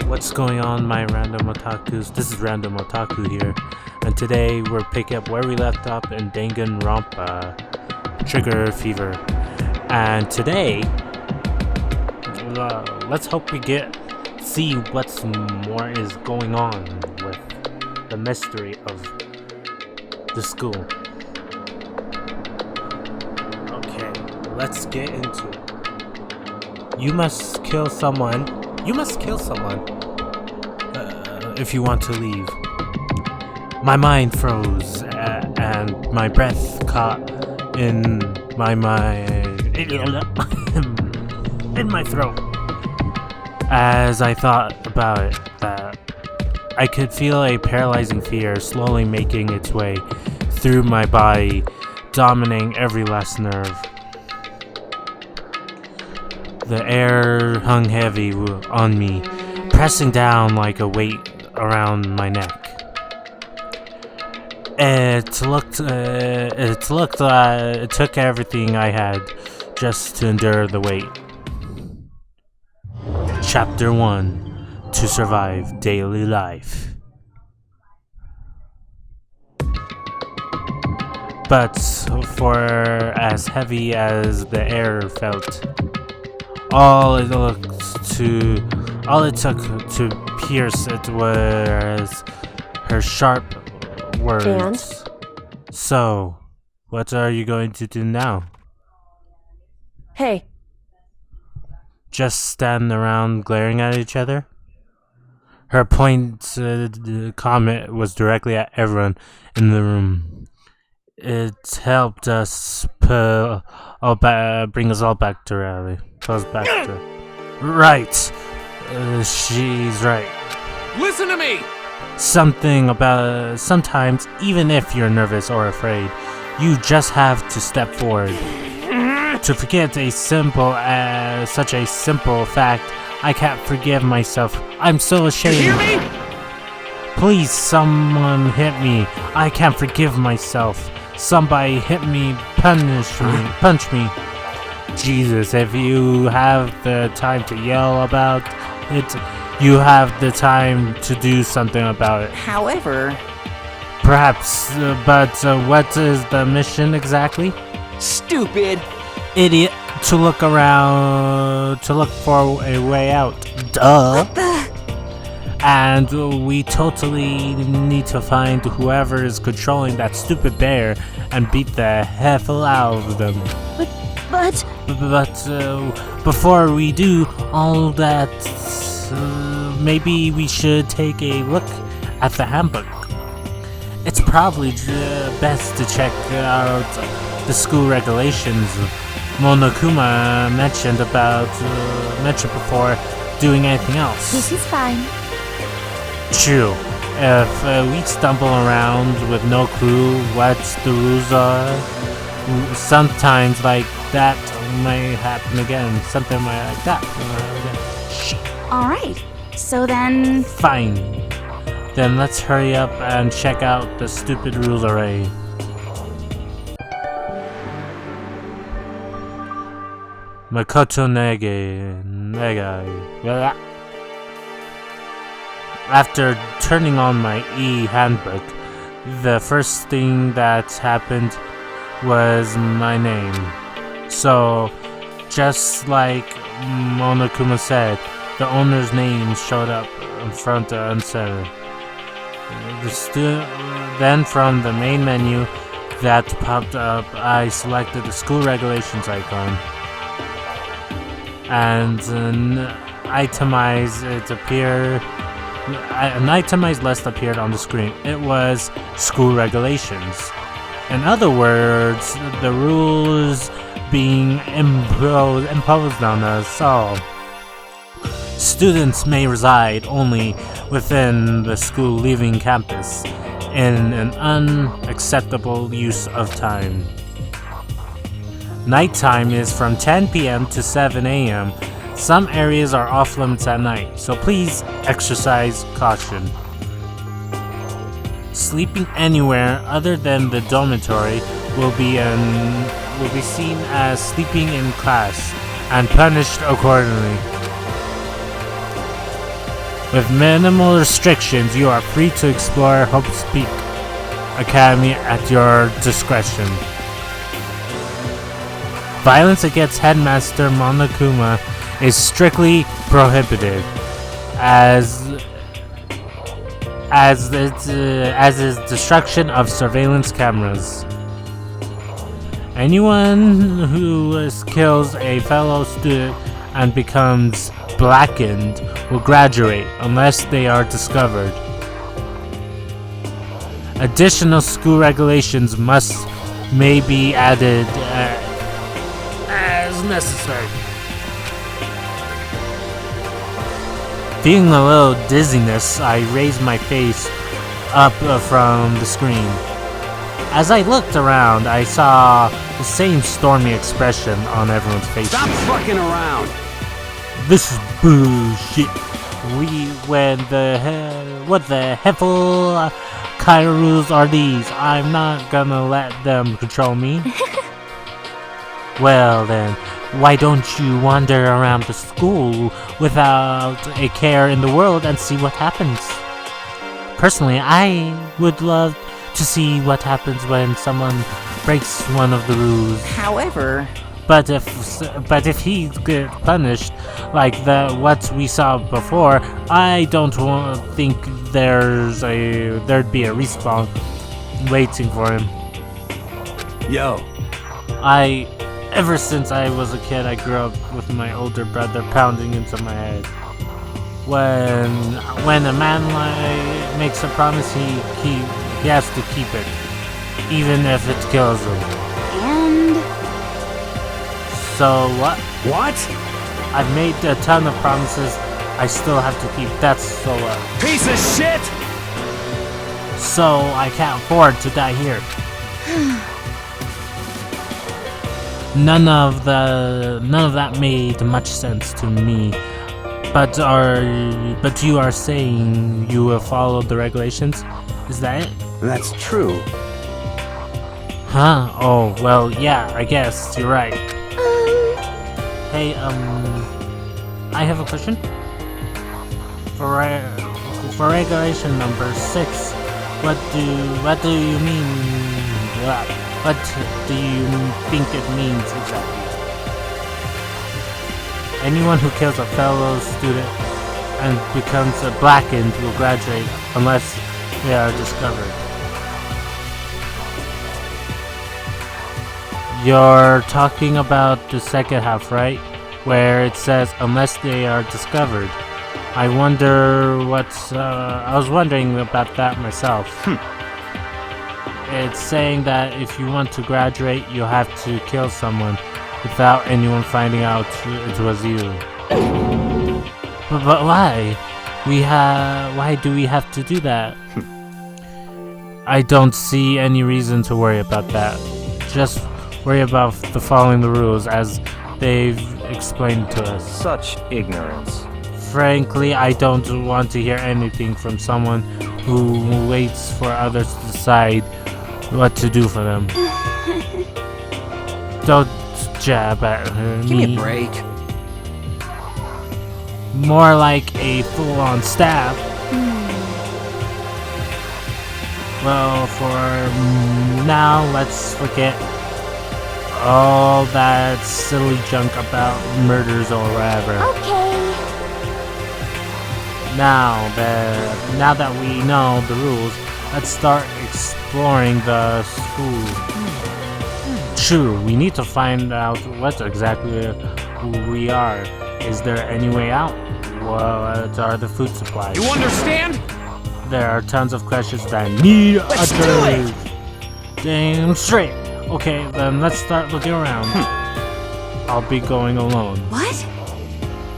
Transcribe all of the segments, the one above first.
What's going on, my random otakus? This is Random Otaku here, and today we're picking up where we left off in Danganronpa, Trigger Fever. And today, let's hope we see what's more is going on with the mystery of the school. Okay, let's get into it. You must kill someone if you want to leave. My mind froze and my breath caught in my in my throat as I thought about it. That I could feel a paralyzing fear slowly making its way through my body, dominating every last nerve. The air hung heavy on me, pressing down like a weight around my neck. It took everything I had just to endure the weight. Chapter 1: To survive daily life. But for as heavy as the air felt, all it took to pierce it was her sharp words. And? So, what are you going to do now? Hey. Just stand around glaring at each other? Her pointed comment was directly at everyone in the room. It helped us bring us all back to reality. Right. She's right. Listen to me! Sometimes, even if you're nervous or afraid, you just have to step forward. To forget such a simple fact, I can't forgive myself. I'm so ashamed. You hear me? Please, someone hit me. I can't forgive myself. Somebody hit me, punch me. Jesus, if you have the time to yell about it, you have the time to do something about it. However... Perhaps, but what is the mission exactly? Stupid! Idiot, to look for a way out. Duh! And we totally need to find whoever is controlling that stupid bear and beat the hell out of them. But before we do all that, maybe we should take a look at the handbook. It's probably best to check out the school regulations Monokuma mentioned before doing anything else. this is fine. True. If we stumble around with no clue what the rules are, sometimes like that might happen again. Something like that. Alright, so then... Fine. Then let's hurry up and check out the stupid rules already. Makoto Negai. After turning on my e-handbook, the first thing that happened was my name. So, just like Monokuma said, the owner's name showed up in front and center. Then from the main menu that popped up, I selected the school regulations icon. And an itemized list appeared on the screen. It was school regulations. In other words, the rules being imposed on us all. Students may reside only within the school leaving campus in an unacceptable use of time. Nighttime is from 10 p.m. to 7 a.m. Some areas are off limits at night, so please exercise caution. Sleeping anywhere other than the dormitory will be seen as sleeping in class and punished accordingly. With minimal restrictions, you are free to explore Hope's Peak Academy at your discretion. Violence against Headmaster Monokuma is strictly prohibited, as is destruction of surveillance cameras. Anyone who kills a fellow student and becomes blackened will graduate unless they are discovered. Additional school regulations may be added as necessary. Feeling a little dizziness, I raised my face up from the screen. As I looked around, I saw the same stormy expression on everyone's faces. Stop fucking around! This is bullshit. What the heffel kind of rules are these? I'm not gonna let them control me. Well then, why don't you wander around the school without a care in the world and see what happens? Personally, I would love to see what happens when someone breaks one of the rules. However, But if he gets punished like what we saw before, I don't think there'd be a respawn waiting for him. Yo. Ever since I was a kid, I grew up with my older brother pounding into my head. When a man makes a promise, he has to keep it, even if it kills him. and So what? What? I've made a ton of promises I still have to keep. That's so what? Piece of shit! So I can't afford to die here. None of that made much sense to me. But you are saying you will follow the regulations? Is that it? That's true. Huh? Oh, well, yeah, I guess you're right. Hey, I have a question. For regulation number 6, what do you mean? What do you think it means exactly? Anyone who kills a fellow student and becomes a blackened will graduate unless they are discovered. You're talking about the second half, right? Where it says unless they are discovered. I was wondering about that myself. It's saying that if you want to graduate, you'll have to kill someone without anyone finding out it was you. But why? Why do we have to do that? I don't see any reason to worry about that. Just worry about following the rules as they've explained to us. Such ignorance. Frankly, I don't want to hear anything from someone who waits for others to decide what to do for them. Don't jab at me. Give me a break. More like a full-on stab. Well, for now, let's forget all that silly junk about murders or whatever. okay. Now that we know the rules, let's start exploring the school. True, we need to find out what exactly we are. Is there any way out? What are the food supplies? You understand? There are tons of questions that need Let's do answers. Damn straight. Okay, then let's start looking around. I'll be going alone. What?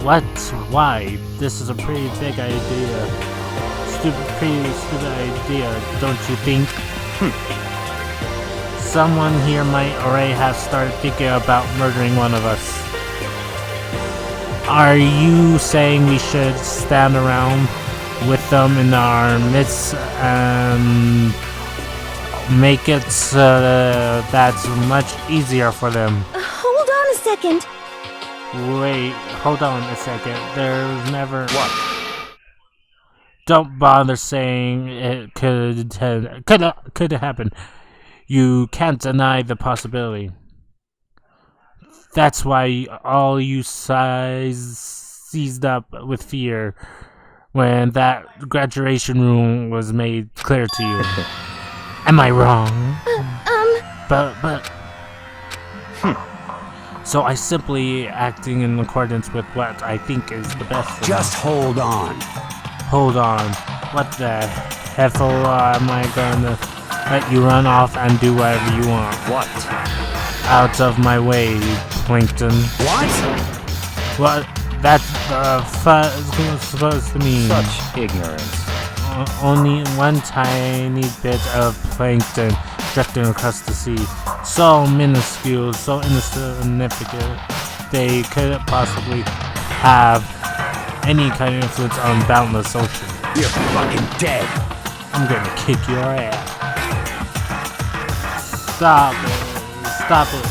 What? Why? This is a pretty big idea. Pretty stupid idea, don't you think? Someone here might already have started thinking about murdering one of us. Are you saying we should stand around with them in our midst and make it that's much easier for them? Hold on a second. Wait, hold on a second. There's never... What? Don't bother saying it could happen. You can't deny the possibility. That's why all you seized up with fear when that graduation room was made clear to you. Am I wrong? But. So I simply acting in accordance with what I think is the best. Just hold on. Hold on. What the hell am I gonna let you run off and do whatever you want? What? Out of my way, Plankton. What? What? That's supposed to mean. Such ignorance. Only one tiny bit of plankton drifting across the sea. So minuscule, so insignificant, they couldn't possibly have any kind of influence on boundless ocean. You're fucking dead. I'm gonna kick your ass. Stop it. Stop it.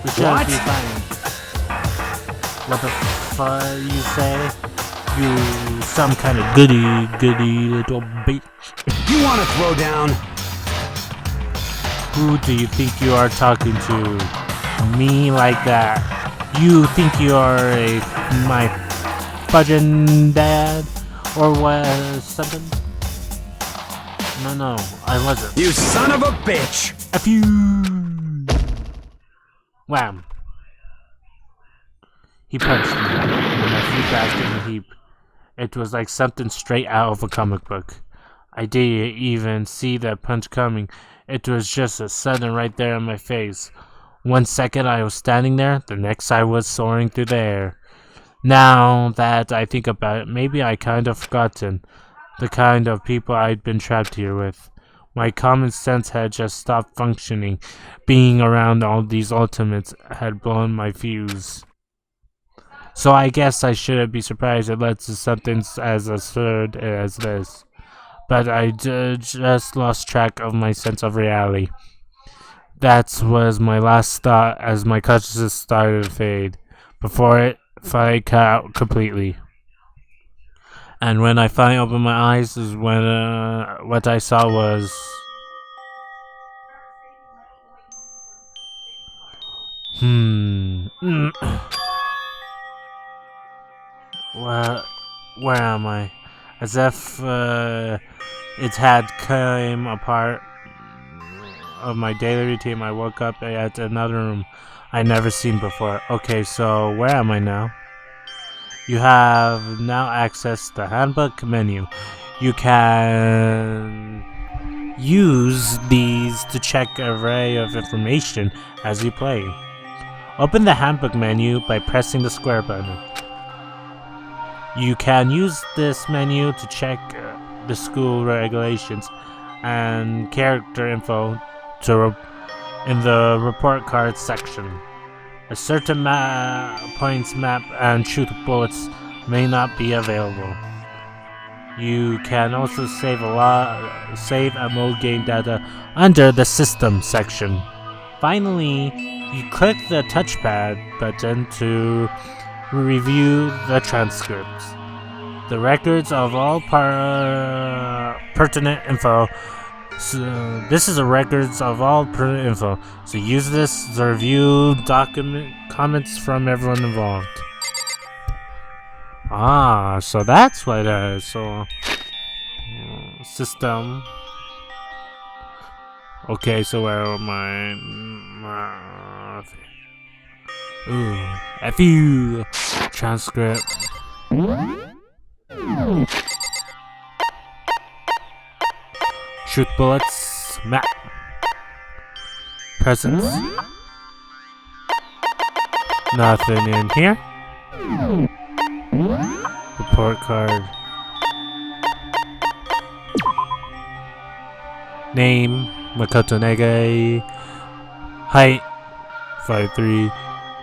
We shouldn't be fighting. What the fuck you say? You some kind of goody little bitch. You want to throw down? Who do you think you are talking to? Me like that? You think you are my fudging dad? Or what? Something? No, I wasn't. You son of a bitch! F you! Wham. He punched me, and I flew back in the heap. It was like something straight out of a comic book. I didn't even see that punch coming. It was just a sudden right there in my face. 1 second I was standing there, the next I was soaring through the air. Now that I think about it, maybe I kind of forgotten the kind of people I'd been trapped here with. My common sense had just stopped functioning. Being around all these ultimates had blown my fuse. So I guess I shouldn't be surprised it led to something as absurd as this. But I just lost track of my sense of reality. That was my last thought as my consciousness started to fade, before it finally cut out completely. And when I finally opened my eyes is when what I saw was... Where am I? As if it had come a part of my daily routine. I woke up at another room I'd never seen before. Okay, so where am I now? You have now accessed the handbook menu. You can use these to check an array of information as you play. Open the handbook menu by pressing the square button. You can use this menu to check the school regulations and character info in the report card section. A certain points map and truth bullets may not be available. You can also save and load game data under the system section. Finally, you click the touchpad button to review the transcripts. The records of all pertinent info. So this is the records of all pertinent info. So use this to review comments from everyone involved. Ah, so that's what it is. So system. Okay, so where are my F you transcript. Truth bullets map. Presents. Nothing in here. Report card. Name Makoto Nege. Height 5'3".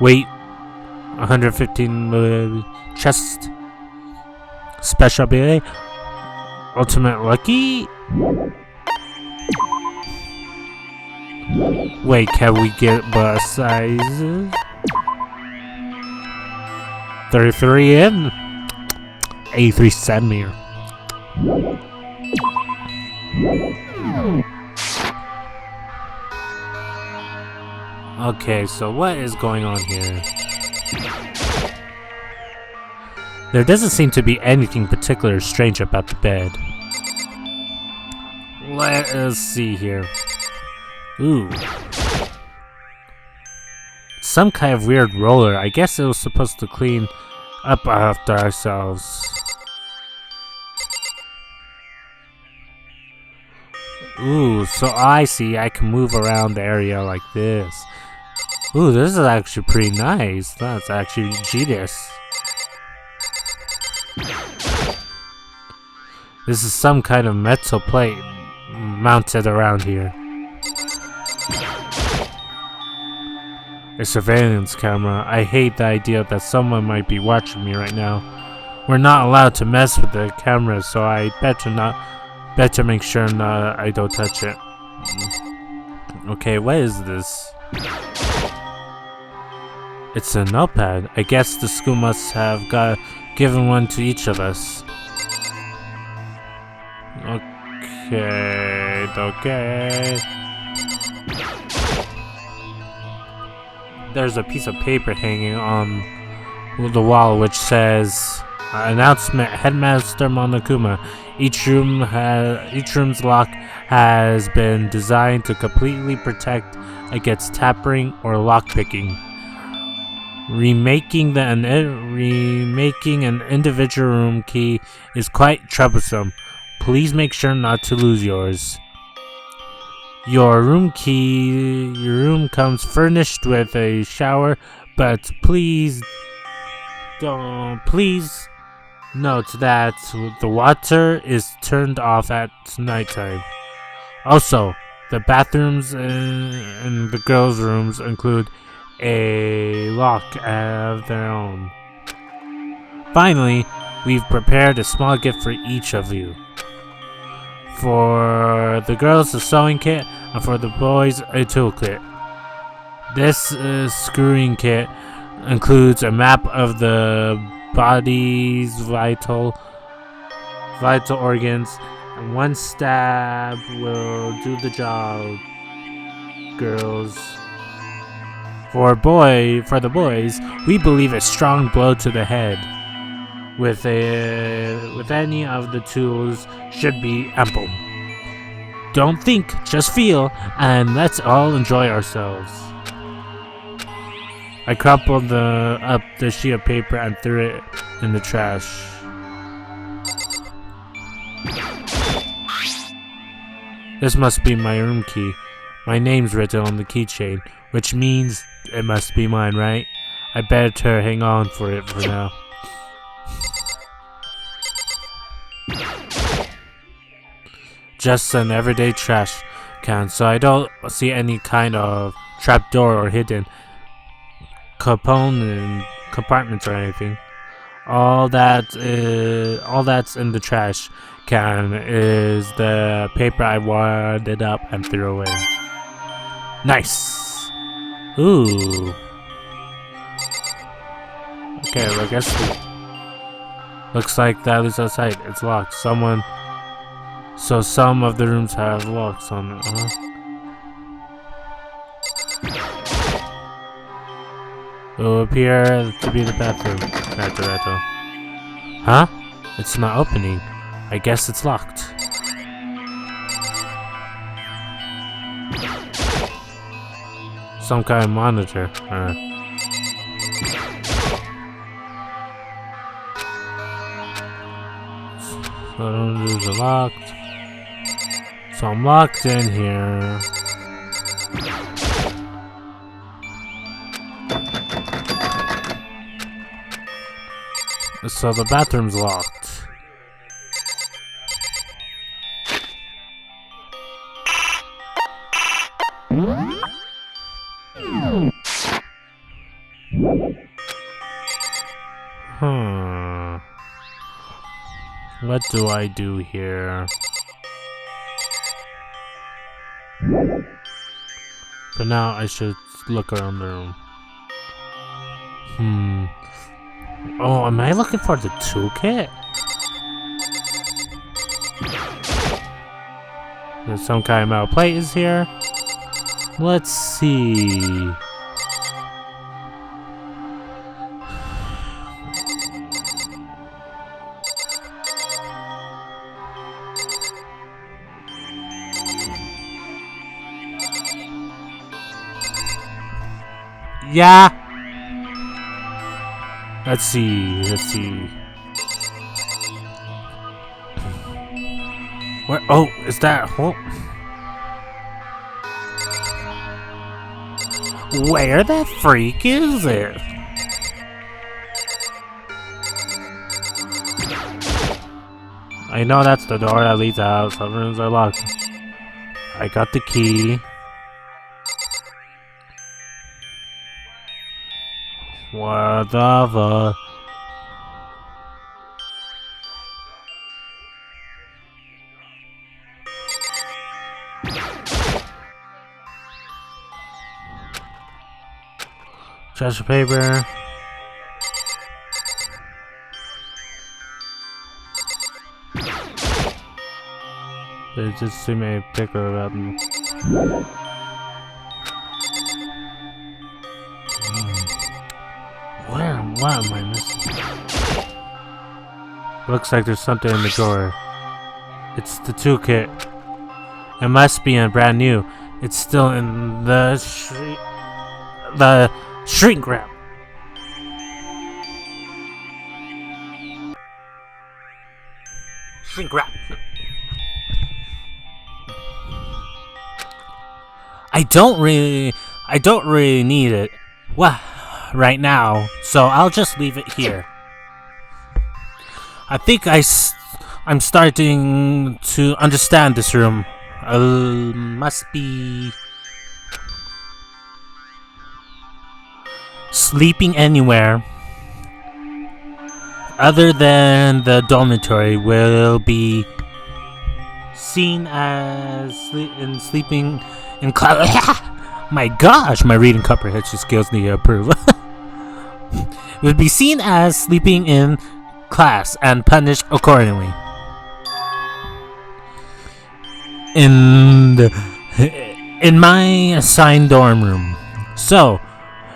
Weight 115 chest. Special ability Ultimate Lucky. Wait, can we get bus sizes? 33 in 83 centimeter. Okay, so what is going on here? There doesn't seem to be anything particularly strange about the bed. Let us see here. Ooh. Some kind of weird roller. I guess it was supposed to clean up after ourselves. Ooh, so I see I can move around the area like this. Ooh, this is actually pretty nice. That's actually genius. This is some kind of metal plate mounted around here. A surveillance camera. I hate the idea that someone might be watching me right now. We're not allowed to mess with the camera, so I better make sure I don't touch it. Okay, what is this? It's a notepad. I guess the school must have given one to each of us. Okay. There's a piece of paper hanging on the wall which says, announcement, Headmaster Monokuma. Each room's lock has been designed to completely protect against tampering or lockpicking. Remaking an individual room key is quite troublesome. Please make sure not to lose yours. Your room comes furnished with a shower, but please note that the water is turned off at nighttime. Also, the bathrooms in the girls' rooms include a lock of their own. Finally, we've prepared a small gift for each of you. For the girls, a sewing kit, and for the boys, a toolkit. This screwing kit includes a map of the body's vital organs, and one stab will do the job, girls. For the boys, we believe a strong blow to the head with any of the tools should be ample. Don't think, just feel, and let's all enjoy ourselves. I crumpled up the sheet of paper and threw it in the trash. This must be my room key. My name's written on the keychain, which means it must be mine, right? I better hang on for it for now. Just an everyday trash can, so I don't see any kind of trapdoor or hidden compartments or anything. All that's in the trash can is the paper I wadded up and threw away. Nice. Ooh. Okay, well, I guess looks like that is outside. It's locked. So some of the rooms have locks on it, huh? It will appear to be the bathroom. Ratto. Huh? It's not opening. I guess it's locked. Some kind of monitor. So there's a locked. So I'm locked in here. So the bathroom's locked. What do I do here? For now, I should look around the room. Oh, am I looking for the toolkit? There's some kind of metal plate is here. Let's see. Yeah. Let's see. Where? Oh, is that? Oh. Where the freak is it? I know that's the door that leads out. Some rooms are locked. I got the key. What the fuck? Treasure paper. There's just too many picture about them. What am I missing? Looks like there's something in the drawer. It's the toolkit. It must be brand new. It's still in the shrink wrap. Shrink wrap. I don't really need it. What? Right now, so I'll just leave it here. I think I'm starting to understand this room. Must be sleeping anywhere other than the dormitory will be seen as sleeping in class. My gosh, my reading comprehension skills need to improve. Would be seen as sleeping in class and punished accordingly. In my assigned dorm room. So,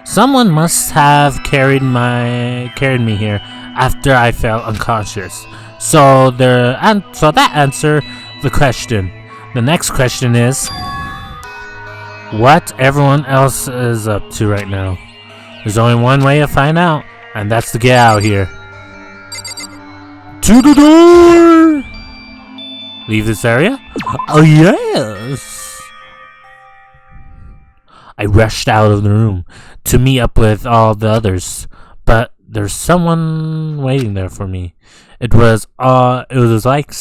someone must have carried me here after I fell unconscious. So that answers the question. The next question is what everyone else is up to right now. There's only one way to find out, and that's to get out here. To the door! Leave this area? Oh yes! I rushed out of the room to meet up with all the others, but there's someone waiting there for me. It was like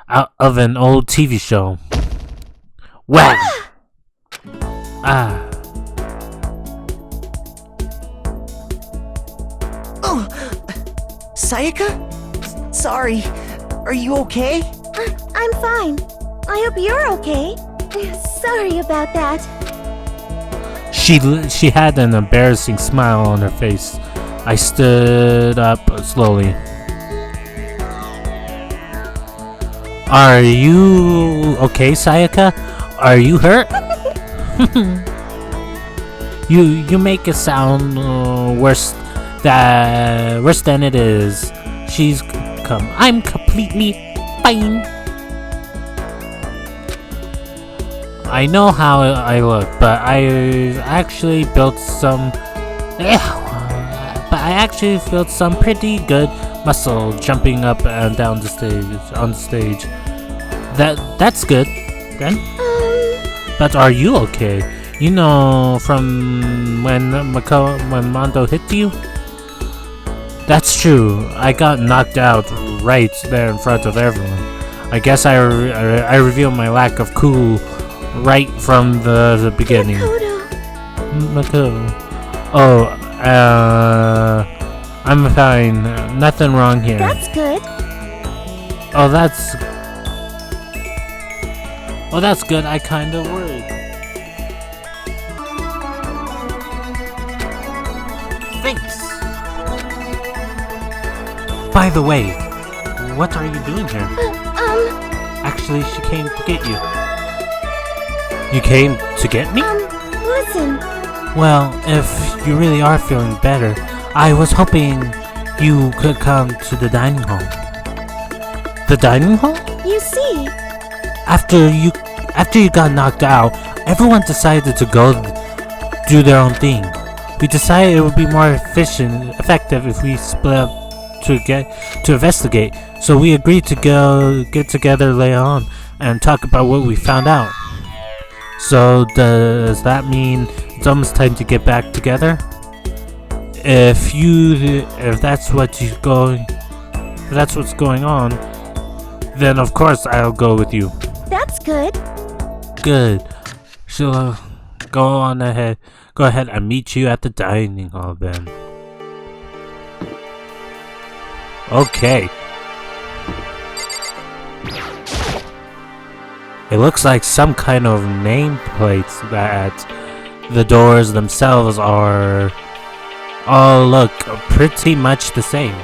out of an old TV show. Wow! Ah. Oh, Sayaka? Sorry. Are you okay? I'm fine. I hope you're okay. Sorry about that. She had an embarrassing smile on her face. I stood up slowly. Are you okay, Sayaka? Are you hurt? You make it sound worse than it is. I'm completely fine. I know how I look, but I actually built some pretty good muscle jumping up and down on the stage. That's good then. But are you okay? You know from when Mondo hit you? That's true. I got knocked out right there in front of everyone. I guess I revealed my lack of cool right from the beginning. Makoto. Oh, I'm fine. Nothing wrong here. That's good. Oh, that's good. I kind of worried. Thanks. By the way, what are you doing here? Actually, she came to get you. You came to get me? Listen. Well, if you really are feeling better, I was hoping you could come to the dining hall. The dining hall? You see, After you got knocked out, everyone decided to go do their own thing. We decided it would be more effective if we split up to investigate. So we agreed to get together later on and talk about what we found out. So does that mean it's almost time to get back together? If that's what's going on, then of course I'll go with you. that's good. Good. So go ahead and meet you at the dining hall then. Okay. It looks like some kind of nameplates that the doors themselves all look pretty much the same.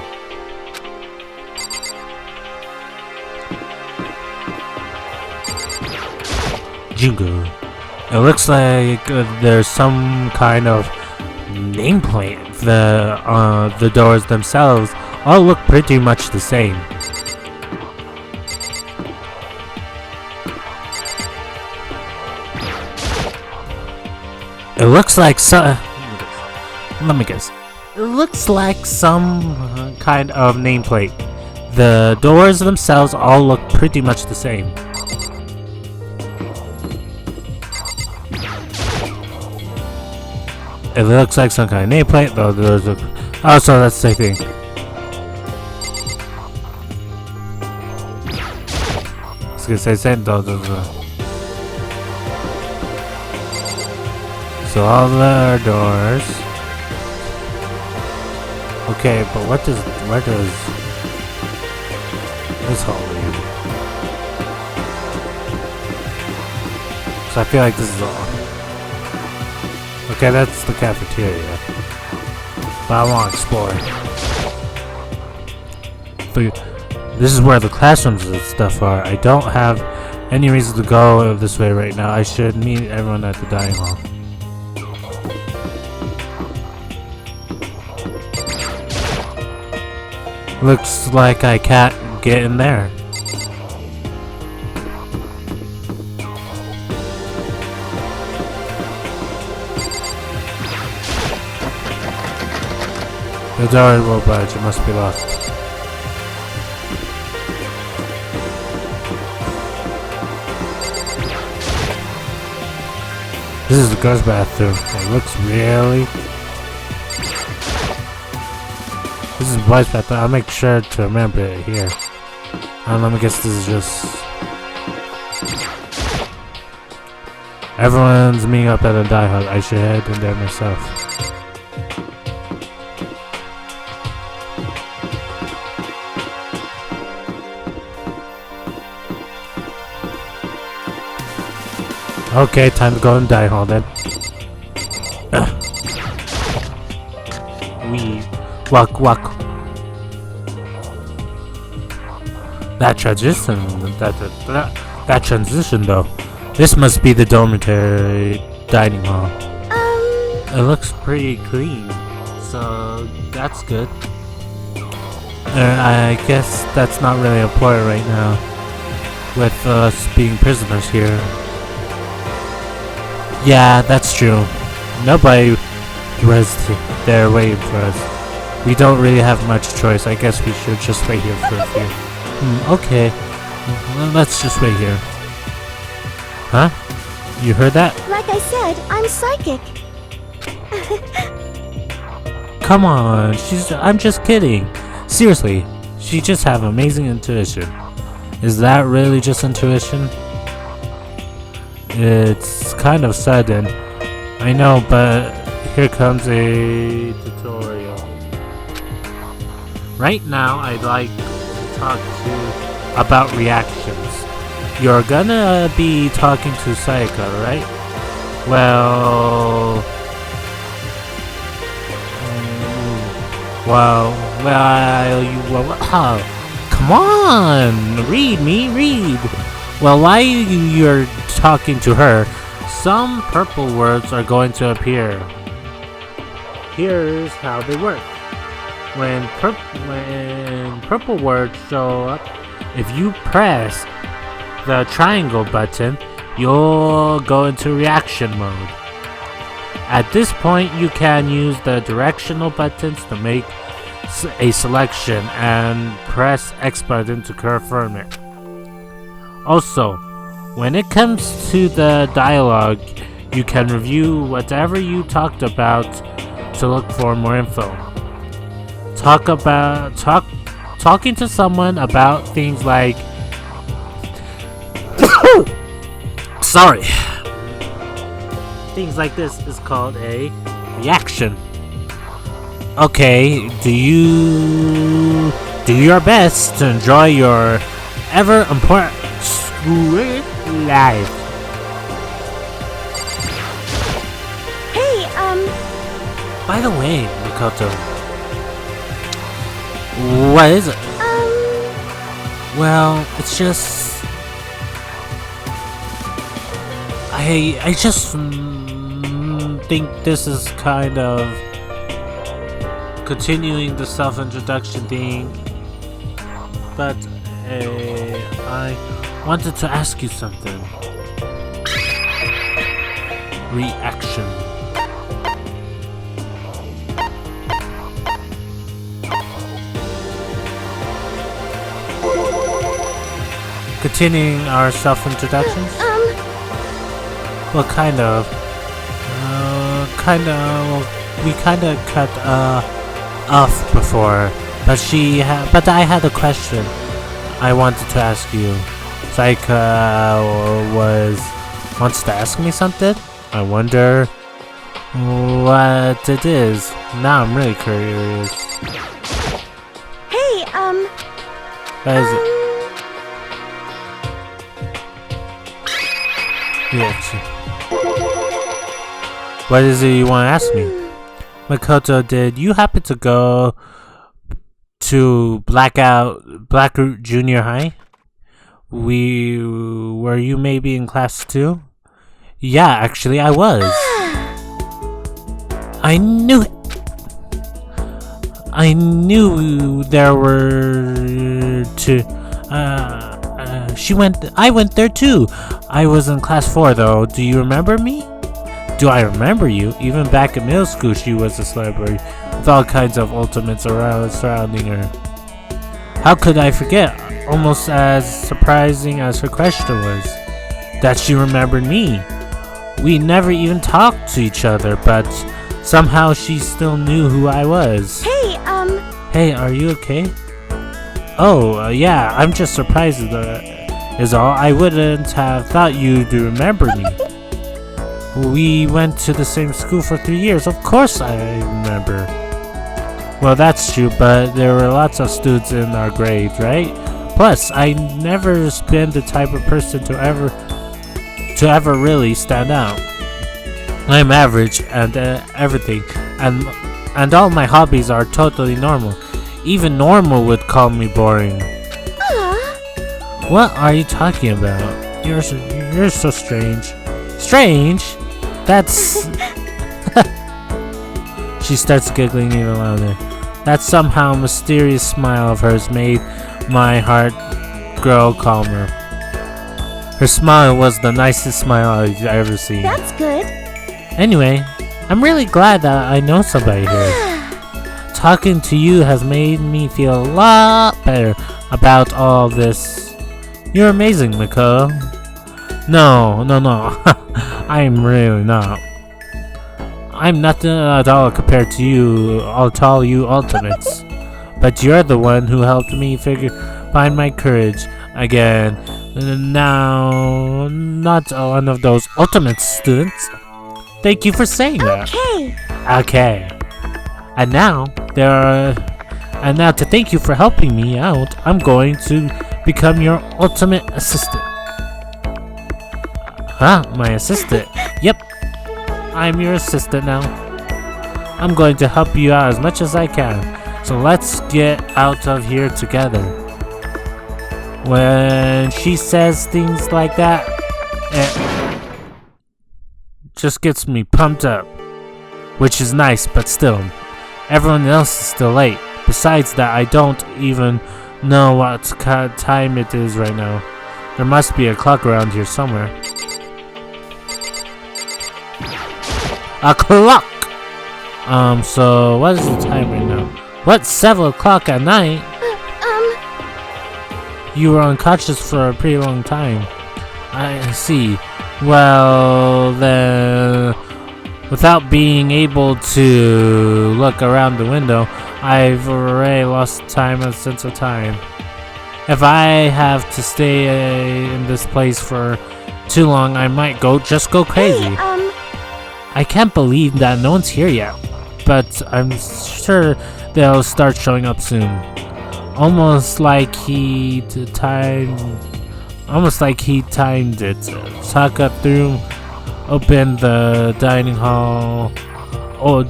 Jingle. It looks like there's some kind of nameplate. The doors themselves all look pretty much the same. It looks like let me guess. It looks like some kind of nameplate. The doors themselves all look pretty much the same. It looks like some kind of nameplate, though there's a... Oh, so that's the same thing. I was gonna say same, though. So all the doors... Okay, but where does this hall lead? So I feel like this is all... Okay, that's the cafeteria. But I want to explore. This is where the classrooms and stuff are. I don't have any reason to go this way right now. I should meet everyone at the dining hall. Looks like I can't get in there. The door will budge, it must be locked. This is the girls' bathroom. It looks really... This is the boys' bathroom. I'll make sure to remember it here. Let me guess, this is just... Everyone's meeting up at a dive hut. I should head in there myself. Okay, time to go and die hall then. We walk. That transition though. This must be the dormitory dining hall. It looks pretty clean, so that's good. I guess that's not really important right now, with us being prisoners here. Yeah, that's true. Nobody was there waiting for us. We don't really have much choice. I guess we should just wait here for a few. Okay. Let's just wait here. Huh? You heard that? Like I said, I'm psychic. Come on, I'm just kidding. Seriously, she just have amazing intuition. Is that really just intuition? It's kind of sudden, I know, but here comes a tutorial. Right now, I'd like to talk to you about reactions. You're gonna be talking to Sayaka, right? Well, come on, read. Well, while you're talking to her, Some purple words are going to appear. Here's how they work. When purple words show up, if you press the triangle button, you'll go into reaction mode. At this point, you can use the directional buttons to make a selection and press X button to confirm it. Also, when it comes to the dialogue, you can review whatever you talked about to look for more info. Talking to someone about things like sorry. Things like this is called a reaction. Okay, do your best to enjoy your ever important school life. Hey, By the way, Makoto, what is it? Well, it's just I just think this is kind of continuing the self-introduction thing, but I wanted to ask you something. Reaction. Continuing our self-introductions? Well, kind of. We kind of cut off before, but I had a question I wanted to ask you. Saika wants to ask me something. I wonder what it is. Now I'm really curious. hey, What is it? Reaction. What is it you want to ask me? Makoto, did you happen to go to Blackout Junior High? Were you maybe in class 2? Yeah, actually I was. I knew it. I knew there were two. I went there too. I was in class 4 though. Do you remember me? Do I remember you? Even back in middle school, she was a celebrity with all kinds of ultimates surrounding her. How could I forget? Almost as surprising as her question was, that she remembered me. We never even talked to each other, but somehow she still knew who I was. hey, Hey, are you okay? Oh, yeah, I'm just surprised is all. I wouldn't have thought you'd remember me. We went to the same school for 3 years. Of course I remember. Well, that's true, but there were lots of students in our grade, right? Plus, I never been the type of person to ever really stand out. I'm average and everything, and all my hobbies are totally normal. Even normal would call me boring. What are you talking about? You're so strange. Strange? That's... She starts giggling even louder. That somehow mysterious smile of hers made my heart grow calmer. Her smile was the nicest smile I've ever seen. that's good. Anyway, I'm really glad that I know somebody here. Talking to you has made me feel a lot better about all this. You're amazing, Miko. No. I'm really not. I'm nothing at all compared to you, all you ultimates. But you're the one who helped me find my courage again. Now, not one of those ultimate students. Thank you for saying that. Okay. And now to thank you for helping me out, I'm going to become your ultimate assistant. Huh? My assistant? Yep. I'm your assistant now. I'm going to help you out as much as I can. So let's get out of here together. When she says things like that, just gets me pumped up. Which is nice, but still. Everyone else is still late. Besides that, I don't even know what time it is right now. There must be a clock around here somewhere. A clock! So what is the time right now? What, 7 o'clock at night? You were unconscious for a pretty long time. I see. Well, then, without being able to look around the window, I've already lost time and sense of time. If I have to stay in this place for too long, I might just go crazy. Hey, I can't believe that no one's here yet, but I'm sure they'll start showing up soon. Almost like he timed it. Sokka threw open the dining hall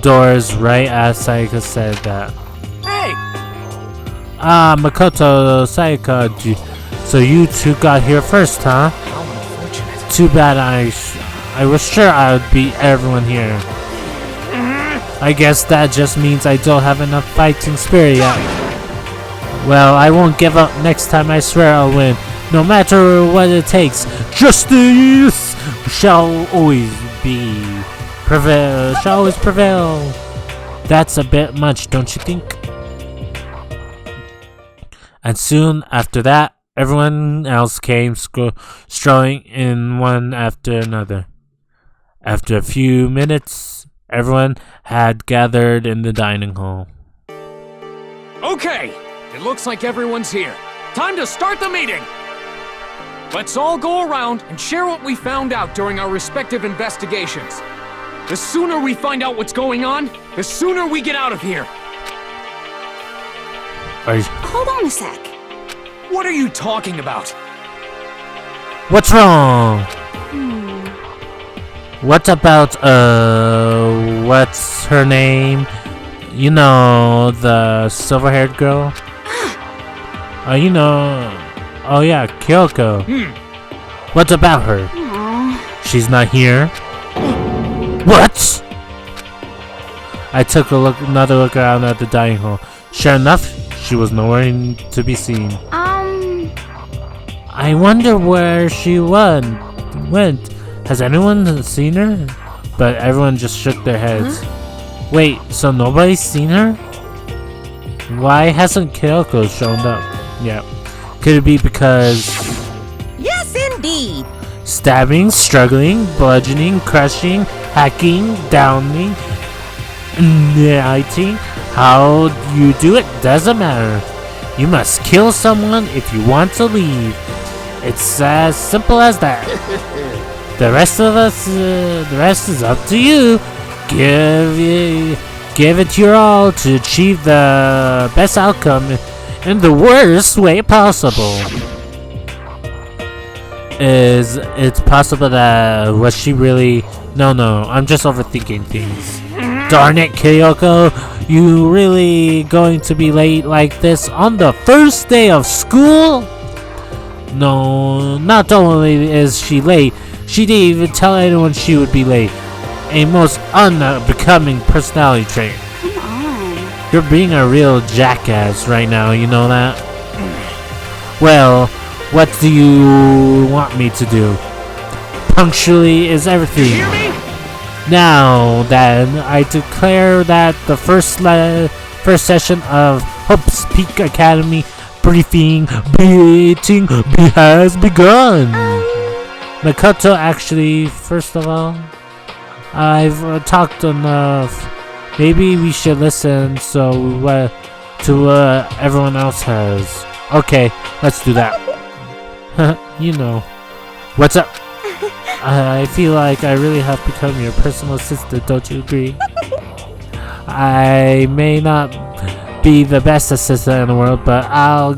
doors right as Sayaka said that. Hey! Makoto, Sayaka, so you two got here first, huh? How unfortunate. Too bad I was sure I would beat everyone here. I guess that just means I don't have enough fighting spirit yet. Well, I won't give up. Next time I swear I'll win. No matter what it takes. Justice shall always prevail. That's a bit much, don't you think? And soon after that, everyone else came strolling in one after another. After a few minutes, everyone had gathered in the dining hall. Okay, it looks like everyone's here. Time to start the meeting! Let's all go around and share what we found out during our respective investigations. The sooner we find out what's going on, the sooner we get out of here. hold on a sec. What are you talking about? What's wrong? What about, what's her name? You know, the silver-haired girl? Oh yeah, Kyoko. What about her? She's not here? What? I took another look around at the dining hall. Sure enough, she was nowhere to be seen. I wonder where she went. Has anyone seen her? But everyone just shook their heads. Wait, so nobody's seen her? Why hasn't Kyoko shown up? Yeah. Could it be because... Yes, indeed. Stabbing, struggling, bludgeoning, crushing, hacking, downing, knighting. How you do it doesn't matter. You must kill someone if you want to leave. It's as simple as that. The rest is up to you. Give it your all to achieve the best outcome in the worst way possible. Is it possible that was she really? No, I'm just overthinking things. Darn it, Kyoko, you really going to be late like this on the first day of school? No, not only is she late, she didn't even tell anyone she would be late. A most unbecoming personality trait. Come on. You're being a real jackass right now, you know that? Well, what do you want me to do? Punctually is everything. Hear me? Now then, I declare that the first session of Hope's Peak Academy briefing meeting has begun. Makoto, actually, first of all, I've talked enough. Maybe we should listen to what everyone else has. Okay, let's do that. You know. What's up? I feel like I really have become your personal assistant, don't you agree? I may not be the best assistant in the world, but I'll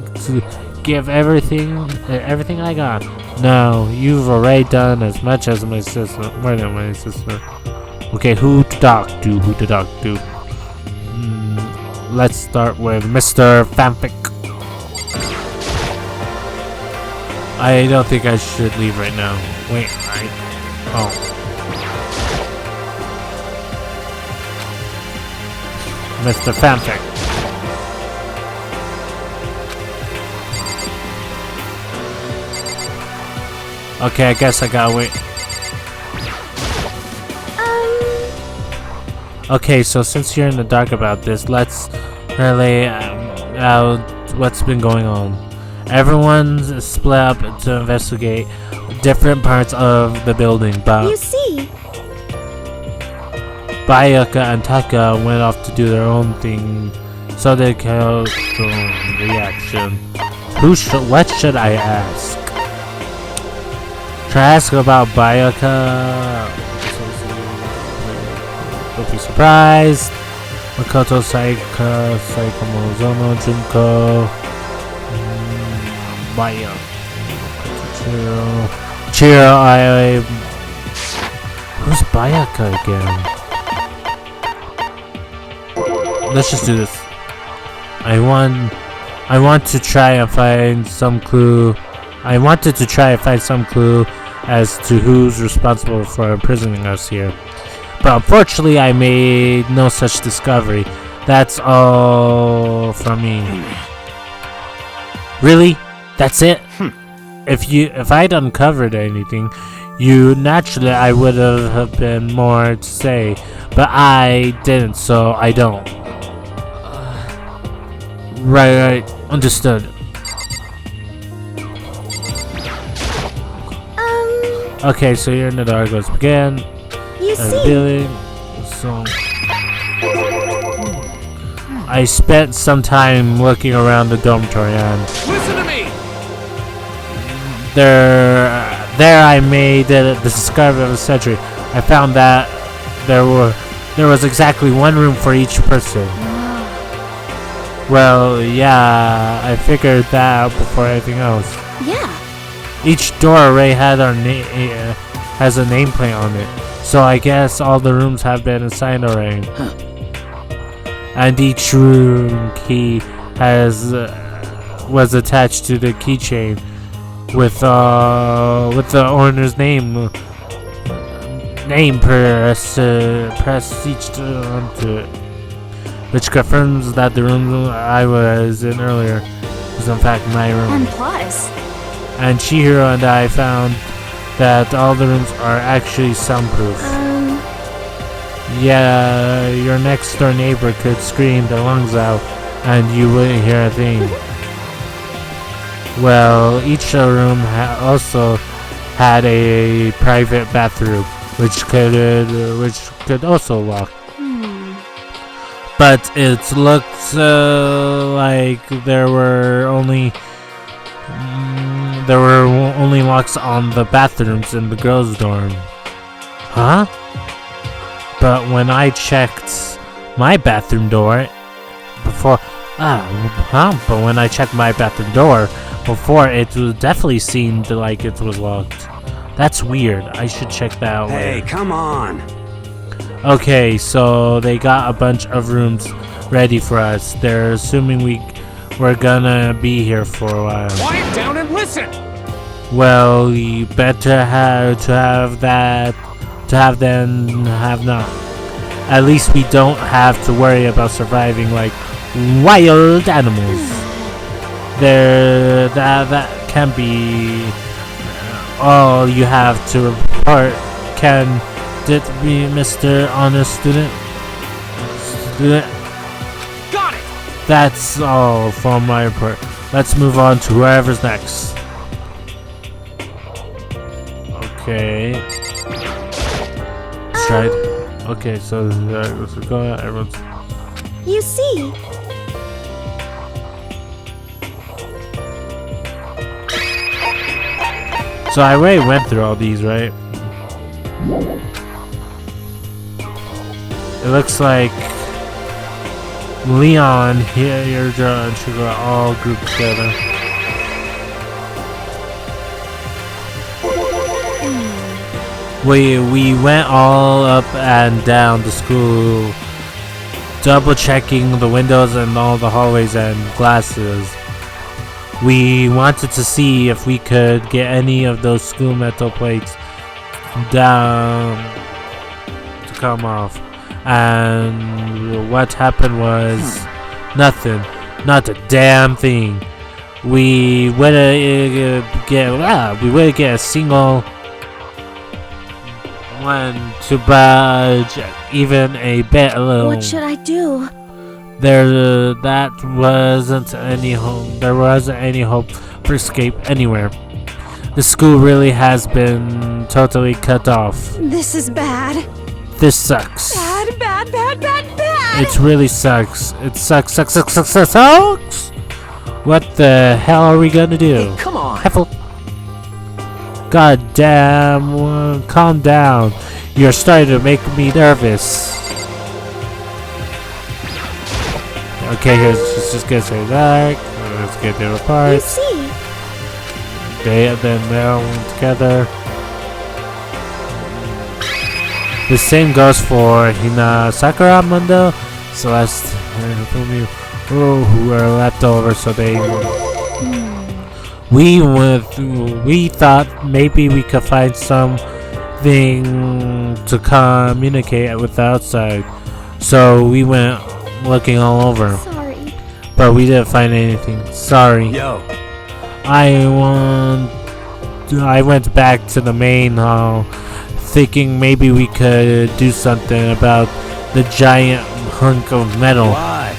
give everything I got. No, you've already done as much as my sister, more than my sister. Okay, who to talk to? Let's start with Mr. Fanfic. I don't think I should leave right now. Wait, Mr. Fanfic. Okay, I guess I gotta wait. Okay, so since you're in the dark about this, let's relay out what's been going on. Everyone's split up to investigate different parts of the building, but You see, Bayaka and Taka went off to do their own thing, so they killed reaction. What should I ask? Should I ask about Bayaka? Don't be surprised. Makoto, Saika, Mozono, Junko, Maya, Chiro, who's Bayaka again? Let's just do this. I want to try and find some clue. I wanted to try and find some clue as to who's responsible for imprisoning us here. But unfortunately, I made no such discovery. That's all from me. Really? That's it? If I'd uncovered anything, naturally I would have been more to say, but I didn't, so I don't. Right, understood. Okay, so you're in the dark. Let's begin. you see, Building. So I spent some time looking around the dormitory, and Listen to me! there I made the discovery of the century. I found that there was exactly one room for each person. Well, yeah, I figured that out before anything else. yeah. Each door array had has a nameplate on it, so I guess all the rooms have been assigned already. And each room key was attached to the keychain with the owner's name pressed each onto it, which confirms that the room I was in earlier was in fact my room. And plus, And Chihiro and I found that all the rooms are actually soundproof. Yeah, your next door neighbor could scream their lungs out and you wouldn't hear a thing. Well, each room also had a private bathroom, which could also lock. But it looked like there were only locks on the bathrooms in the girls' dorm. Huh? But when I checked my bathroom door before, but when I checked my bathroom door before, it definitely seemed like it was locked. That's weird. I should check that out. Hey, later. come on. Okay, so they got a bunch of rooms ready for us. They're assuming we're gonna be here for a while. Quiet down and listen! Well, you better have to have than have not. At least we don't have to worry about surviving like wild animals. That can be all you have to report. Can it be Mr. Honest Student? Got it! That's all for my report. Let's move on to whoever's next. Okay. Let's try it. Okay, so let's go. Everyone's. you see, So I already went through all these, right? It looks like Leon here, and Sugar all grouped together. We went all up and down the school, double checking the windows and all the hallways and glasses. We wanted to see if we could get any of those school metal plates down to come off. and what happened was nothing, not a damn thing. We wouldn't get a single one to budge even a bit alone. What should I do? There wasn't any hope for escape anywhere. The school really has been totally cut off. This is bad. This sucks. Bad, bad, bad, bad, bad. It really sucks. It sucks. What the hell are we gonna do? Hey, come on. Heffel. God damn, calm down. You're starting to make me nervous. Okay, let's just get straight back. Let's get them You apart. see, Okay, and then now together. The same goes for Hina, Sakura, Mundo, Celeste, and Fumi, who are left over, so they... We thought maybe we could find something to communicate with the outside, so we went looking all over, sorry. but we didn't find anything. Sorry. Yo, I went back to the main hall, thinking maybe we could do something about the giant hunk of metal. what?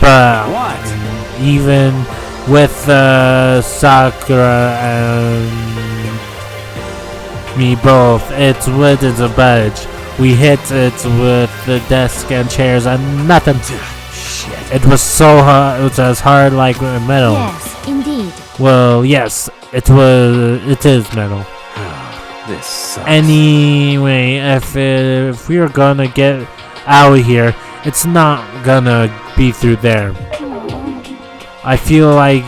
But What? even with Sakura and me both, it wouldn't budge. We hit it with the desk and chairs and nothing. Shit. It was so hard. It was as hard like metal. Yes, indeed. Well, yes, it is metal. This sucks. Anyway, if we are gonna get out of here, it's not gonna be through there. I feel like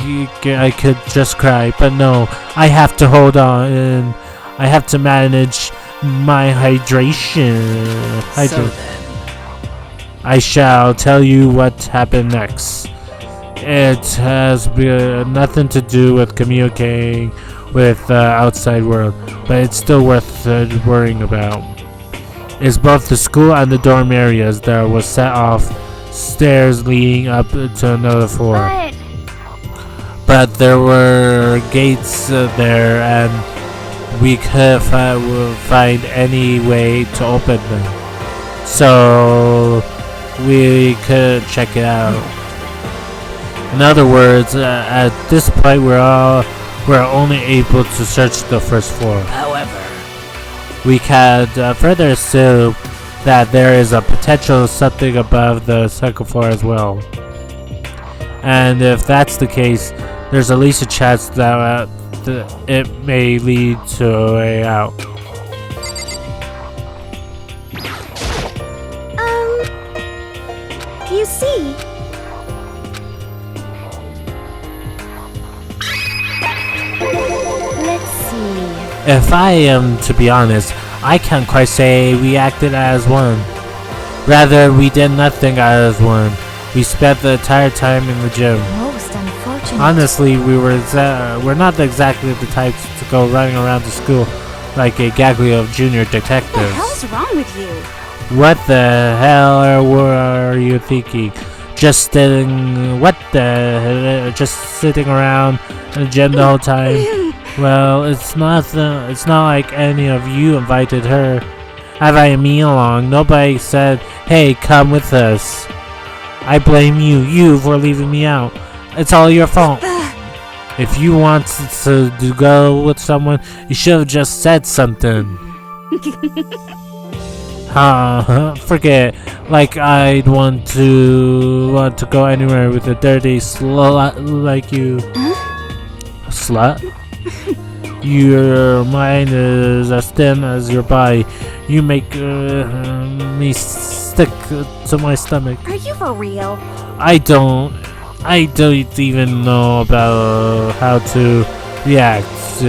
I could just cry, but no, I have to hold on and I have to manage my hydration. So then, I shall tell you what happened next. It has nothing to do with communicating with the outside world, but it's still worth worrying about. It's both the school and the dorm areas that was set off stairs leading up to another floor. But there were gates there, and we could find any way to open them, so we could check it out. In other words, at this point, we're only able to search the first floor. However, We can further assume that there is a potential something above the second floor as well. And if that's the case, there's at least a chance that it may lead to a way out. You see, let's see. If I am to be honest, I can't quite say we acted as one. Rather, we did nothing as one. We spent the entire time in the gym. Most unfortunate. Honestly, we're not exactly the types to go running around the school like a gaggle of junior What the detectives. hell's wrong with you? What the hell are you thinking? Just sitting around in the gym the whole time? Well, it's not like any of you invited her. Invited me along. Nobody said, "Hey, come with us." I blame you for leaving me out. It's all your fault. If you want to go with someone, you should have just said something. Forget. Like I'd want to go anywhere with a dirty slut like you. Slut? Your mind is as thin as your body. You make me stick to my stomach. Are you for real? I don't even know about how to react.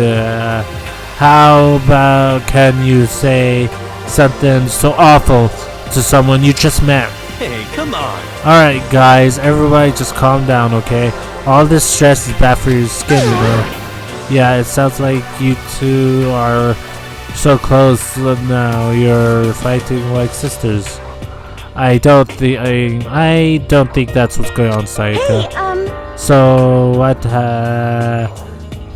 How about can you say something so awful to someone you just met? Hey, come on. Alright guys, everybody just calm down, okay? All this stress is bad for your skin, you know? Yeah, it sounds like you two are so close now, you're fighting like sisters. I don't think that's what's going on, Sayaka. Hey, So what?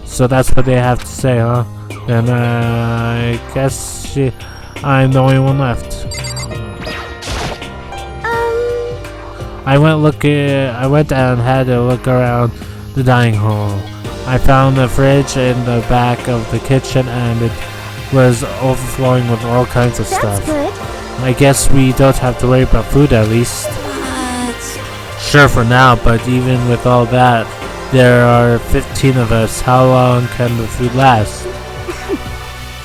So that's what they have to say, huh? Then I guess I'm the only one left. I went and had a look around the dining hall. I found the fridge in the back of the kitchen, and it was overflowing with all kinds of stuff. that's good. I guess we don't have to worry about food, at least. What? Sure, for now, but even with all that, there are 15 of us. How long can the food last?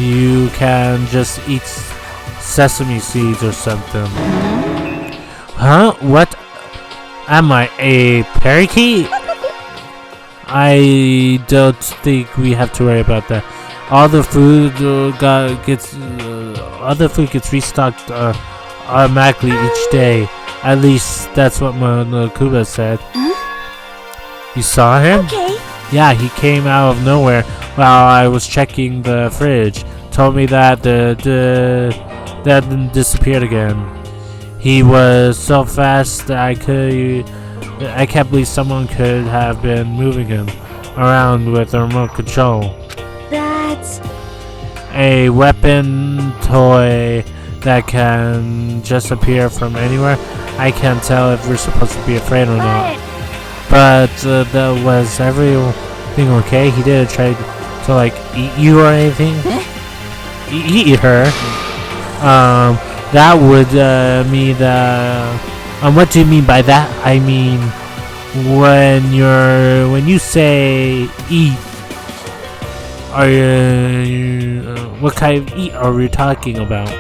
You can just eat sesame seeds or something. Huh? What? Am I a parakeet? I don't think we have to worry about that. All the food gets restocked automatically each day. At least that's what Monokuba said. You saw him? Okay. Yeah, he came out of nowhere while I was checking the fridge. Told me that that disappeared again. He was so fast that I can't believe someone could have been moving him around with a remote control. That's... A weapon toy that can just appear from anywhere. I can't tell if we're supposed to be afraid or not. But that was everything okay? He didn't try to like eat you or anything? Eat her? That would mean that. What do you mean by that? I mean, when you say eat, are you what kind of eat are we talking about?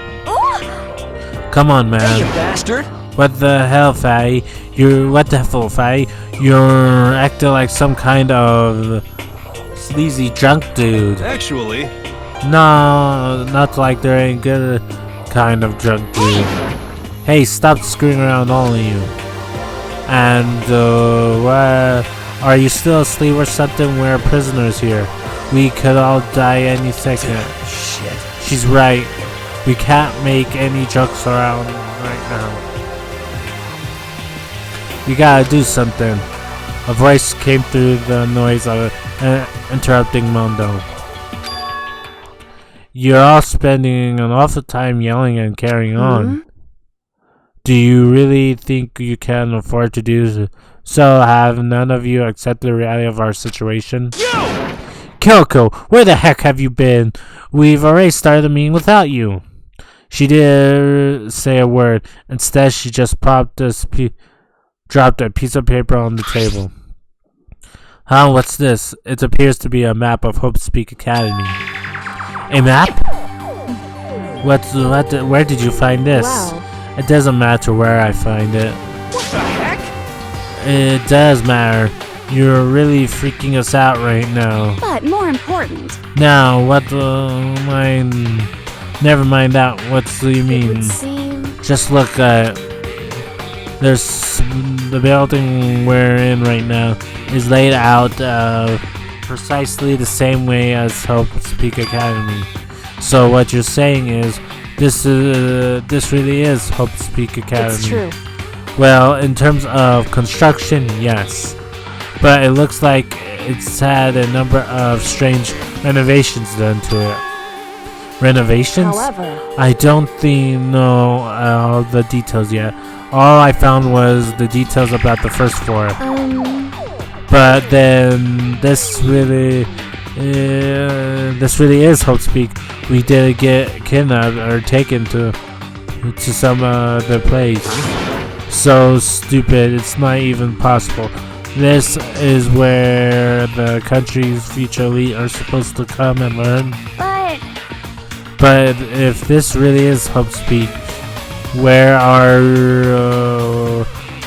Come on, man. Hey, you bastard! What the hell, Fatty? What the hell, Fatty? You're acting like some kind of sleazy drunk dude. Actually, No, not like there ain't good kind of drunk dude. Hey, stop screwing around, all of you. And, are you still asleep or something? We're prisoners here. We could all die any second. shit. She's right. We can't make any jokes around right now. We gotta do something. A voice came through the noise of interrupting Mondo. You're all spending an awful time yelling and carrying on. Do you really think you can afford to do so? Have none of you accept the reality of our situation? Kyoko, where the heck have you been? We've already started the meeting without you. She didn't say a word. Instead, she just dropped a piece of paper on the table. Huh? What's this? It appears to be a map of Hope Speak Academy. A map? Where did you find this? Wow. It doesn't matter where I find it. What the heck? It does matter. You're really freaking us out right now. But more important, Now, never mind that. What do you it mean? would seem... Just look at there's the building we're in right now is laid out precisely the same way as Hope Speak Academy. So what you're saying is this really is Hope Speak Academy. It's true. Well, in terms of construction, yes. But it looks like it's had a number of strange renovations done to it. Renovations? However, I don't know all the details yet. All I found was the details about the first floor. But then this really is Hope Speak. We did get kidnapped or taken to some other place. So stupid, it's not even possible. This is where the country's future elite are supposed to come and learn. But if this really is Hope Speak, where are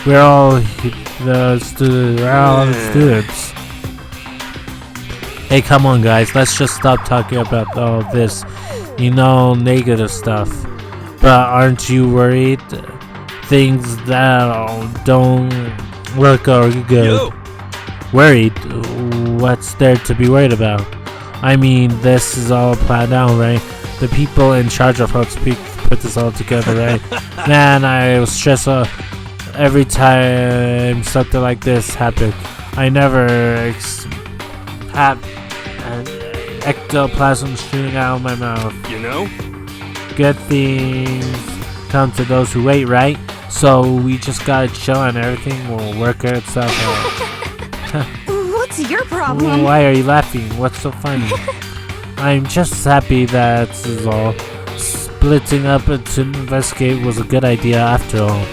all the students? Hey, come on, guys. Let's just stop talking about all this, negative stuff. But aren't you worried? Things that don't look good. Yo. Worried? What's there to be worried about? I mean, this is all planned out, right? The people in charge of Hope Speak put this all together, right? Man, I was stressed out every time something like this happened. I never had an ectoplasm shooting out of my mouth. You know? Good things come to those who wait, right? So we just gotta chill and everything will work itself out. What's your problem? Why are you laughing? What's so funny? I'm just happy that's all. Splitting up to investigate was a good idea after all.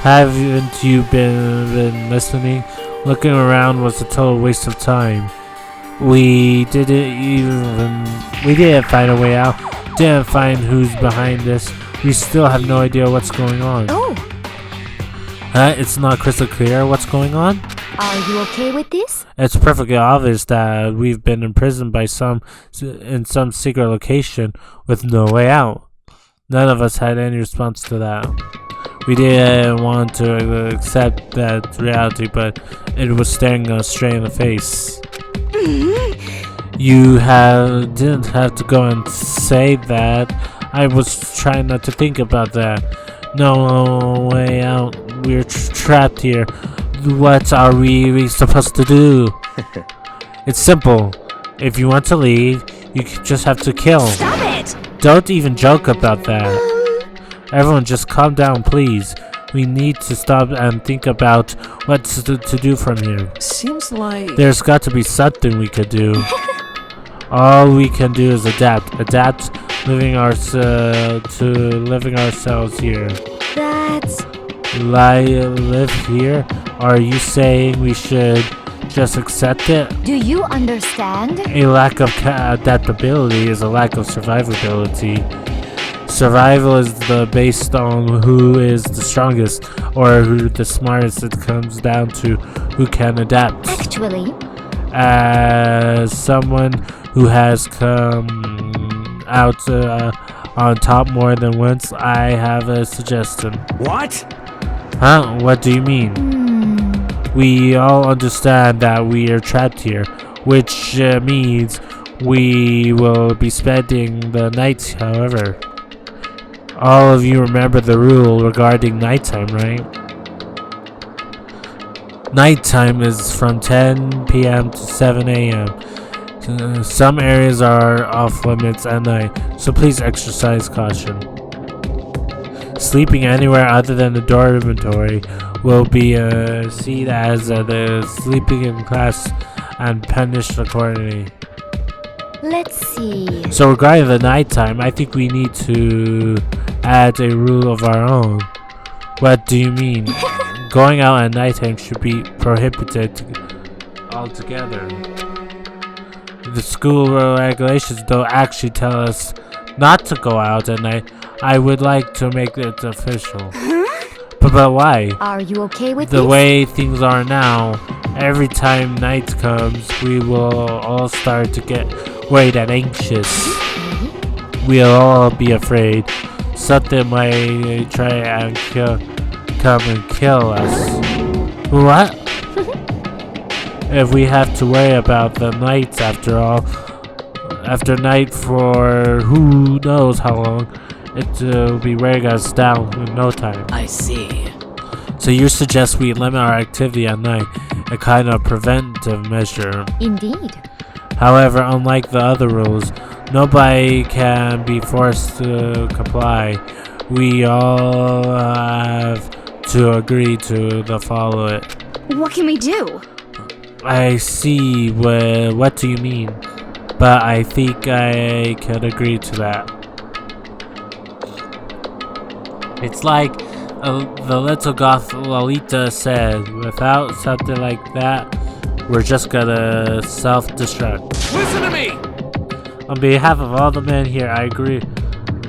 Haven't you been listening? Looking around was a total waste of time. We didn't find a way out. Didn't find who's behind this. We still have no idea what's going on. Oh, It's not crystal clear what's going on. are you okay with this? It's perfectly obvious that we've been imprisoned by in some secret location with no way out. None of us had any response to that. We didn't want to accept that reality, but it was staring us straight in the face. You didn't have to go and say that. I was trying not to think about that. No way out. We're trapped here. What are we supposed to do? It's simple. If you want to leave, you just have to kill. Stop it! Don't even joke about that. Everyone just calm down, please. We need to stop and think about what to do from here. Seems like... There's got to be something we could do. All we can do is adapt. Living ourselves here. That's... Live here? Are you saying we should just accept it? Do you understand? A lack of adaptability is a lack of survivability. Survival is based on who is the strongest or who the smartest. It comes down to who can adapt. Actually, As someone who has come out on top more than once, I have a suggestion. What? Huh? What do you mean? We all understand that we are trapped here, which means we will be spending the night, however. All of you remember the rule regarding nighttime, right? Nighttime is from 10 p.m. to 7 a.m. Some areas are off limits at night, so please exercise caution. Sleeping anywhere other than the dormitory will be seen as the sleeping in class and punished accordingly. let's see. So regarding the nighttime, I think we need to add a rule of our own. What do you mean? Going out at nighttime should be prohibited altogether. The school regulations don't actually tell us not to go out at night. I would like to make it official. But why? Are you okay with The this? way things are now, every time night comes, we will all start to get worried and anxious. We'll all be afraid. Something might try and come and kill us. What? If we have to worry about the nights after all, after night for who knows how long, it will be wearing us down in no time. I see. So you suggest we limit our activity at night, a kind of preventive measure. Indeed. However, unlike the other rules, nobody can be forced to comply. We all have to agree to follow it. What can we do? I see. What do you mean? But I think I can agree to that. It's like the little goth Lolita said, without something like that, we're just gonna self-destruct. Listen to me! On behalf of all the men here, I agree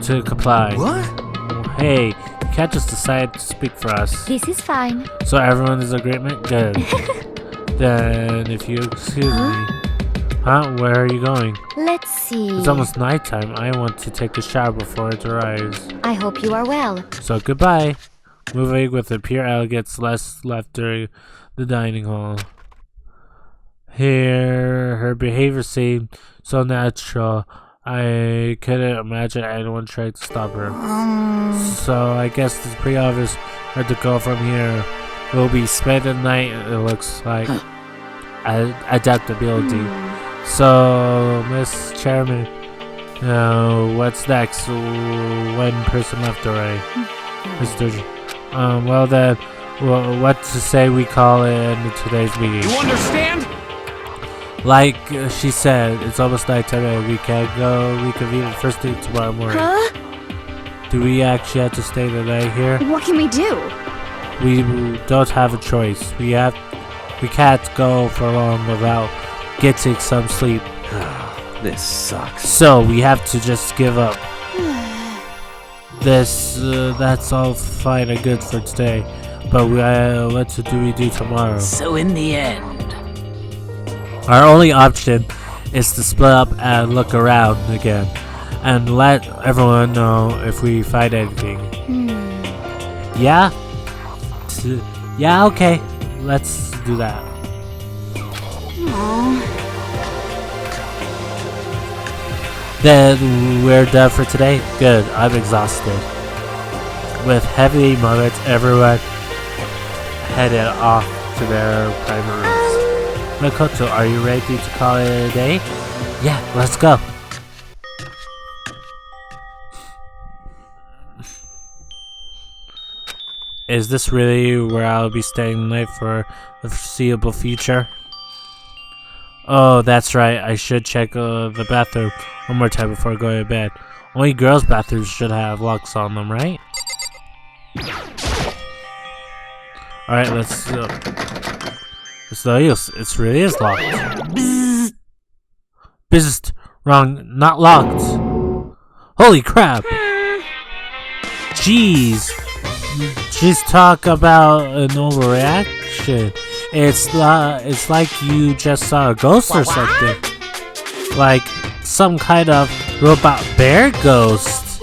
to comply. What? Hey, you can't just decide to speak for us. This is fine. So everyone is in agreement? Good. Then, if you excuse me. Huh? Where are you going? Let's see. It's almost nighttime. I want to take a shower before it arrives. I hope you are well. So goodbye. Moving with the pure elegance left during the dining hall. Here, her behavior seemed so natural. I couldn't imagine anyone trying to stop her. So I guess it's pretty obvious where to go from here. We'll be spending the night, it looks like. Adaptability. So, Miss Chairman, what's next? One person left, alright. Mr. Well then, what to say we call it in today's meeting? You understand? Like she said, it's almost nighttime and we can go reconvene first thing tomorrow morning. Huh? Do we actually have to stay the night here? What can we do? We don't have a choice. We can't go for long without getting some sleep. This sucks. So we have to just give up. That's all fine and good for today, but what do we do tomorrow? So in the end, Our only option is to split up and look around again, and let everyone know if we find anything. Yeah? Yeah, okay. Let's do that. Then we're done for today? Good, I'm exhausted. With heavy moments, everyone headed off to their private rooms. Makoto, are you ready to call it a day? Yeah, let's go. Is this really where I'll be staying tonight for the foreseeable future? Oh, that's right. I should check the bathroom one more time before going to bed. Only girls' bathrooms should have locks on them, right? Alright, let's... it's no use. It really is locked. Bzzzt. Wrong. Not locked. Holy crap! Jeez. Just talk about an overreaction. It's like you just saw a ghost or something. Like some kind of robot bear ghost.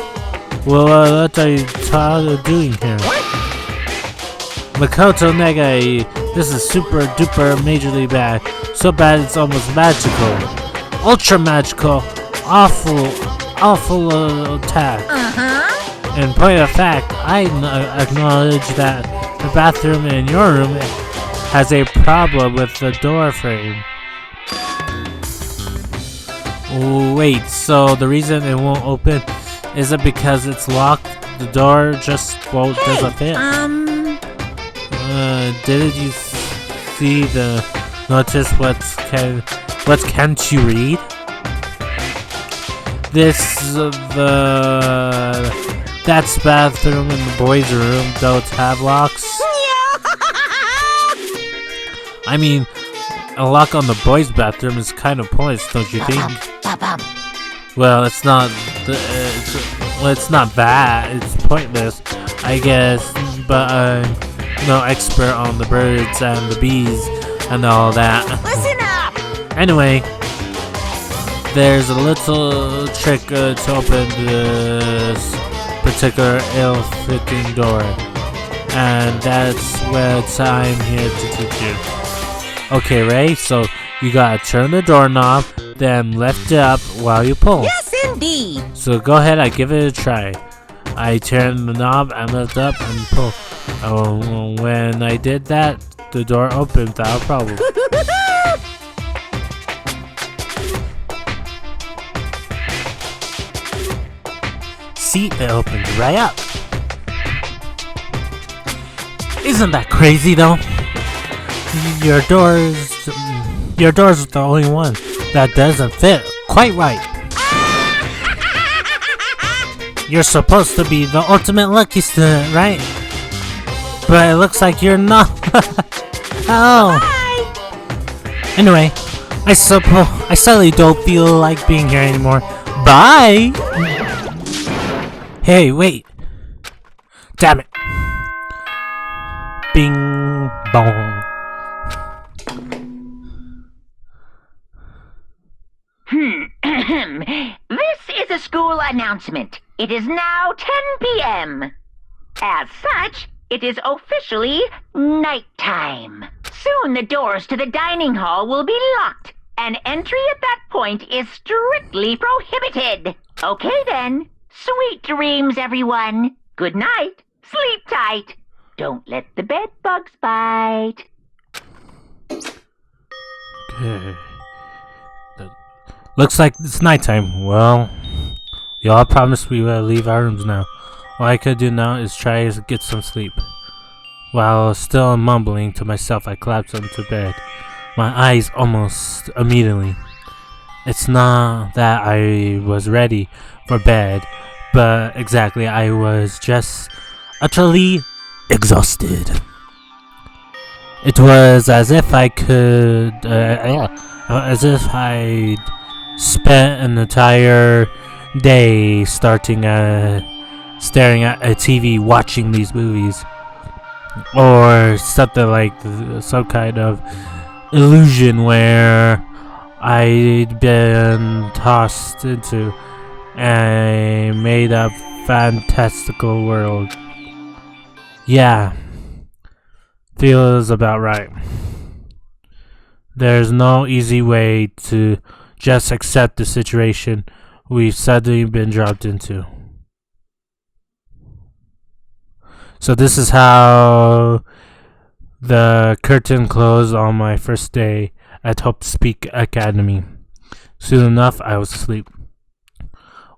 Well, what are you doing here? Makoto Negai, this is super duper majorly bad. So bad it's almost magical. Ultra magical. Awful attack. In point of fact, I acknowledge that the bathroom in your room has a problem with the door frame. Wait, so the reason it won't open is it because it's locked? The door just doesn't fit? Didn't you see the notice what can't you read? That's bathroom and the boys' room don't have locks. I mean, a lock on the boys' bathroom is kind of pointless, don't you think? Well, it's not that. It's pointless, I guess. But I'm no expert on the birds and the bees and all that. Listen up! Anyway, there's a little trick to open this particular ill-fitting door, and that's what I'm here to teach you. Okay, Ray, so you gotta turn the doorknob, then lift it up while you pull. Yes, indeed! So go ahead, I give it a try. I turn the knob and lift up and pull. When I did that, the door opened without a problem. See, it opens right up. Isn't that crazy though? Your door's the only one that doesn't fit quite right. You're supposed to be the ultimate lucky student, right? But it looks like you're not. Oh. Bye. Anyway, I suddenly don't feel like being here anymore. Bye. Hey, wait. Damn it. Bing bong. This is a school announcement. It is now 10 p.m. As such, it is officially nighttime. Soon the doors to the dining hall will be locked, and entry at that point is strictly prohibited. Okay then. Sweet dreams, everyone. Good night. Sleep tight. Don't let the bed bugs bite. Okay. Looks like it's nighttime. Well, we all promised we will leave our rooms now. All I could do now is try to get some sleep. While still mumbling to myself, I collapsed onto bed. My eyes almost immediately. It's not that I was ready for bed, but exactly, I was just utterly exhausted. It was as if I I'd spent an entire day staring at a TV watching these movies, or something like some kind of illusion where I'd been tossed into a made-up fantastical world. Yeah, feels about right. There's no easy way to just accept the situation we've suddenly been dropped into. So this is how the curtain closed on my first day at Hope Speak Academy. Soon enough, I was asleep.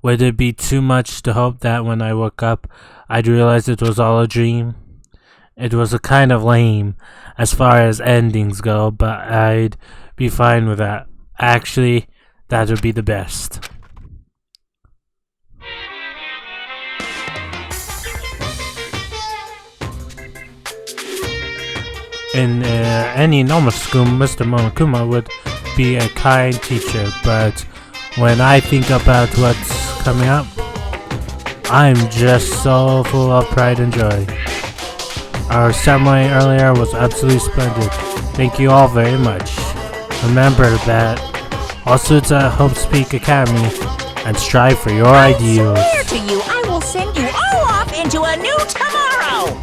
Would it be too much to hope that when I woke up, I'd realize it was all a dream? It was a kind of lame as far as endings go, but I'd be fine with that. Actually, that would be the best. In any normal school, Mr. Monokuma would be a kind teacher, but when I think about what's coming up, I'm just so full of pride and joy. Our ceremony earlier was absolutely splendid. Thank you all very much. Remember that all students at Hope Speak Academy and strive for your ideals. I swear to you, I will send you all off into a new tomorrow!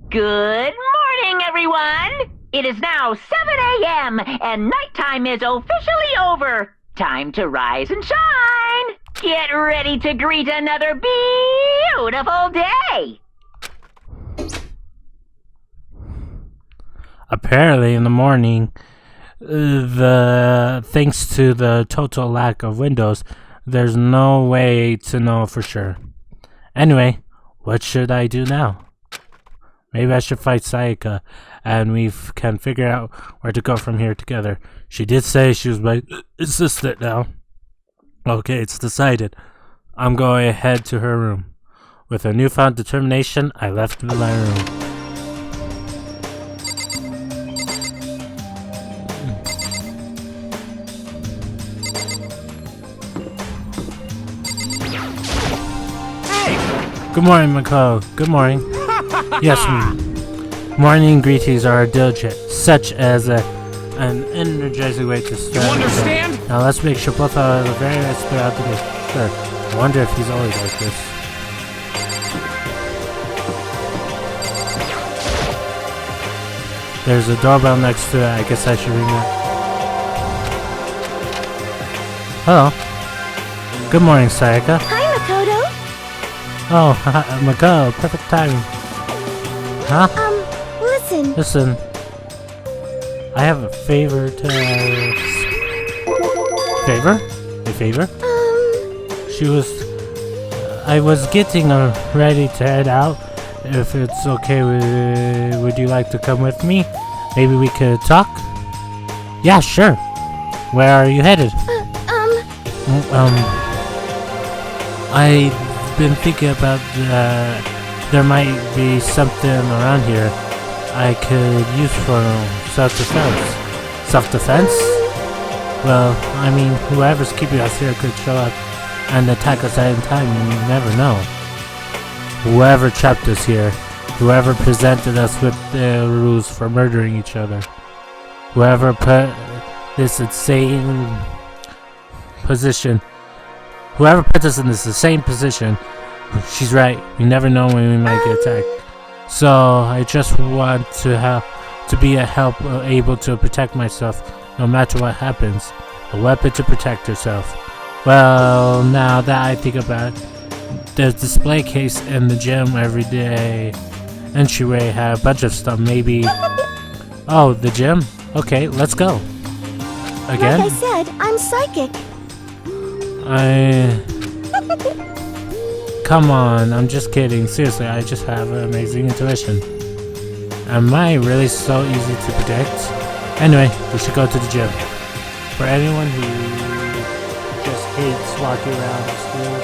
Good morning, everyone! It is now 7 a.m. and nighttime is officially over. Time to rise and shine! Get ready to greet another beautiful day! Apparently, in the morning, thanks to the total lack of windows, there's no way to know for sure. Anyway, what should I do now? Maybe I should fight Sayaka, and we can figure out where to go from here together. She did say she was my assistant now. Okay, it's decided. I'm going to head to her room. With a newfound determination, I left my room. Good morning, Mako. Good morning. Yes, morning greetings are diligent, such as an energizing way to start. You understand? Now let's make sure both are the very best throughout the day. Sure. I wonder if he's always like this. There's a doorbell next to it. I guess I should ring that. Hello. Good morning, Sayaka. Hi, Makoto. Oh, Mako. Perfect timing. Huh? Listen. Listen. I have a favor to ask. Favor? A favor? I was getting ready to head out. If it's okay, would you like to come with me? Maybe we could talk? Yeah, sure. Where are you headed? I've been thinking about, there might be something around here I could use for self-defense. Self-defense? Well, I mean, whoever's keeping us here could show up and attack us at any time, and you never know. Whoever trapped us here, whoever presented us with the rules for murdering each other, whoever put this insane position Whoever put us in this the same position, she's right. We never know when we might get attacked. So I just want to be able to protect myself no matter what happens. A weapon to protect herself. Well, now that I think about it, there's a display case in the gym every day. Entryway had a bunch of stuff. Maybe. Oh, the gym? Okay, let's go. Again? Like I said, I'm psychic. Come on, I'm just kidding. Seriously, I just have an amazing intuition. Am I really so easy to predict? Anyway, we should go to the gym. For anyone who just hates walking around the school,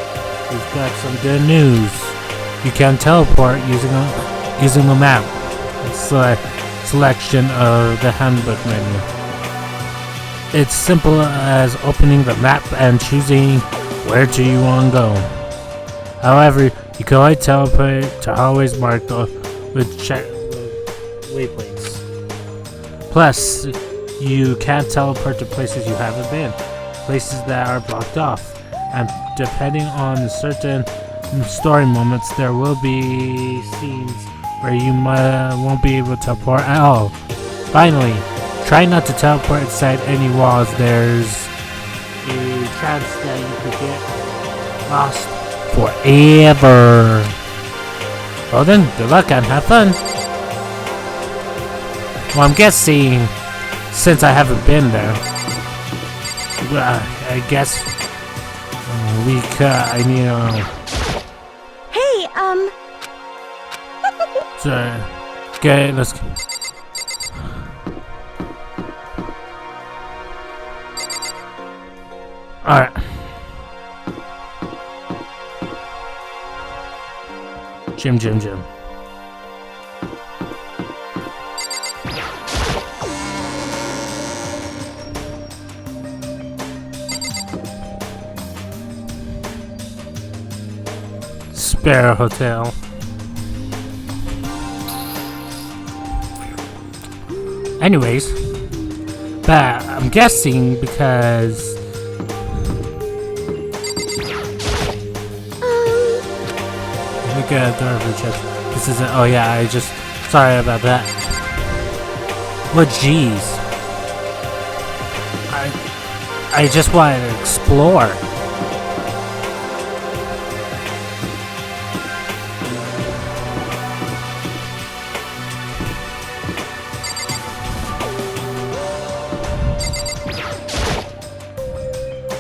we've got some good news. You can teleport using a map. Selection of the handbook menu. It's simple as opening the map and choosing where do you want to go. However, you can only teleport to always marked with waypoints. Plus, you can't teleport to places you haven't been, places that are blocked off, and depending on certain story moments, there will be scenes where you won't be able to teleport at all. Finally, try not to teleport inside any walls. There's a chance that you could get lost forever. Well then, good luck and have fun. Well, I'm guessing, since I haven't been there, I guess I need Hey, so, okay, let's go. Alright. Gym. Spare hotel. Anyways, but I'm guessing because look at the chest. This isn't. Oh yeah, sorry about that. What? Jeez. I just wanted to explore.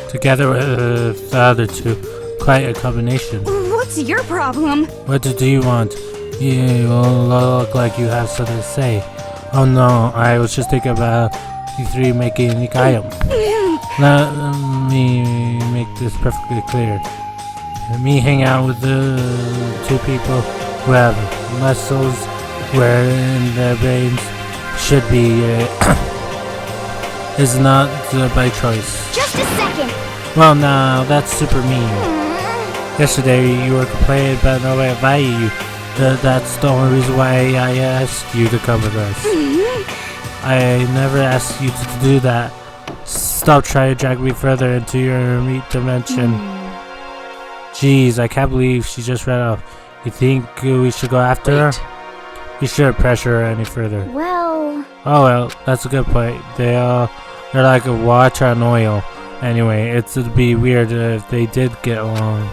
Together with the other two, quite a combination. what's your problem? What do you want? You look like you have something to say. Oh no, I was just thinking about you three making a unique item. Let me make this perfectly clear. Me hang out with the two people who have muscles where in their brains should be is not by choice. Just a second. Well, now that's super mean. Yesterday you were complaining about nobody inviting you. That's the only reason why I asked you to come with us. I never asked you to do that. Stop trying to drag me further into your meat dimension. Jeez, I can't believe she just ran off. You think we should go after her? You shouldn't pressure her any further. Well... Oh well, that's a good point. They're like a water and oil. Anyway, it'd be weird if they did get along.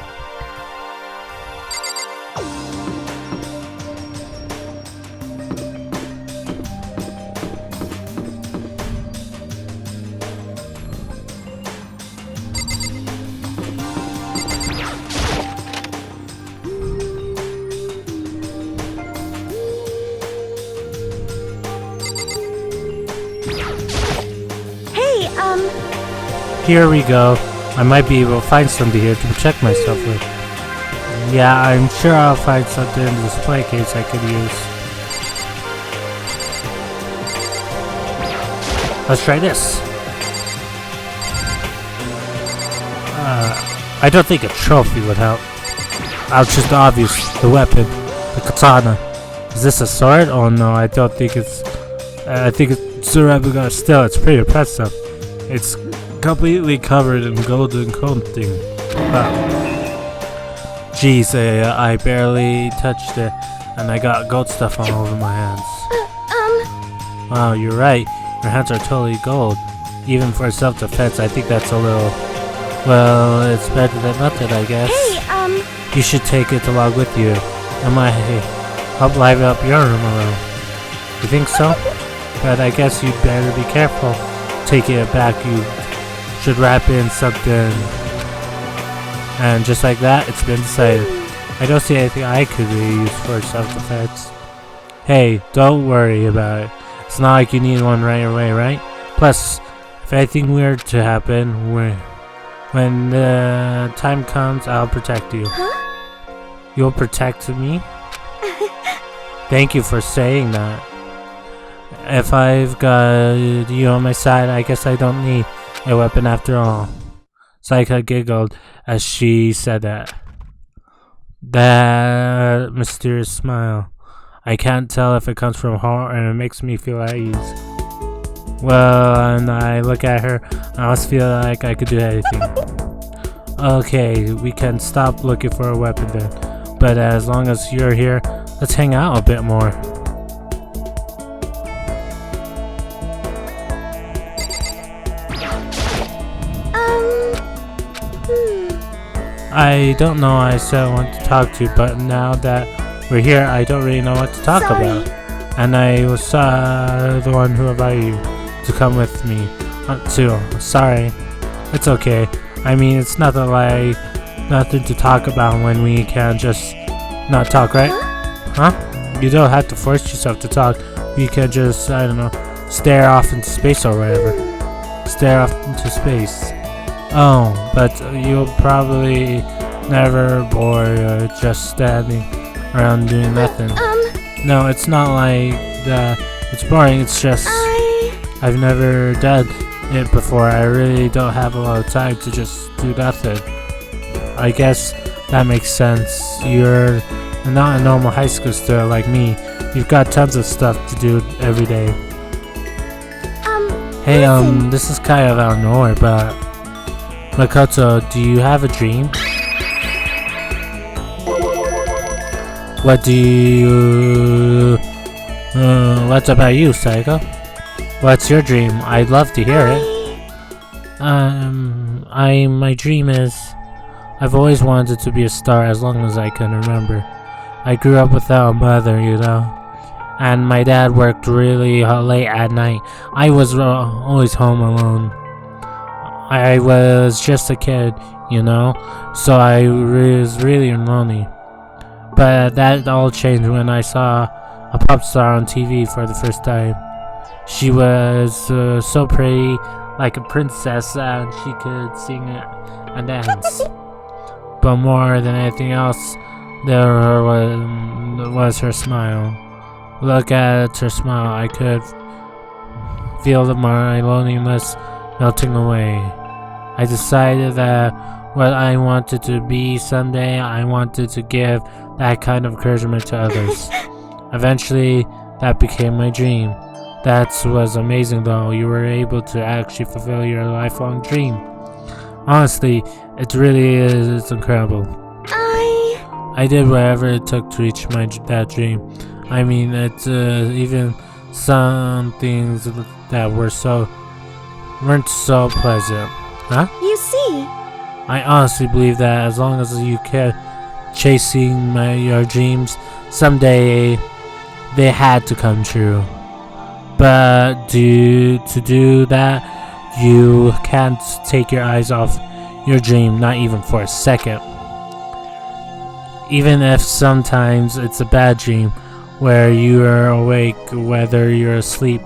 Here we go. I might be able to find something here to protect myself with. Yeah, I'm sure I'll find something in the display case I could use. Let's try this. I don't think a trophy would help. I'll choose the obvious, the weapon, the katana. Is this a sword? Oh no, I don't think it's... I think it's a replica. Still, it's pretty impressive. It's completely covered in golden coating. Jeez, I barely touched it, and I got gold stuff all over my hands. Wow, you're right. Your hands are totally gold. Even for self-defense, I think that's a little... Well, it's better than nothing, I guess. Hey, You should take it along with you. It might help liven up your room a little. You think so? But I guess you'd better be careful. Taking it back, you should wrap in something. And just like that, it's been decided. I don't see anything I could really use for self-defense. Hey, don't worry about it. It's not like you need one right away, right? Plus, if anything weird to happen, when the time comes, I'll protect you. Huh? You'll protect me? Thank you for saying that. If I've got you on my side, I guess I don't need a weapon after all. Saika giggled as she said that. That mysterious smile. I can't tell if it comes from her and it makes me feel at ease. Well, and I look at her, I always feel like I could do anything. Okay, we can stop looking for a weapon then. But as long as you're here, let's hang out a bit more. I don't know I said I want to talk to you, but now that we're here, I don't really know what to talk about. And I was the one who invited you to come with me, too. Sorry. It's okay. I mean, it's nothing to talk about when we can just not talk, right? Huh? You don't have to force yourself to talk. You can just, I don't know, stare off into space or whatever. Stare off into space. Oh, but you'll probably never bore just standing around doing nothing. No, it's not like that. It's boring, it's just I've never done it before. I really don't have a lot of time to just do nothing. I guess that makes sense. You're not a normal high school student like me. You've got tons of stuff to do every day. Hey, listen. this is kind of out of nowhere, but Makoto, do you have a dream? What do you... what about you, Saika? What's your dream? I'd love to hear it. My dream is... I've always wanted to be a star as long as I can remember. I grew up without a mother, you know. And my dad worked really late at night. I was always home alone. I was just a kid, you know, so I was really lonely. But that all changed when I saw a pop star on TV for the first time. She was so pretty, like a princess, and she could sing and dance. But more than anything else, there was her smile. Look at her smile. I could feel my loneliness melting away. I decided that what I wanted to be someday, I wanted to give that kind of encouragement to others. Eventually, that became my dream. That was amazing though. You were able to actually fulfill your lifelong dream. Honestly, it really is. It's incredible. I did whatever it took to reach that dream. I mean, it's even some things that weren't so pleasant. Huh? You see. I honestly believe that as long as you kept chasing your dreams, someday they had to come true. But to do that, you can't take your eyes off your dream, not even for a second. Even if sometimes it's a bad dream, where you are awake, whether you're asleep.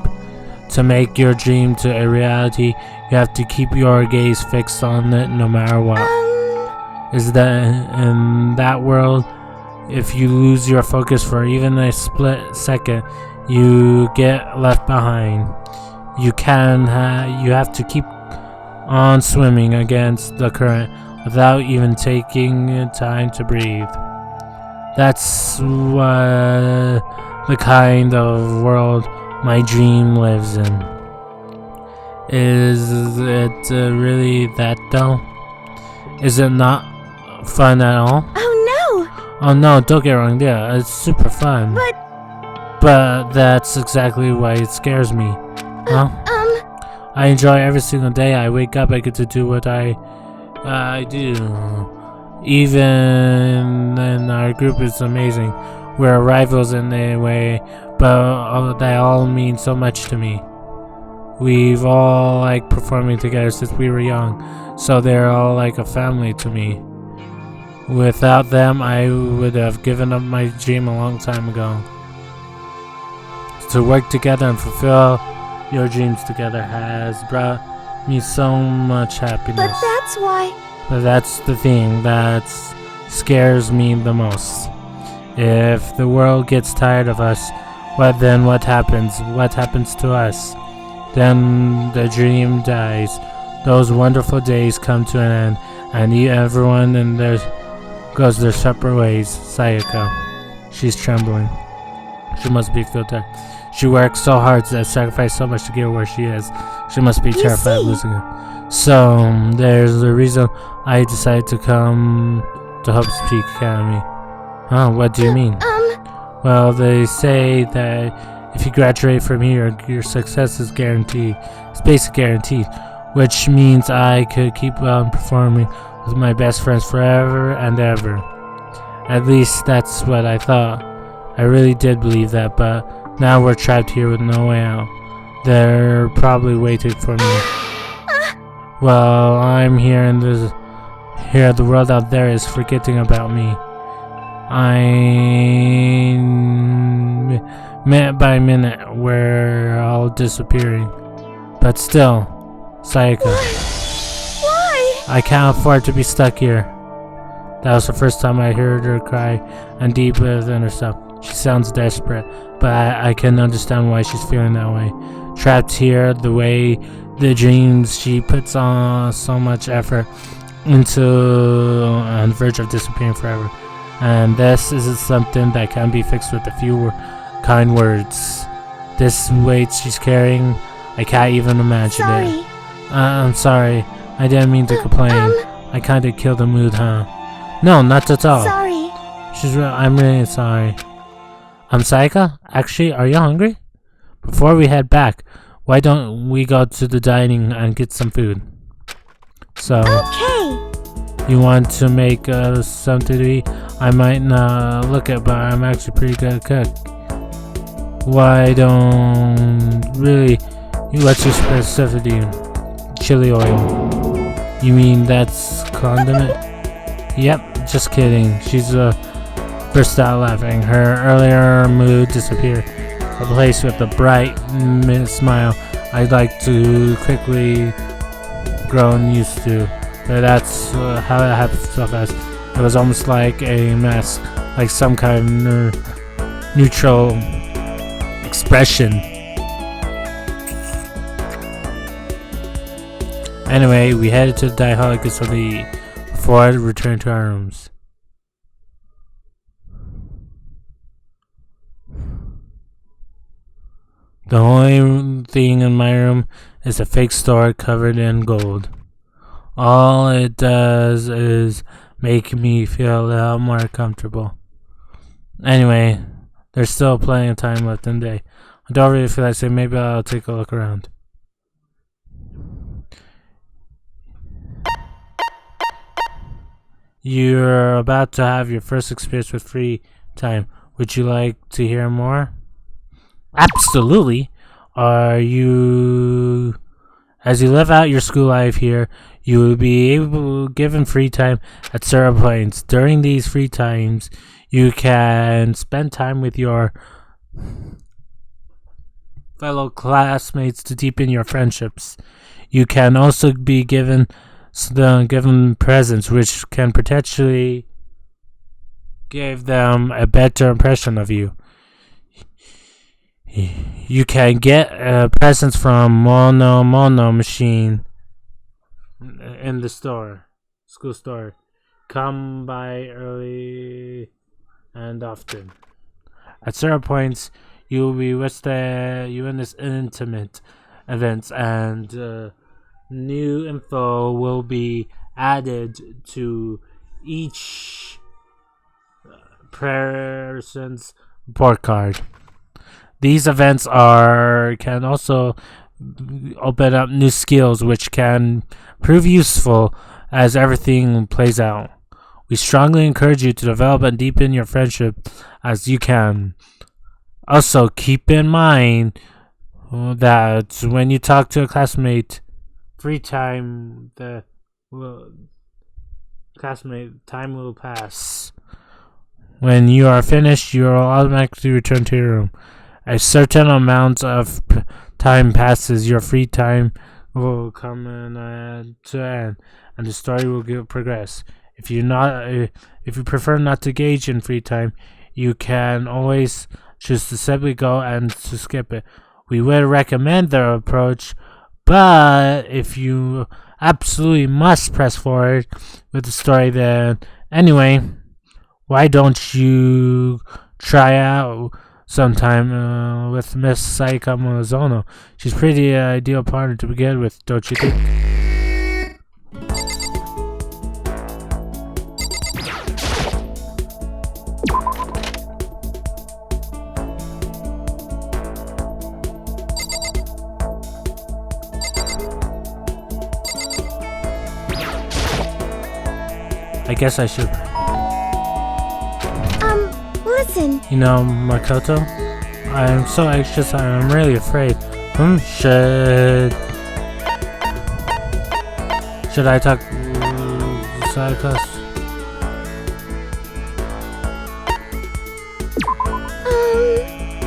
To make your dream to a reality, you have to keep your gaze fixed on it no matter what. Is that in that world, if you lose your focus for even a split second, you get left behind. You have to keep on swimming against the current without even taking time to breathe. That's the kind of world my dream lives in. Is it really that though? Is it not fun at all? Oh Oh no, don't get wrong. Yeah, it's super fun. no! But that's exactly why it scares me. Huh? I enjoy every single day I wake up. I get to do what I do. Even then, our group is amazing. We're rivals in a way, but they all mean so much to me. We've all liked performing together since we were young, so they're all like a family to me. Without them, I would have given up my dream a long time ago. To work together and fulfill your dreams together has brought me so much happiness. But that's why. But that's the thing that scares me the most. If the world gets tired of us, what happens? What happens to us? Then the dream dies. Those wonderful days come to an end, and everyone goes their separate ways. Sayaka. She's trembling. She must be filtered. She works so hard to sacrifice so much to get where she is. She must be terrified of losing it. So, there's the reason I decided to come to Hope's Peak Academy. Oh, what do you mean? Well, they say that if you graduate from here, your success is guaranteed. It's basically guaranteed. Which means I could keep on performing with my best friends forever and ever. At least that's what I thought. I really did believe that, but now we're trapped here with no way out. They're probably waiting for me. Well, I'm here and the world out there is forgetting about me. Minute by minute, we're all disappearing. But still, Sayaka. Why? I can't afford to be stuck here. That was the first time I heard her cry, and deep within herself. She sounds desperate, but I can understand why she's feeling that way. Trapped here, the dreams she puts on so much effort into on the verge of disappearing forever. And this isn't something that can be fixed with a few kind words. This weight she's carrying, I can't even imagine it. I'm sorry. I didn't mean to complain. I kinda killed the mood, huh? No, not at all. Sorry. I'm really sorry. Sayaka? Actually, are you hungry? Before we head back, why don't we go to the dining and get some food? So, Okay. you want to make something to eat? I might not look it, but I'm actually pretty good at cook. Why don't what's your specialty? Chili oil. You mean that's condiment? Yep, just kidding. She's burst out laughing. Her earlier mood disappeared, replaced with a bright smile I'd like to quickly grown used to. But that's how it happened so fast. It was almost like a mask, like some kind of neutral expression. Anyway, we headed to the dining hall to get something to eat before I returned to our rooms. The only thing in my room is a fake store covered in gold. All it does is make me feel a little more comfortable. Anyway, there's still plenty of time left in the day. I don't really feel like saying maybe I'll take a look around. You're about to have your first experience with free time. Would you like to hear more? Absolutely. As you live out your school life here, you will be given free time at certain points. During these free times, you can spend time with your fellow classmates to deepen your friendships. You can also be given presents, which can potentially give them a better impression of you. You can get presents from Mono machine in the school store. Come by early and often. At certain points, you will be witness intimate events, and new info will be added to each person's report card. These events can also open up new skills which can prove useful as everything plays out. We strongly encourage you to develop and deepen your friendship as you can. Also, keep in mind that when you talk to a classmate, time will pass. When you are finished, you will automatically return to your room. A certain amount of time passes, your free time will come to end, and the story will progress. If you prefer not to engage in free time, you can always choose to simply go and to skip it. We would recommend their approach, but if you absolutely must press forward with the story, then anyway, why don't you try out sometime with Miss Saika Mozono? She's pretty ideal partner to begin with, don't you think? I guess I should. Listen. You know, Makoto, I'm so anxious and I'm really afraid. Should I talk to side class?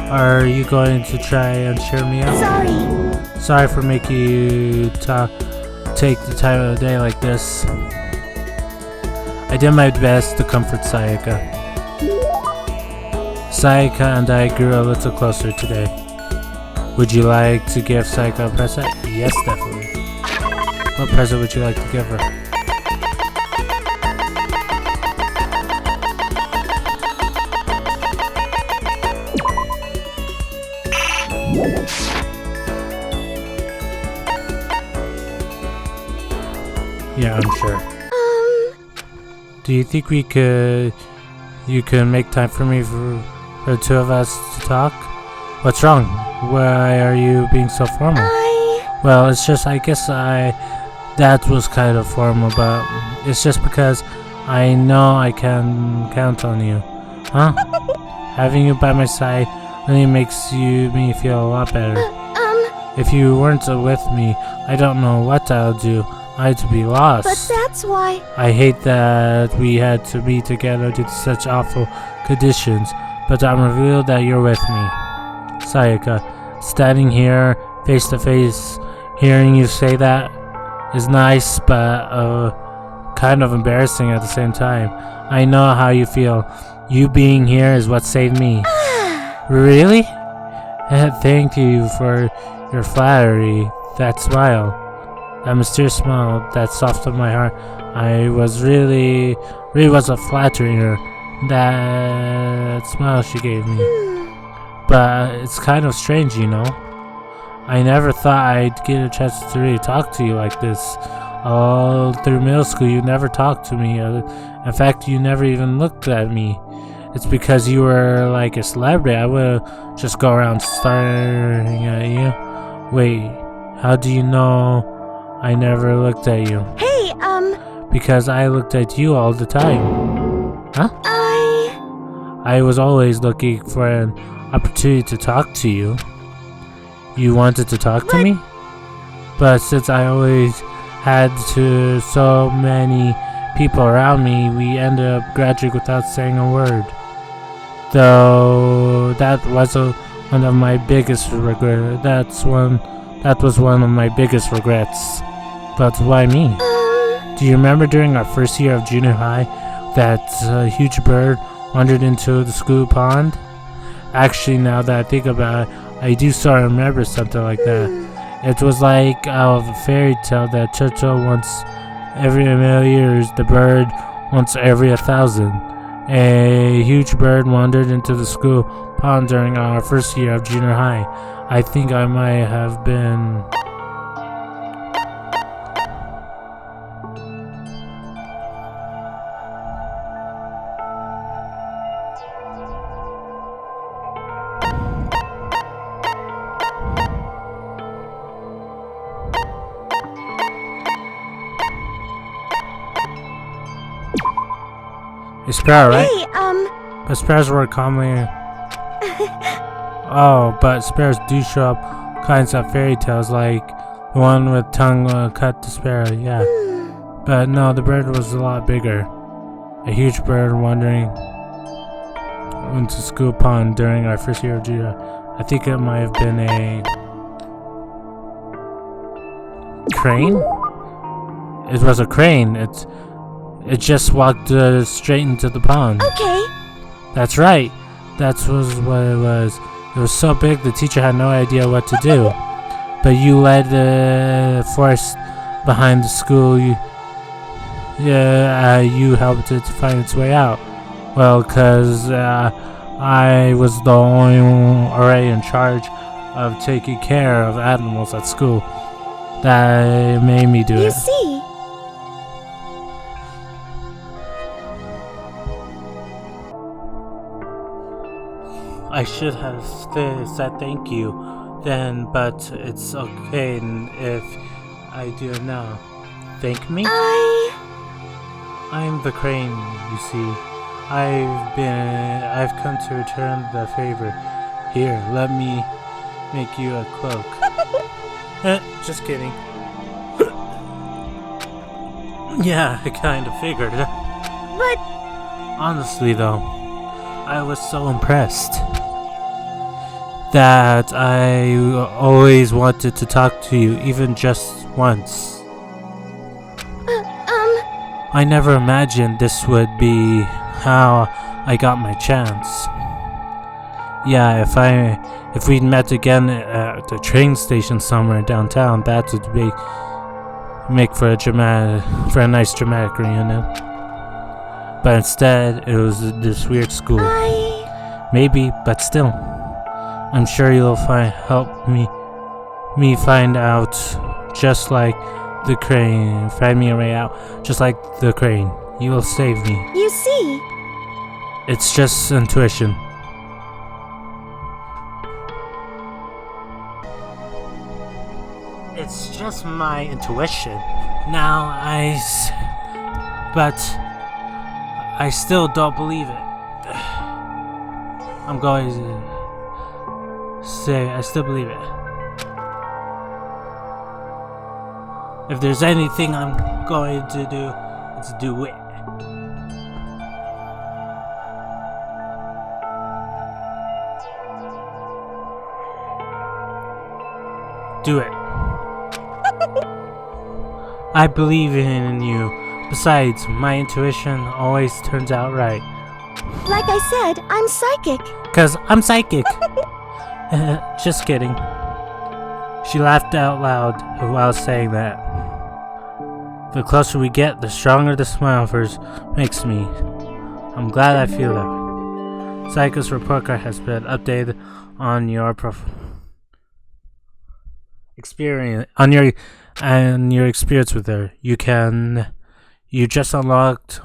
Are you going to try and cheer me up? Sorry for making you take the time of the day like this. I did my best to comfort Sayaka. Sayaka and I grew a little closer today. Would you like to give Sayaka a present? Yes, definitely. What present would you like to give her? Yeah, I'm sure. Do you think you could make time for me for the two of us to talk? What's wrong? Why are you being so formal? Well, it's just, I guess that was kind of formal, but it's just because I know I can count on you. Huh? Having you by my side really makes me feel a lot better. If you weren't with me, I don't know what I'll do. I'd be lost. But that's why. I hate that we had to be together due to such awful conditions, but I'm revealed that you're with me. Sayaka, standing here face to face, hearing you say that is nice, but kind of embarrassing at the same time. I know how you feel. You being here is what saved me. Really? Thank you for your flattery. That smile. That mysterious smile that softened my heart. I was really wasn't flattering her. That smile she gave me. But it's kind of strange, you know. I never thought I'd get a chance to really talk to you like this. All through middle school, you never talked to me. In fact, you never even looked at me. It's because you were like a celebrity. I would just go around staring at you. Wait, how do you know I never looked at you? Hey, Because I looked at you all the time. Huh? I was always looking for an opportunity to talk to you. You wanted to talk to me? But since I always had so many people around me, we ended up graduating without saying a word. Though that was one of my biggest regrets. That was one of my biggest regrets. But why me? Do you remember during our first year of junior high that huge bird wandered into the school pond? Actually, now that I think about it, I do sort of remember something like that. It was like out of a fairy tale that Chocho once every million years, the bird once every 1,000. A huge bird wandered into the school pond during our first year of junior high. I think I might have been... You're Sparrow, right? Hey, But sparrows were commonly... Oh, but sparrows do show up kinds of fairy tales, like the one with tongue cut to sparrow, yeah. But no, the bird was a lot bigger. A huge bird wandering into school pond during our first year of junior. I think it might have been a crane? It was a crane. It just walked straight into the pond. okay. That's right. That was what it was. It was so big the teacher had no idea what to do. But you led the force behind the school. You helped it to find its way out. Well, cause I was the only one already in charge of taking care of animals at school. That made me do You it. see. I should have said thank you then, but it's okay if I do it now. Thank me? I'm the crane, you see. I've come to return the favor. Here, let me make you a cloak. Just kidding. Yeah, I kind of figured. But Honestly though, I was so impressed that I always wanted to talk to you, even just once. I never imagined this would be how I got my chance. Yeah, if we'd met again at the train station somewhere downtown, that would make for a nice dramatic reunion. But instead, it was this weird school. Maybe, but still, I'm sure you'll help me find out, just like the crane. Find me a way out, just like the crane. You will save me. you see. It's just intuition. It's just my intuition. Now but I still don't believe it. I'm going to say I still believe it. If there's anything I'm going to do, it's do it. Do it. I believe in you. Besides, my intuition always turns out right. Like I said, I'm psychic. 'Cause I'm psychic. Just kidding. She laughed out loud while saying that. The closer we get, the stronger the smile of hers makes me. I'm glad I feel that. Psycho's report card has been updated on your your experience with her. You just unlocked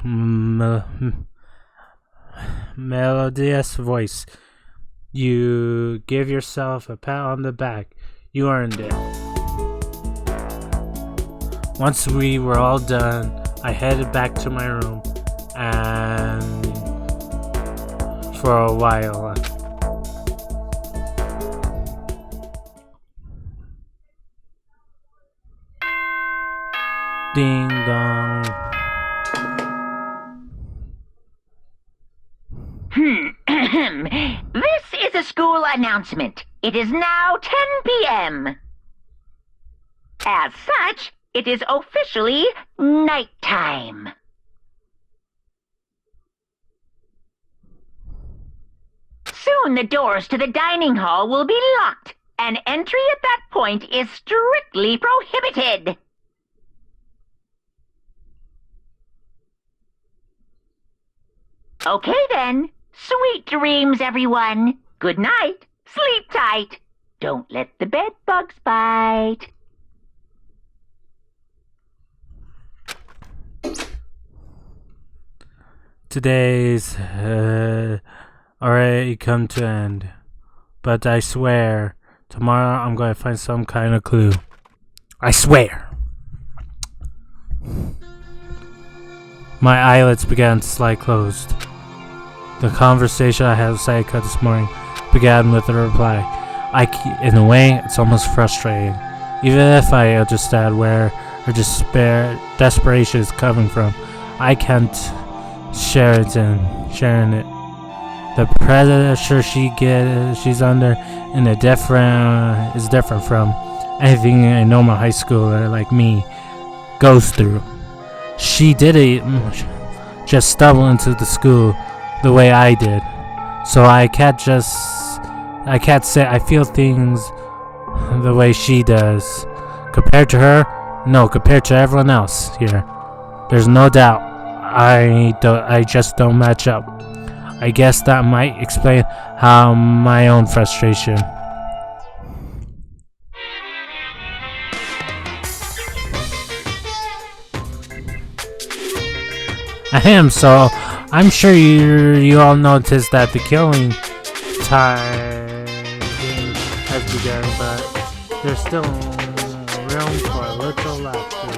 melodious voice. You give yourself a pat on the back. You earned it. Once we were all done, I headed back to my room and for a while. Ding dong. This is a school announcement. It is now 10 p.m. As such, it is officially nighttime. Soon the doors to the dining hall will be locked, and entry at that point is strictly prohibited. Okay then. Sweet dreams, everyone. Good night. Sleep tight. Don't let the bed bugs bite. Today's already come to end, but I swear tomorrow I'm going to find some kind of clue. I swear. My eyelids began to slide closed. The conversation I had with Sayaka this morning began with a reply. In a way, it's almost frustrating. Even if I understand where her desperation is coming from, I can't share it. The pressure she's under is different from anything a normal high schooler like me goes through. She didn't just stumble into the school the way I did, so I can't say I feel things the way she does. Compared to her, no, compared to everyone else here, there's no doubt I just don't match up. I guess that might explain how my own frustration. So I'm sure you all noticed that the killing time has begun, but there's still room for a little laughter.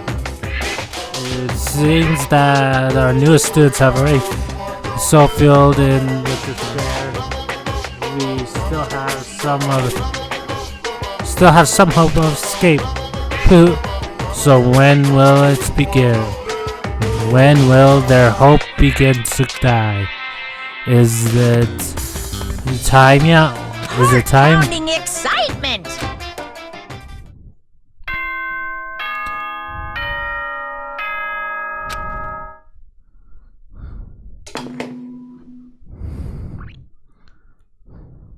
It seems that our newest students have already so filled in with despair. We still have some hope of escape. So when will it begin? When will their hope begin to die? Is it time yet? Is it time? Founding excitement!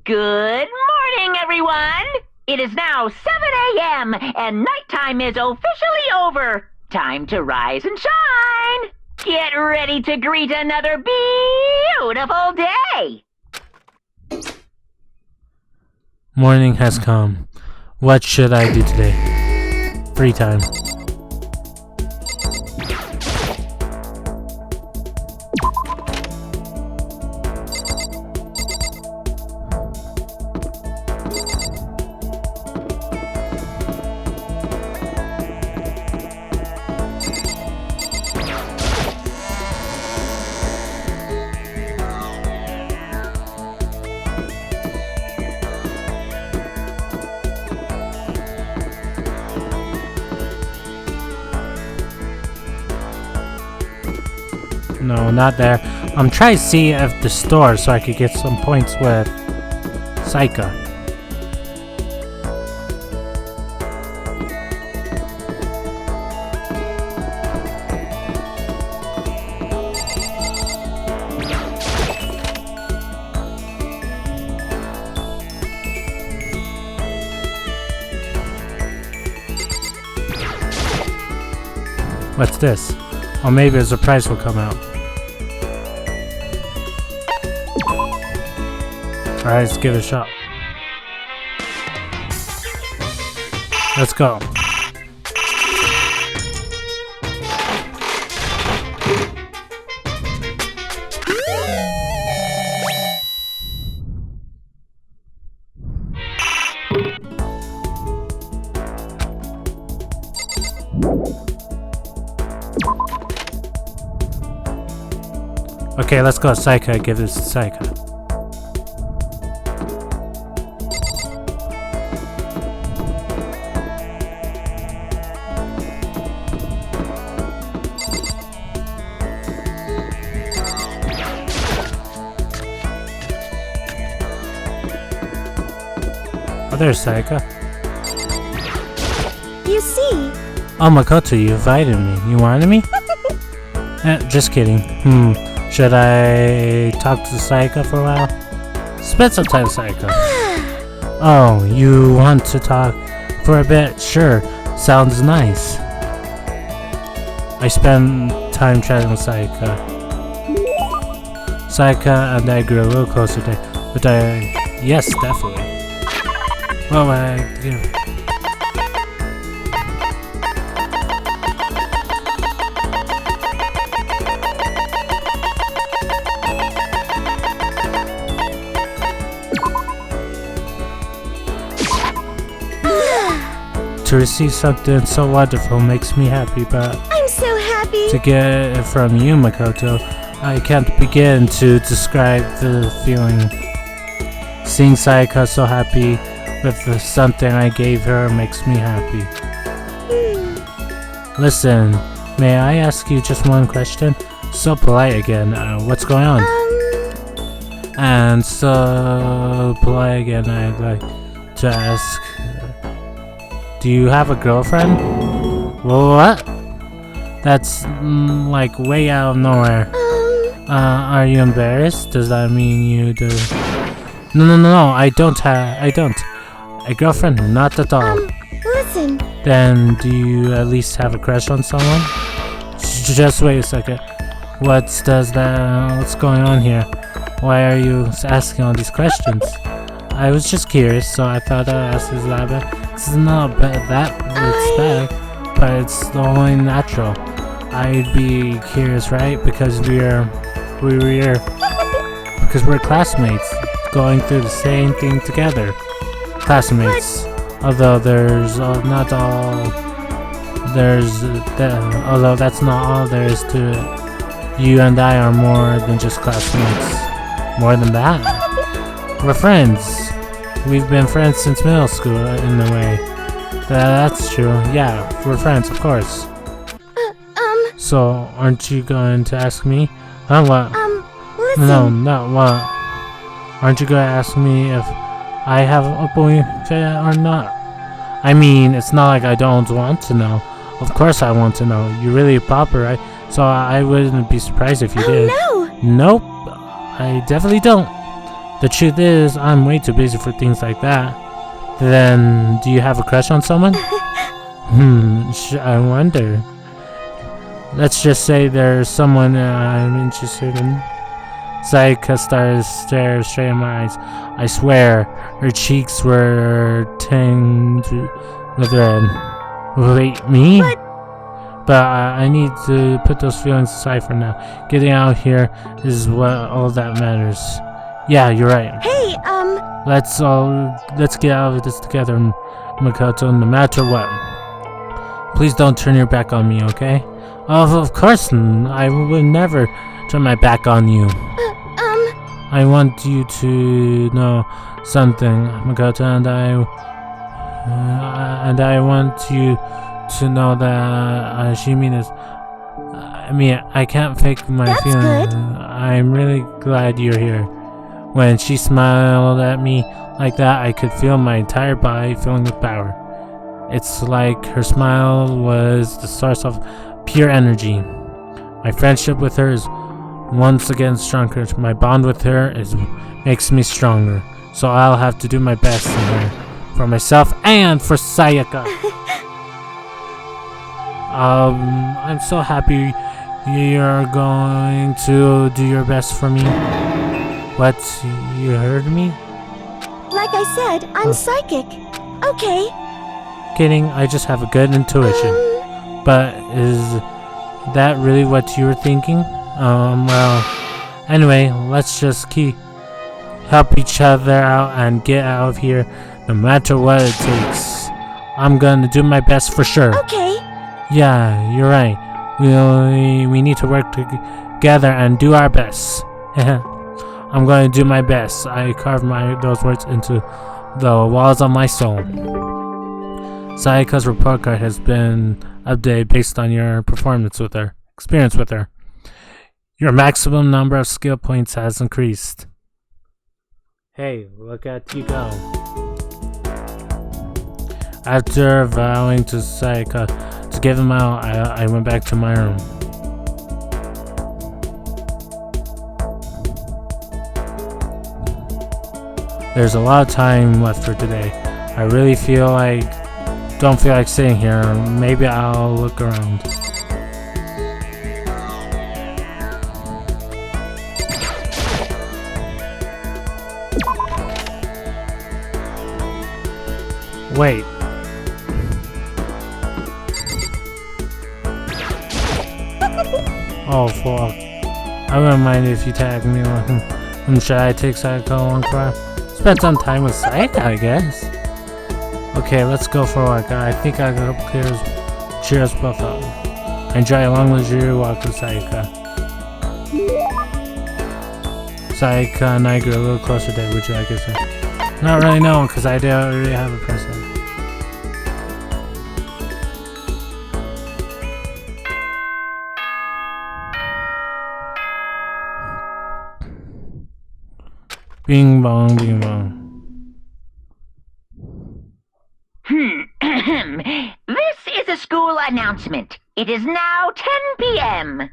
Good morning, everyone! It is now 7 a.m. and nighttime is officially over. Time to rise and shine! Get ready to greet another beautiful day! Morning has come. What should I do today? Free time. No, not there. I'm trying to see if the store so I could get some points with Saika. What's this? Or maybe a surprise will come out. Alright, let's give it a shot. Let's go. Okay, let's go Saika. Give this to Saika. Oh, there's Saika. You see? Oh, Makoto, you invited me. You wanted me? Just kidding. Should I talk to Saika for a while? Spend some time with Saika. Oh, you want to talk for a bit? Sure. Sounds nice. I spent time chatting with Saika. Saika and I grew a little closer today. Yes, definitely. Well, to receive something so wonderful makes me happy, but I'm so happy to get it from you, Makoto. I can't begin to describe the feeling. Seeing Sayaka so happy with something I gave her makes me happy. Listen, may I ask you just one question? So polite again. What's going on? And so polite again, I'd like to ask, do you have a girlfriend? What? That's like way out of nowhere. Are you embarrassed? Does that mean you do? No, I don't. A girlfriend, not at all. Listen. Then, do you at least have a crush on someone? Just wait a second. What's going on here? Why are you asking all these questions? I was just curious, so I thought I'd ask this that bad. This is not bad, it's bad, but it's only natural. I'd be curious, right? Because we're classmates, going through the same thing together. Classmates. Although although that's not all there is to it. You and I are more than just classmates. More than that. We're friends. We've been friends since middle school, in a way. That's true. Yeah, we're friends, of course. So, aren't you going to ask me? Huh, what? Listen. No, not what. Aren't you going to ask me if I have a boyfriend or not? I mean, it's not like I don't want to know. Of course I want to know. You're really a popper, right? So I wouldn't be surprised if you did. No! Nope. I definitely don't. The truth is, I'm way too busy for things like that. Then, do you have a crush on someone? I wonder. Let's just say there's someone I'm interested in. Sayaka started to stare straight in my eyes. I swear, her cheeks were tinged with red. Wait, me? But I need to put those feelings aside for now. Getting out here is all that matters. Yeah, you're right. Hey, Let's get out of this together, Makoto, no matter what. Please don't turn your back on me, okay? Oh, of course, I would never turn my back on you. I want you to know something, Makoto, and I want you to know that she means. I mean, I can't fake my feelings. I'm really glad you're here. When she smiled at me like that, I could feel my entire body filling with power. It's like her smile was the source of pure energy. My friendship with her is once again stronger. My bond with her makes me stronger. So I'll have to do my best in her, for myself and for Sayaka. I'm so happy you're going to do your best for me. What? You heard me? like I said, I'm psychic. Okay. Kidding, I just have a good intuition. But is that really what you were thinking? Well, anyway, let's just help each other out and get out of here no matter what it takes. I'm gonna do my best for sure. Okay. Yeah, you're right. We need to work together and do our best. I'm going to do my best. I carved those words into the walls of my soul. Sayaka's report card has been updated based on your experience with her. Your maximum number of skill points has increased. Hey, look at you go. After vowing to Sayaka to give him out, I went back to my room. There's a lot of time left for today. I really don't feel like sitting here. Maybe I'll look around. Wait. Oh fuck. I wouldn't mind if you tag me on. Should I take Sayaka along for? Spend some time with Sayaka, I guess. Okay, let's go for a walk. I think I gotta cheer us both up. Enjoy a long leisurely walk with Sayaka. Sayaka and I grew a little closer there. Would you like to say? Not really, no, because I already have a person. Bing bong, bing bong. This is a school announcement. It is now 10 p.m.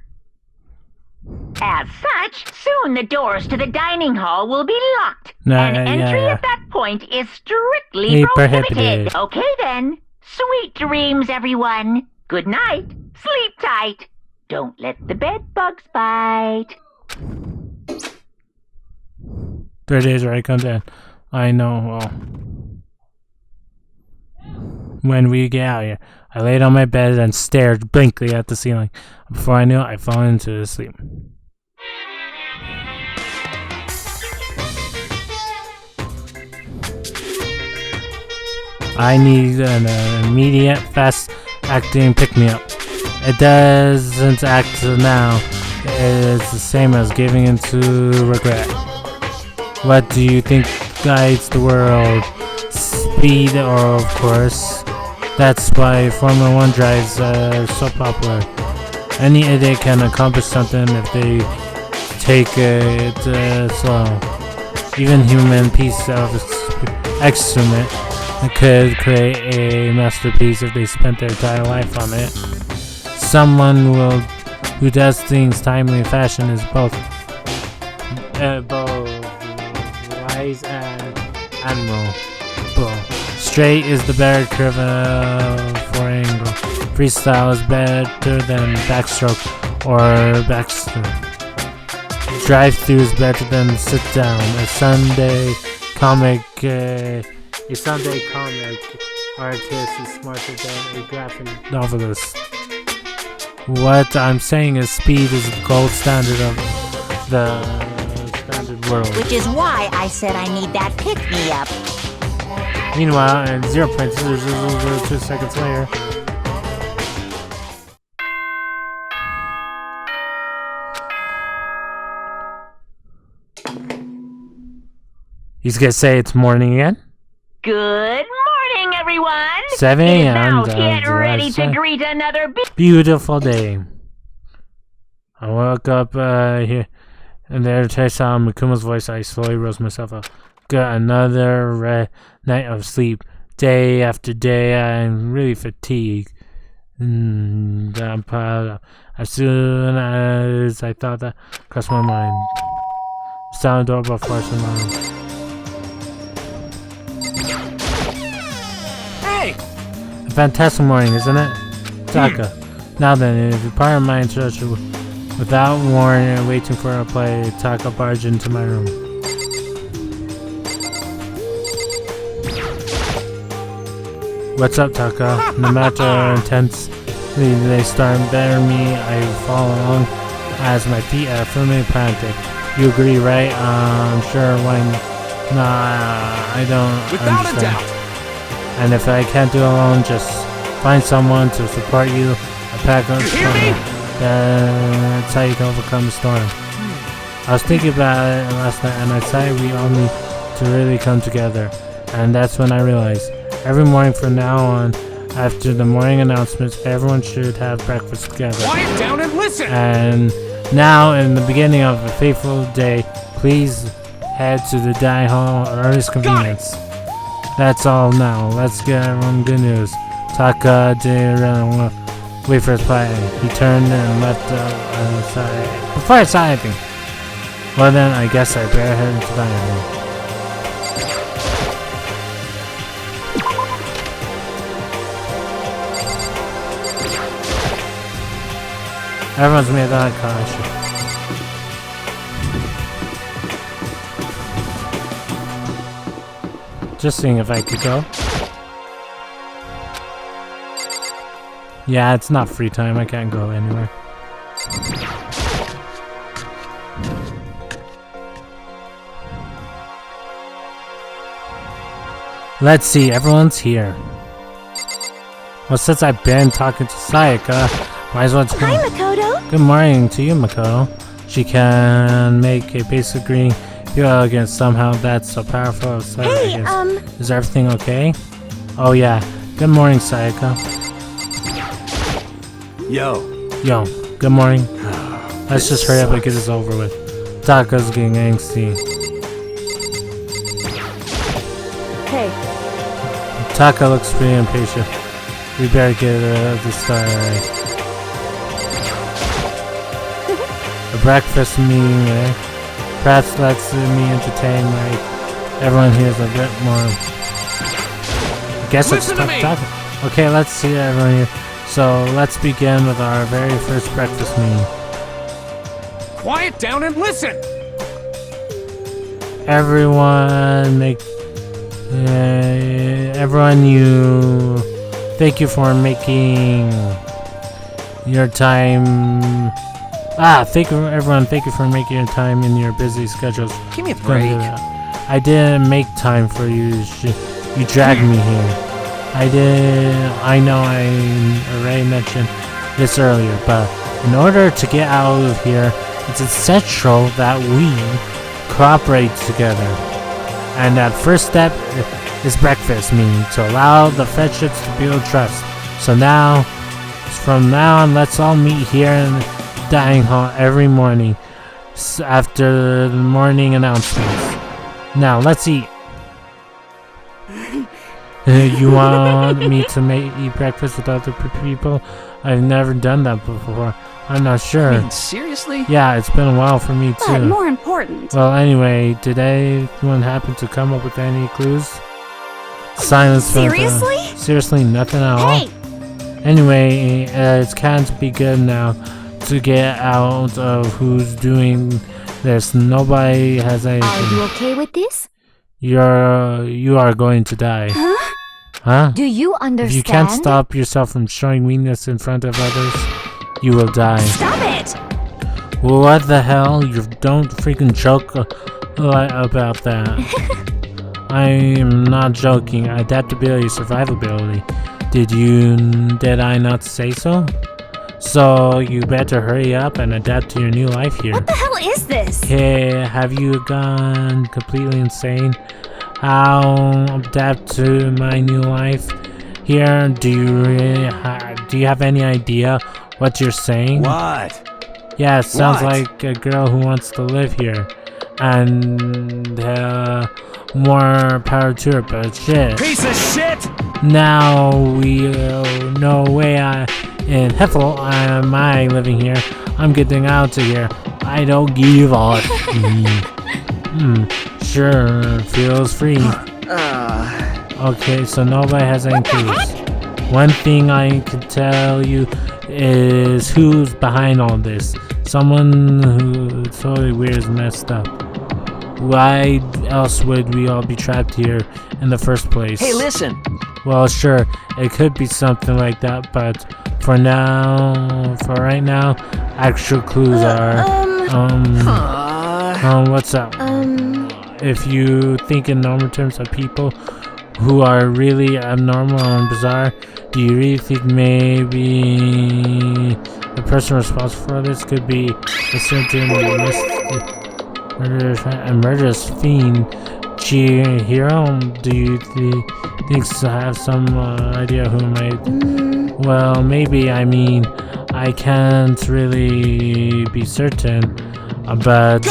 As such, soon the doors to the dining hall will be locked. And entry at that point is strictly prohibited. Okay then. Sweet dreams, everyone. Good night. Sleep tight. Don't let the bed bugs bite. 3 days right comes in. I know, well. When we get out here, I laid on my bed and stared blankly at the ceiling. Before I knew it, I fell into sleep. I need an immediate, fast-acting pick-me-up. It doesn't act now. It's the same as giving into regret. What do you think guides the world? Speed, or of course. That's why Formula 1 drives are so popular. Any idiot can accomplish something if they take it slow. Even human piece of excrement could create a masterpiece if they spent their entire life on it. Someone who does things timely in fashion is both wise and admirable. Straight is the better curve for angle. Freestyle is better than backstroke or backstroke. Drive-through is better than sit down. A Sunday comic artist is smarter than a graphic novelist. What I'm saying is speed is the gold standard of the standard world. Which is why I said I need that pick-me-up. Meanwhile, and 0.0002 seconds later, he's gonna say it's morning again. Good morning, everyone. 7 It is a.m. now get ready to greet another beautiful day. I woke up here, and there I saw Mikuma's voice. I slowly rose myself up. Got another night of sleep. Day after day, I'm really fatigued. I'm proud. As soon as I thought that crossed my mind, sound doorbell forced my mind. Hey! A fantastic morning, isn't it? Taka. Now then, if you pardon my introduction, without warning and waiting for a play, Taka barged into my room. What's up, Taka? No matter how intensely they start bettering me, I follow along as my feet are firmly planted. You agree, right? I'm sure why not? I don't Without understand. a doubt. And if I can't do it alone, just find someone to support you. A pack of that's how you can overcome the storm. I was thinking about it last night, and I decided we all need to really come together. And that's when I realized. Every morning from now on, after the morning announcements, everyone should have breakfast together. Quiet down and listen! And now, in the beginning of a fateful day, please head to the dining hall at earliest convenience. That's all now. Let's get everyone good news. Taka did wait for his play. He turned and left aside. Before I saw anything. Well then, I guess I better head into the dining room. Everyone's made that caution. Just seeing if I could go. Yeah, it's not free time. I can't go anywhere. Let's see. Everyone's here. Well, since I've been talking to Sayaka, Might as well Hi, Makoto. Good morning to you, Makoto. She can make a basic green feel elegant somehow. That's so powerful. So Hey, is everything okay? Oh yeah. Good morning, Sayaka. Yo. Good morning. Let's just hurry up and get this over with. Taka's getting angsty. Hey. Taka looks pretty impatient. We better get this started. A breakfast meeting, eh? Perhaps let's me entertain everyone here is a bit more. I guess it's Taka. Okay, let's see everyone here. So let's begin with our very first breakfast meeting. Quiet down and listen! Everyone thank you for making your time. Thank you for making your time in your busy schedules. Give me a break. I didn't make time for you. You dragged me here. I know I already mentioned this earlier, but in order to get out of here, it's essential that we cooperate together. And that first step is breakfast, meaning to allow the friendships to build trust. So from now on, let's all meet here in the dining hall every morning after the morning announcements. Now, let's eat. You want me to eat breakfast with other people? I've never done that before. I'm not sure. I mean, seriously? Yeah, it's been a while for me too. But more important. Well, anyway, did anyone happen to come up with any clues? Silence. Seriously? Seriously, nothing at all? Hey! Anyway, it can't be good now to get out of who's doing this. Nobody has anything. Are you okay with this? You are going to die. Huh? Do you understand? If you can't stop yourself from showing weakness in front of others, you will die. Stop it! What the hell? You don't freaking joke about that. I am not joking. Adaptability, survivability. Did I not say so? So you better hurry up and adapt to your new life here. What the hell is this? Hey, have you gone completely insane? How adapt to my new life here? Do you have any idea what you're saying? What? Yeah, it sounds What? like a girl who wants to live here, and more power to her. But shit. Piece of shit! Now no way in Heffel am I living here. I'm getting out of here. I don't give a sure, feels free. Okay, so nobody has any clues. One thing I can tell you is who's behind all this. Someone who totally weird is messed up. Why else would we all be trapped here in the first place? Hey, listen! Well, sure, it could be something like that, but for right now, actual clues are, what's up? If you think in normal terms of people who are really abnormal and bizarre, do you really think maybe the person responsible for this could be a certain murderous fiend? Chihiro, do you think have some idea who might? Well, maybe. I mean, I can't really be certain, but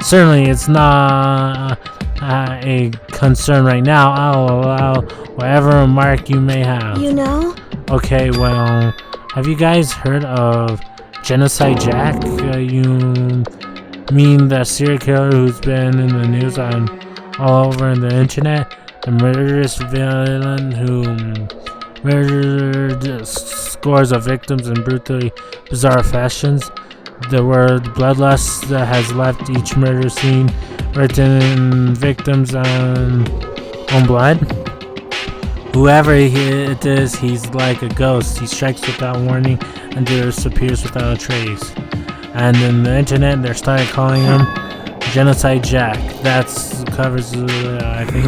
certainly it's not a concern right now. I'll allow whatever remark you may have. You know? Okay, well, have you guys heard of Genocide Jack? You mean the serial killer who's been in the news all over the internet? The murderous villain who murdered scores of victims in brutally bizarre fashions. The word bloodlust that has left each murder scene written in victims' own blood. Whoever it is, he's like a ghost. He strikes without warning and disappears without a trace. And in the internet, they started calling him Genocide Jack. That covers, I think.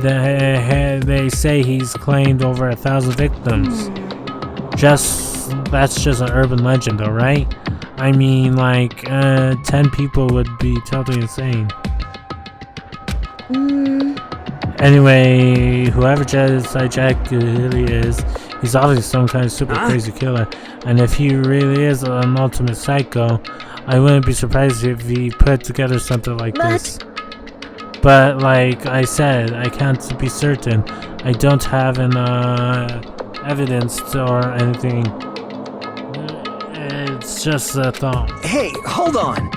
They say he's claimed over 1,000 victims. Just that's just an urban legend, though, right? I mean, like, 10 people would be totally insane. Anyway, whoever Jedi Jack really is, he's obviously some kind of super crazy killer. And if he really is an ultimate psycho, I wouldn't be surprised if he put together something like this. But like I said, I can't be certain. I don't have an evidence or anything. It's just a thought. Hey, hold on.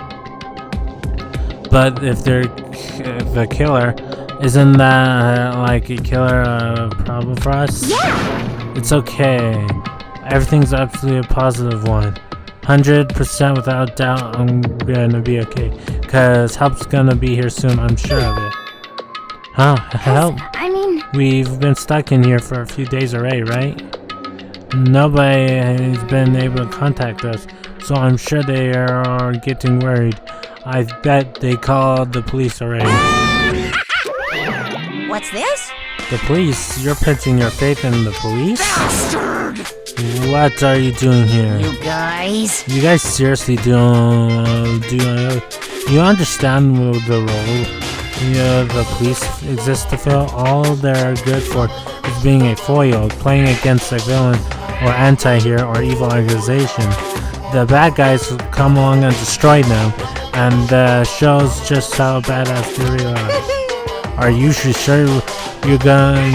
But if they're the killer, isn't that like a killer problem for us? Yeah! It's okay. Everything's absolutely a positive one. 100% without doubt I'm gonna be okay. Cause help's gonna be here soon, I'm sure of it. Huh? Help? I mean... We've been stuck in here for a few days already, right? Nobody has been able to contact us, so I'm sure they are getting worried. I bet they called the police already. What's this? The police? You're putting your faith in the police? Bastard! What are you doing here? You guys? You guys seriously do you understand the role the police exist to fill? All they're good for is being a foil, playing against a villain or anti-hero or evil organization. The bad guys come along and destroy them, and shows just how badass they really are. Are you sure you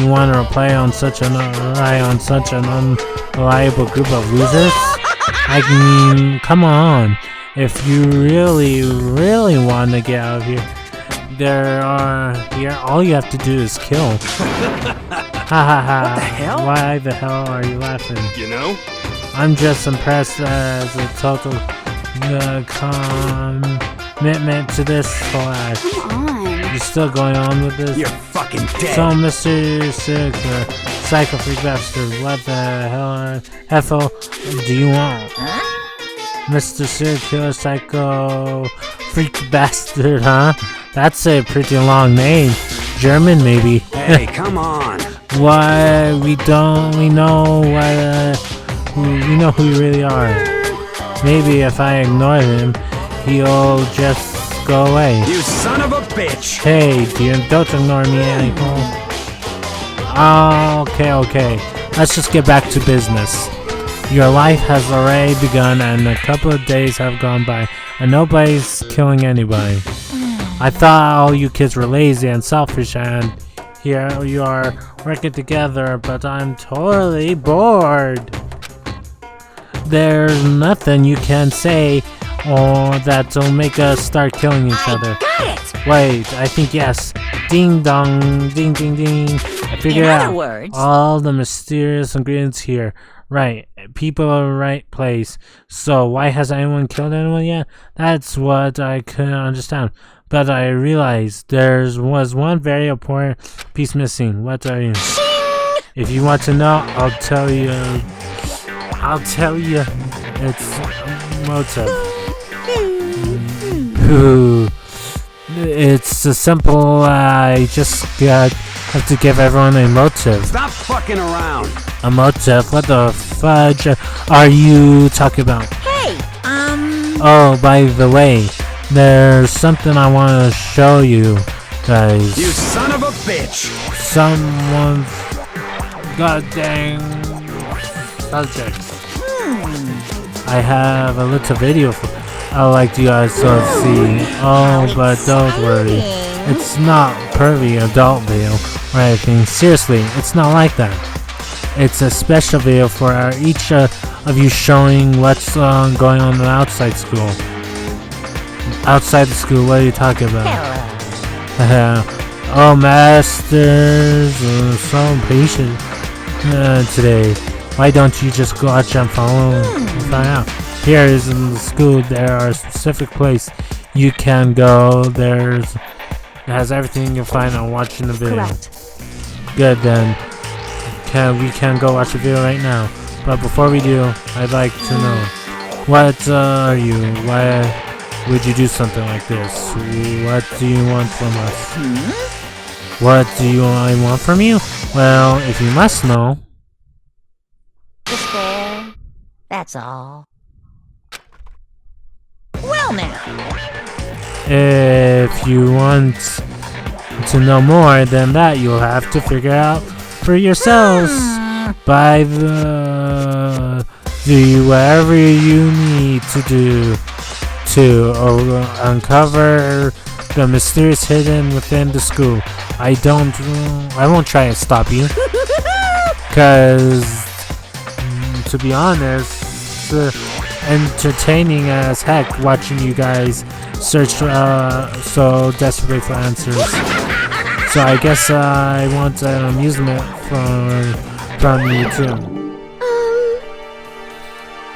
want to rely on such an unreliable group of losers? I mean, come on. If you really want to get out of here, all you have to do is kill. Ha ha ha. What the hell? Why the hell are you laughing? You know? I'm just impressed as a total commitment to this class. Come on. You're still going on with this? You're fucking dead. So, Mr. Circular, Psycho Freak Bastard, what the hell do you want? Huh? Mr. Circular Psycho Freak Bastard, huh? That's a pretty long name. German, maybe. Hey, come on. Why, we know who you really are. Maybe if I ignore him, he'll just go away. You son of a bitch. Hey, don't ignore me anymore. Okay. Let's just get back to business. Your life has already begun and a couple of days have gone by and nobody's killing anybody. I thought all you kids were lazy and selfish and here you are working together, but I'm totally bored. There's nothing you can say or that'll make us start killing each other. Got it! Wait, I think yes. Ding dong, ding ding ding. I figured In out other words... all the mysterious ingredients here. Right, people are right place. So why hasn't anyone killed anyone yet? That's what I couldn't understand. But I realized there was one very important piece missing. What are you? If you want to know, I'll tell you. It's motive. It's a simple. I just have to give everyone a motive. Stop fucking around. A motive? What the fudge are you talking about? Hey, Oh, by the way, there's something I want to show you guys. You son of a bitch. Someone's goddamn subject. I have a little video I'd like you guys to see. Oh, but don't worry. It's not pervy adult video or anything. Seriously, it's not like that. It's a special video for each of you showing what's going on outside school. Outside the school, what are you talking about? Oh, masters, so patient today. Why don't you just go out and follow and find out? Here is in the school. There are a specific place you can go. It has everything you'll find on watching the video. Correct. Good then. We can go watch the video right now. But before we do, I'd like to know, what are you? Why would you do something like this? What do you want from us? What do I want from you? Well, if you must know. Despair. That's all. Well now. If you want to know more than that, you'll have to figure out for yourselves. By the do whatever you need to do to uncover the mysterious hidden within the school. I won't try to stop you, cause to be honest, entertaining as heck watching you guys search so desperately for answers. So I guess I want an amusement from you too.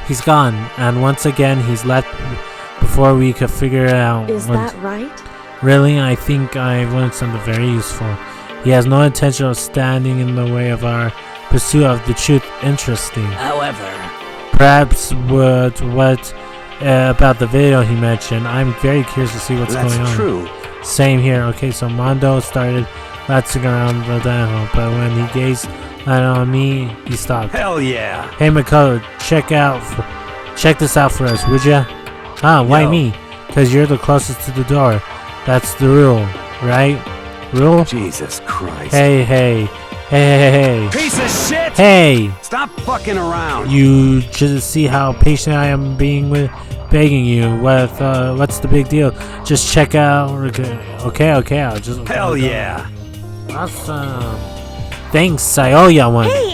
He's gone, and once again he's left before we could figure it out. Is that right? Really, I think I've learned something very useful. He has no intention of standing in the way of our pursuit of the truth. Interesting. However, Perhaps what about the video he mentioned. I'm very curious to see what's going on. That's true. Same here. Okay, so Mondo started latzing around the dino, but when he gazed on me, he stopped. Hell yeah. Hey Makoto, check this out for us, would ya? Huh, why Yo. me? Cause you're the closest to the door. That's the rule, right? Rule? Jesus Christ. Hey. Piece of shit! Hey! Stop fucking around. You just see how patient I am begging you. What's the big deal? Just check out. Okay, I'll just. Hell yeah. Awesome. Thanks, I owe ya one. Hey,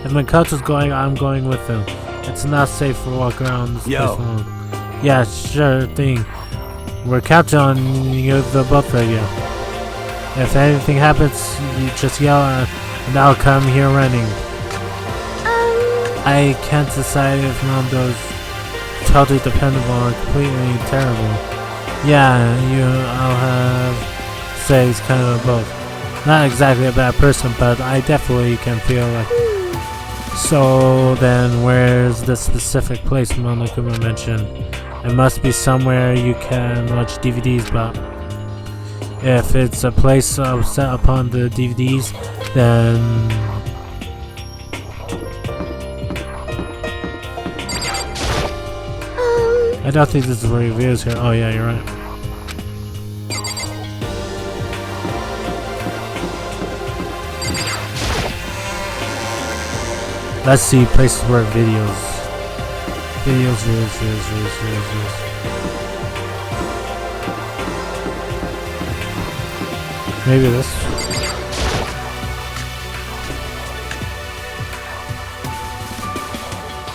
If Makoto's going, I'm going with him. It's not safe for walk around this Yo. place alone. Yeah, sure thing. We're counting on you, the both of you. If anything happens, you just yell and I'll come here running. I can't decide if Mondo's totally dependable or completely terrible. Yeah, I'll have to say he's kind of both. Not exactly a bad person, but I definitely can feel like. So then, where's the specific place Monokuma mentioned? It must be somewhere you can watch DVDs, but if it's a place set upon the DVDs, then I don't think this is where your videos here. Oh yeah, you're right. Let's see places where videos. Videos. Maybe this.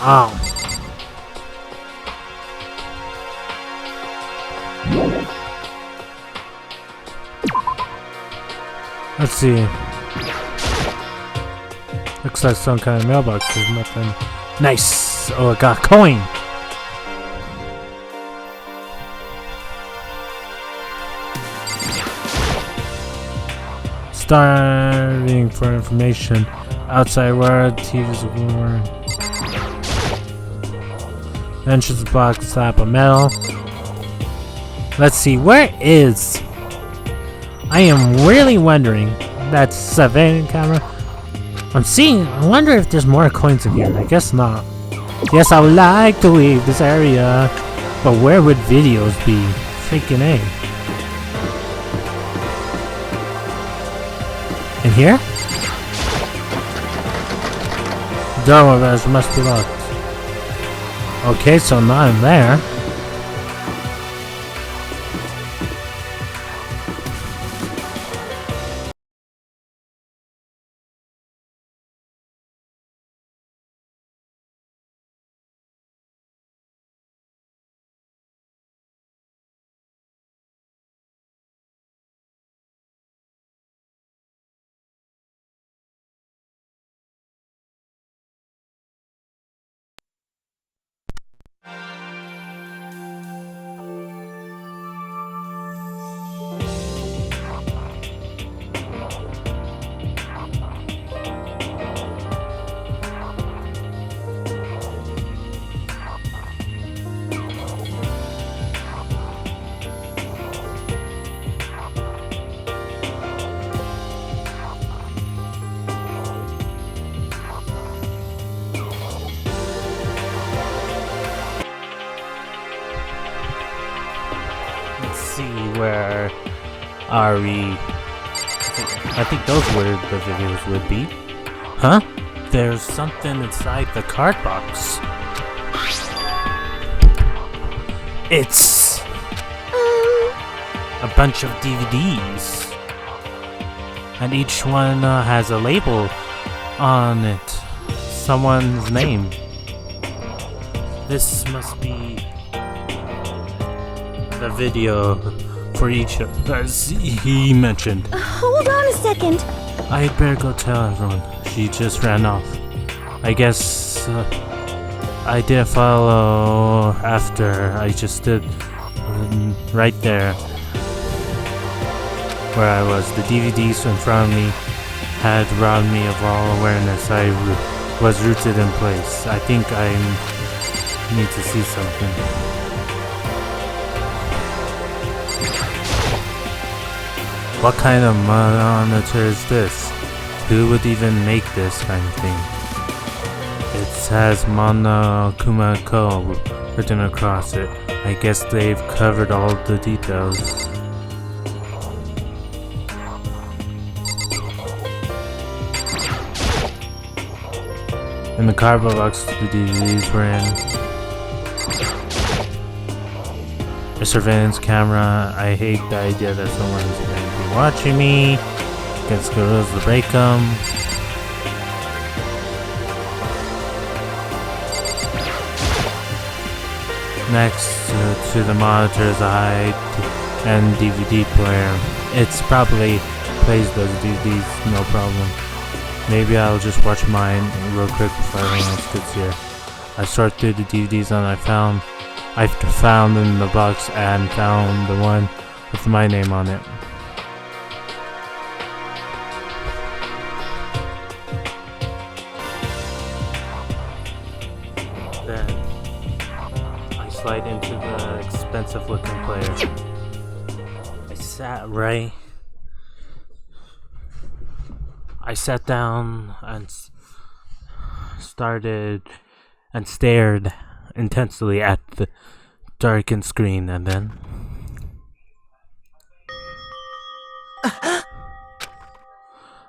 Oh. Let's see. Looks like some kind of mailbox. There's nothing. Nice! Oh, I got a coin! Starting for information. Outside world, TV's war. Entrance box, slab of metal. Let's see, where is? I am really wondering. That's surveillance camera. I wonder if there's more coins in here. I guess not. Yes, I would like to leave this area. But where would videos be? Freaking A. In here? Door must be locked. Okay, so not in there. RE. I think those were the videos would be. Huh? There's something inside the card box. It's a bunch of DVDs. And each one has a label on it. Someone's name. This must be the video for each of as he mentioned. Hold on a second. I'd better go tell everyone. She just ran off. I guess I did follow after. I just stood right there where I was. The DVDs in front of me had robbed me of all awareness. I was rooted in place. I think I need to see something. What kind of monitor is this? Who would even make this kind of thing? It has Monokuma Ko written across it. I guess they've covered all the details. In the cardboard box the DVDs were in. A surveillance camera. I hate the idea that someone's going to be watching me. Against the rules to break them. Next to the monitor is a high-end DVD player. It's probably plays those DVDs, no problem. Maybe I'll just watch mine real quick before everyone else gets here. I sort through the DVDs and I found in the box and found the one with my name on it. Then I slide into the expensive looking player. I sat down and stared intensely at the darkened screen, and then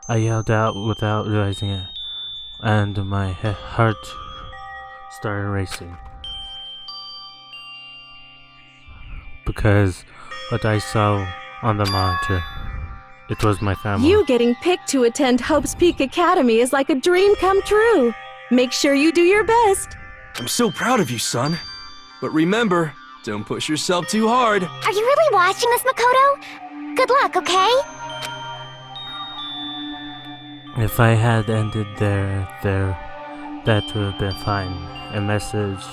I yelled out without realizing it, and my heart started racing. Because what I saw on the monitor, it was my family. You getting picked to attend Hope's Peak Academy is like a dream come true. Make sure you do your best. I'm so proud of you, son. But remember, don't push yourself too hard. Are you really watching this, Makoto? Good luck, okay? If I had ended there, that would have been fine. A message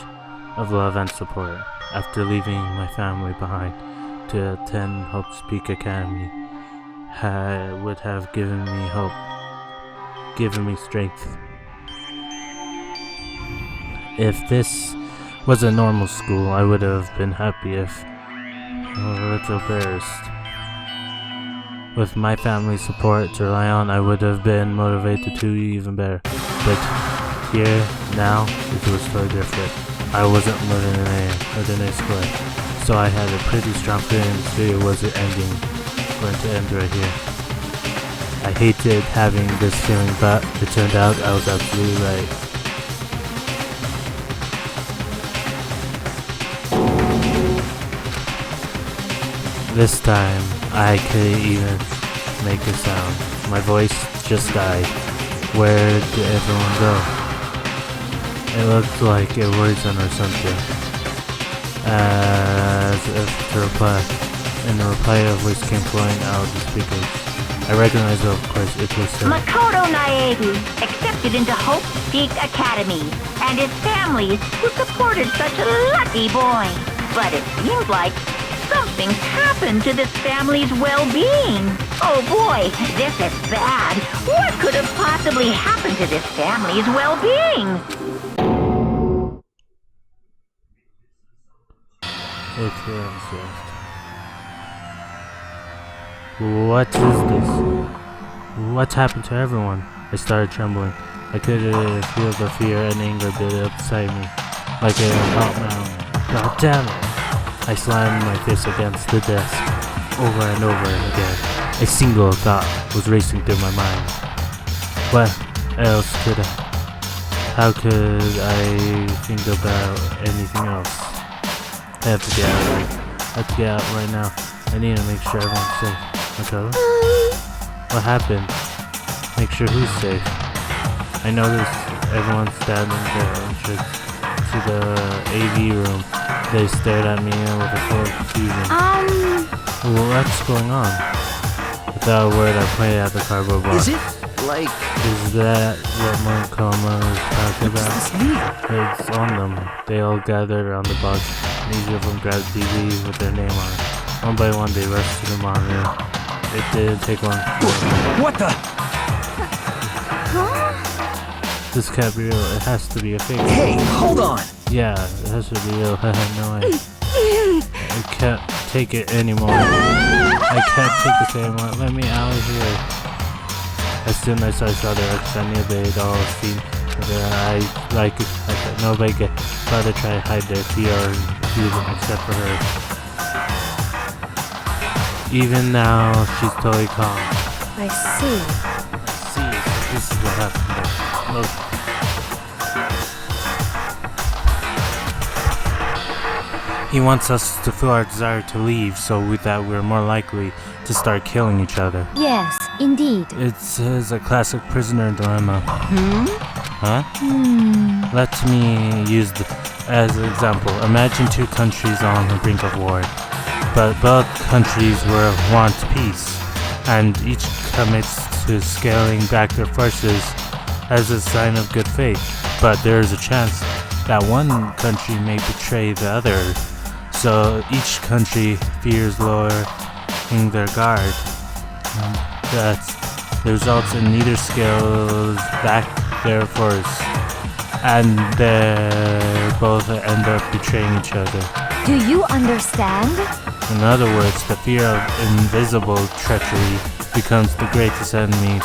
of love and support. After leaving my family behind to attend Hope's Peak Academy, would have given me hope, given me strength. If this was a normal school, I would have been happy if a little embarrassed. With my family's support to rely on, I would have been motivated to even better. But here, now, it was so different. I wasn't living in a school, so I had a pretty strong feeling this video wasn't going to end right here. I hated having this feeling, but it turned out I was absolutely right. This time, I couldn't even make a sound. My voice just died. Where did everyone go? It looked like it worrisome or something. As if to reply. And the reply of voice came flowing out of the speakers. I recognized it, of course, it was him. Makoto Naebu, accepted into Hope Peak Academy, and his family, who supported such a lucky boy. But it seems like something's happened to this family's well-being. Oh boy, this is bad. What could have possibly happened to this family's well-being? What is this? What's happened to everyone? I started trembling. I could feel the fear and anger build up inside me, like a hot mountain. God damn it! I slammed my fist against the desk. over and over again. A single thought was racing through my mind. What else could I? How could I think about anything else? I have to get out of here. I have to get out right now. I need to make sure everyone's safe. Makoto? What happened? Make sure who's safe. I noticed everyone standing there entrance to the AV room. They stared at me with a full confusion. Well, what's going on? Without a word, I pointed at the cardboard box. Is it like... Is that what Monokuma was talking about? It's on them. They all gathered around the box, and each of them grabbed a DVD with their name on it. One by one, they rushed to the monitor. It didn't take long. What the? This can't be real. It has to be a fake. Hey, hold on! Yeah, it has to be real. No way. I can't take it anymore. I can't take this anymore. Let me out of here. As soon as I saw their ex, I knew they'd all seen their eyes. I thought nobody could bother try to hide their fear or confusion except for her. Even now, she's totally calm. I see. See, this is what happened. Look. He wants us to feel our desire to leave, so with that we're more likely to start killing each other. Yes, indeed. It's a classic prisoner dilemma. Huh? Let me use as an example. Imagine two countries on the brink of war, but both countries want peace, and each commits to scaling back their forces as a sign of good faith. But there is a chance that one country may betray the other. So each country fears lowering their guard. That results in neither scales back their force, and they both end up betraying each other. Do you understand? In other words, the fear of invisible treachery becomes the greatest enemy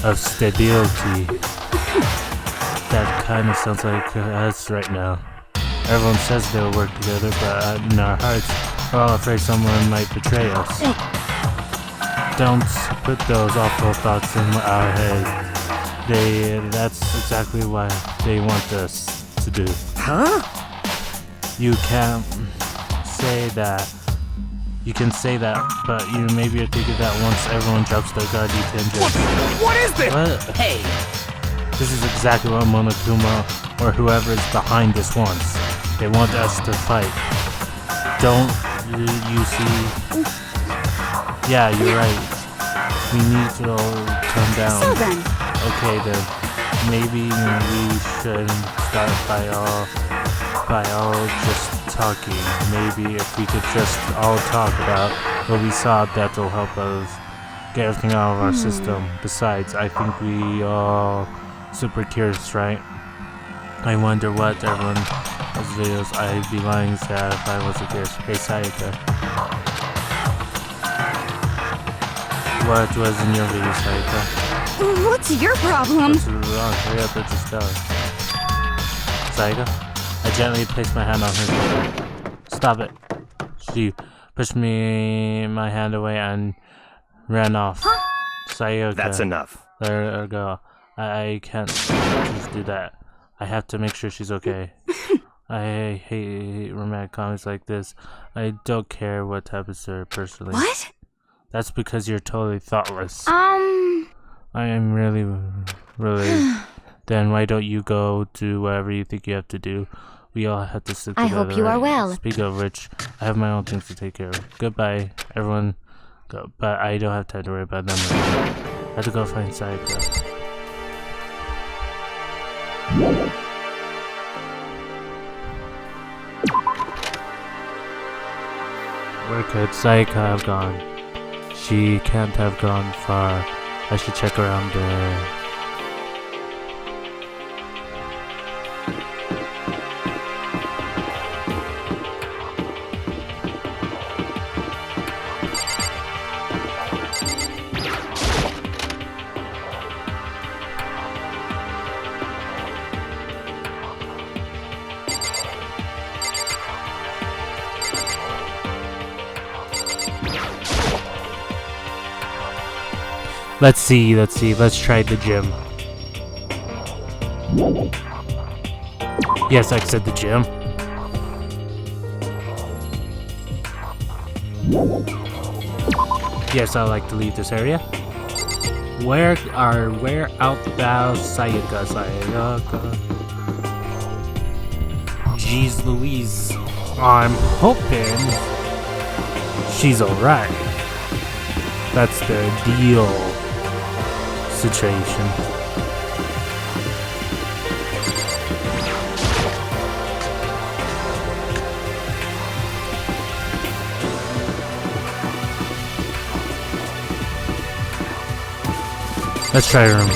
of stability. That kind of sounds like us right now. Everyone says they'll work together, but in our hearts, we're all afraid someone might betray us. Don't put those awful thoughts in our heads. That's exactly what they want us to do. Huh? You can say that, but maybe you're thinking that once everyone drops their guard, you can just... What is this? What? Hey! This is exactly what Monokuma or whoever is behind this wants. They want us to fight. Don't you see? Yeah, you're right. We need to all calm down. So then, Okay then, maybe we shouldn't start by all just talking. Maybe if we could just all talk about what we saw, that'll help us get everything out of our system. Besides, I think we all super curious, right? I wonder what everyone's videos I'd be lying to that if I was a curious. Hey Sayaka. What was in your video, Sayaka? what's your problem? What's wrong? Hurry up and just tell us. Sayaka? I gently placed my hand on her shoulder. Stop it. She pushed my hand away and ran off. Sayaka. That's enough. Let her go. I can't just do that. I have to make sure she's okay. I hate romantic comedies like this. I don't care what happens to her personally. What? That's because you're totally thoughtless. Um, I am really... Then why don't you go do whatever you think you have to do? We all have to sit I together. hope you are right? well. Speak of which, I have my own things to take care of. Goodbye, everyone. Go. But I don't have time to worry about them right now. I have to go find Sayaka. Where could Sayaka have gone? She can't have gone far. I should check around there. Let's see. Let's try the gym. Yes, I said the gym. Yes, I like to leave this area. Where out thou, Sayaka? Jeez Louise. I'm hoping she's alright. That's the ideal situation. Let's try her room.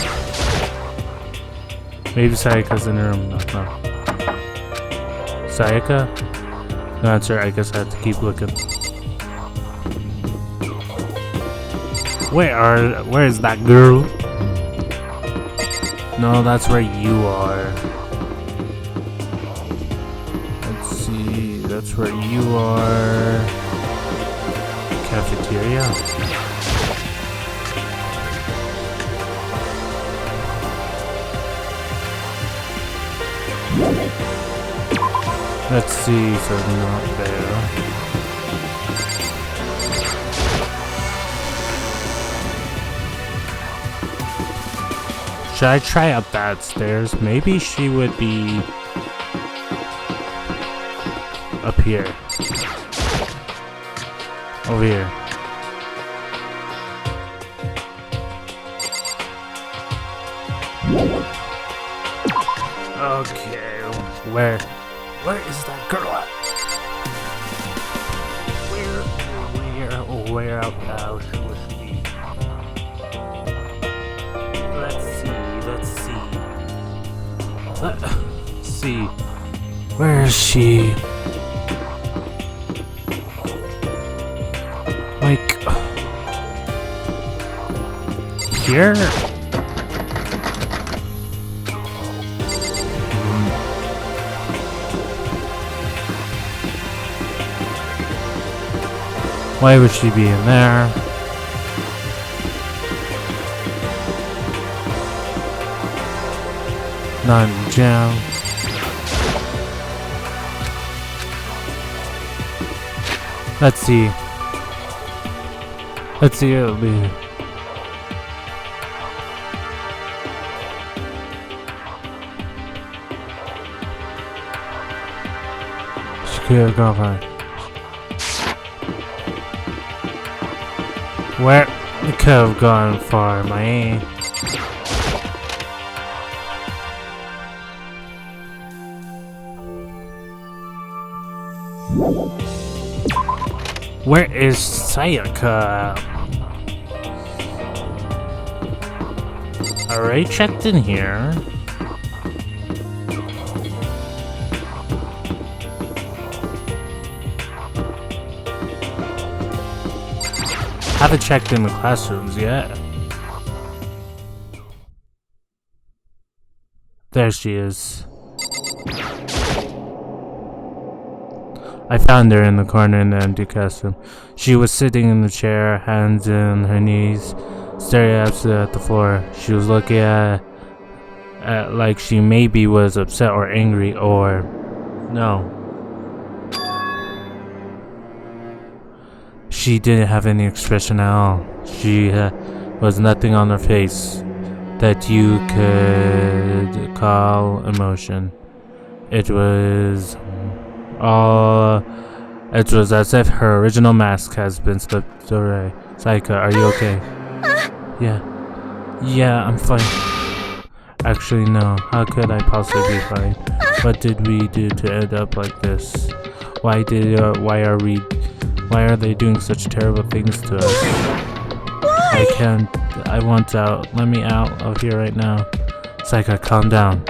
Maybe Sayaka's in her room. No. Sayaka? No answer. I guess I have to keep looking. Where is that girl? No, that's where you are. Let's see. That's where you are. Cafeteria. Let's see, so not there. Should I try out that stairs? Maybe she would be up here. Over here. Okay, where is that girl at? Where out now should she be? Let's see. Where is she? Like here? Why would she be in there? Not in the gym. Let's see. It'll be. She could have gone fine. Where? It could have gone far, man. Where is Sayaka? Already checked in here. Haven't checked in the classrooms yet. There she is. I found her in the corner in the empty classroom. She was sitting in the chair, hands in her knees, staring absolutely at the floor. She was looking at like she maybe was upset or angry or no. She didn't have any expression at all. She was nothing on her face that you could call emotion. It was as if her original mask has been slipped away. Sayaka, are you okay? Yeah, I'm fine. Actually, no. How could I possibly be fine? What did we do to end up like this? Why are they doing such terrible things to us? I want out. Let me out of here right now. Sayaka, calm down.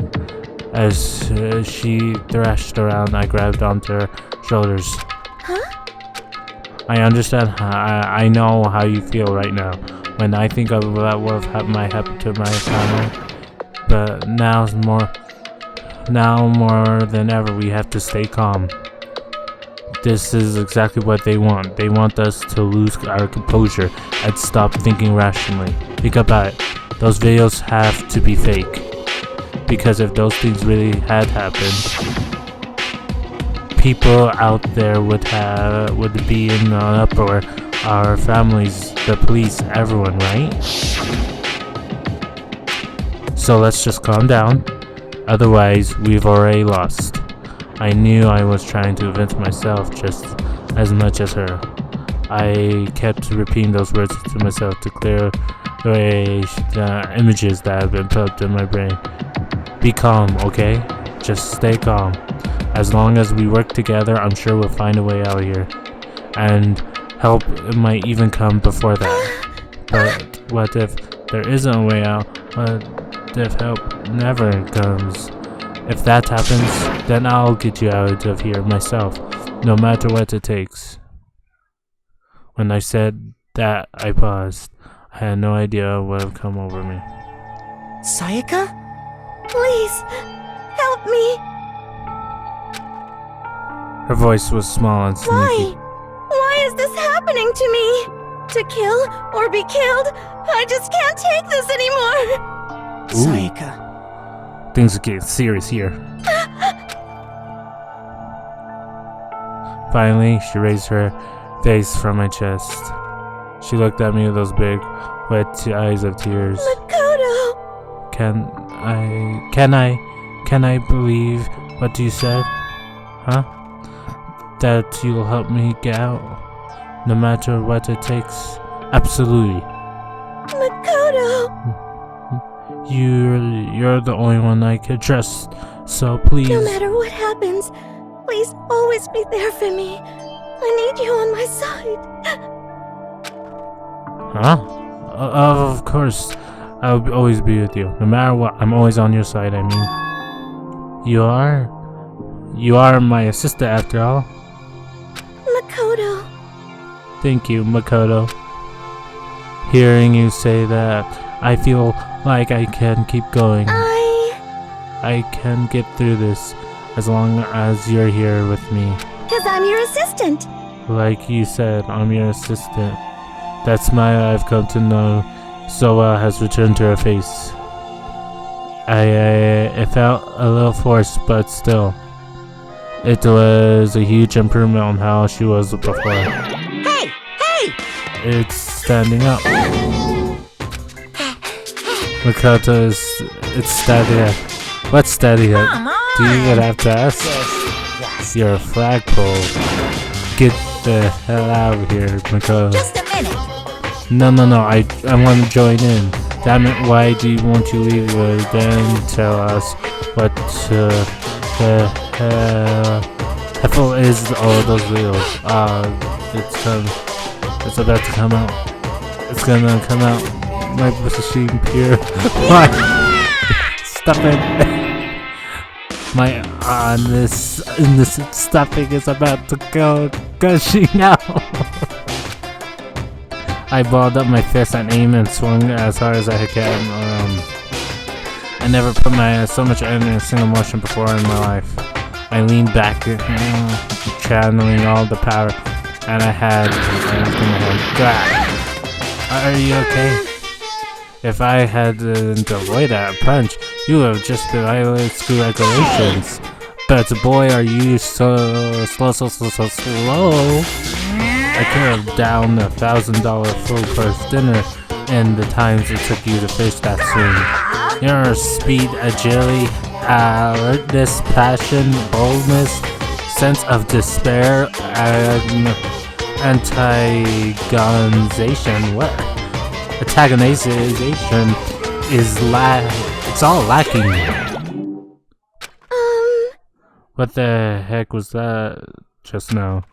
As she thrashed around, I grabbed onto her shoulders. Huh? I understand. I know how you feel right now. When I think of what might happen to my family, but now more than ever, we have to stay calm. This is exactly what they want. They want us to lose our composure and stop thinking rationally. Think about it. Those videos have to be fake. Because if those things really had happened, people out there would be in an uproar. Our families, the police, everyone, right? So let's just calm down. Otherwise, we've already lost. I knew I was trying to avenge myself just as much as her. I kept repeating those words to myself to clear away the images that have been put up in my brain. Be calm, okay? Just stay calm. As long as we work together, I'm sure we'll find a way out here. And help might even come before that. But what if there isn't a way out? What if help never comes? If that happens, then I'll get you out of here myself, no matter what it takes. When I said that, I paused. I had no idea what would come over me. Sayaka? Please, help me. Her voice was small and sneaky. Why is this happening to me? To kill or be killed? I just can't take this anymore. Sayaka. Things are getting serious here. Finally, she raised her face from my chest. She looked at me with those big, wet eyes of tears. Makoto! Can I believe what you said? Huh? That you'll help me get out, no matter what it takes? Absolutely. Makoto! You're the only one I can trust, so please. No matter what happens, please always be there for me. I need you on my side. Huh? Of course. I'll always be with you. No matter what, I'm always on your side, I mean. You are? You are my assistant after all. Makoto. Thank you, Makoto. Hearing you say that, I feel like I can keep going. I can get through this as long as you're here with me. 'Cause I'm your assistant. Like you said, I'm your assistant. That smile I've come to know so well has returned to her face. It felt a little forced, but still. It was a huge improvement on how she was before. Hey! Hey! It's standing up. Makoto it's standing up. What's standing up? Do you even have to ask? You're a flagpole. Get the hell out of here, Makoto. Just a minute. No, I want to join in. Damn it, why do you want to leave? Then tell us what the hell is all those videos. It's about to come out. It's gonna come out. My machine pure. Why? Stop it. My honest innocent stuffing is about to go gushing out. I balled up my fist and aimed and swung as hard as I can. I never put so much energy in a single motion before in my life. I leaned back, channeling all the power, and I had everything I had. Are you okay? If I hadn't avoided that punch, you would have just been violated school regulations. But boy, are you so slow. I could have downed $1,000 full course dinner in the times it took you to finish that swing. Your speed, agility, alertness, passion, boldness, sense of despair, and antagonization is it's all lacking. What the heck was that just now?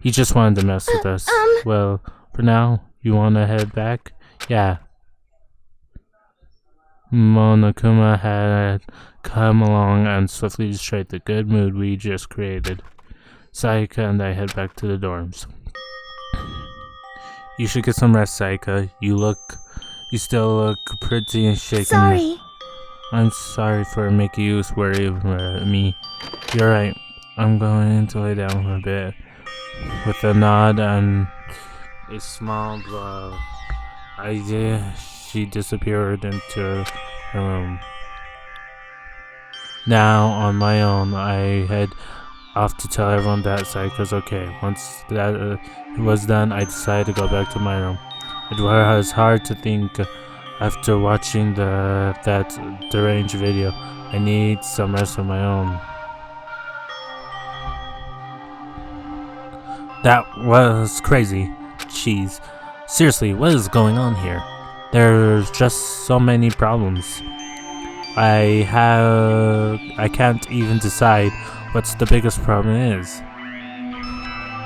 He just wanted to mess with us. Well, for now, you wanna head back? Yeah. Monokuma had come along and swiftly destroyed the good mood we just created. Sayaka and I head back to the dorms. You should get some rest, Sayaka. You still look pretty shaken. Sorry. I'm sorry for making you worry about me. You're right. I'm going to lay down a bit. With a nod and a small blow, she she disappeared into her room. Now, on my own, I head off to tell everyone that Sayaka's okay. Once that was done, I decided to go back to my room. It was hard to think after watching that deranged video. I need some rest of my own. That was crazy. Jeez. Seriously, what is going on here? There's just so many problems. I can't even decide what's the biggest problem is.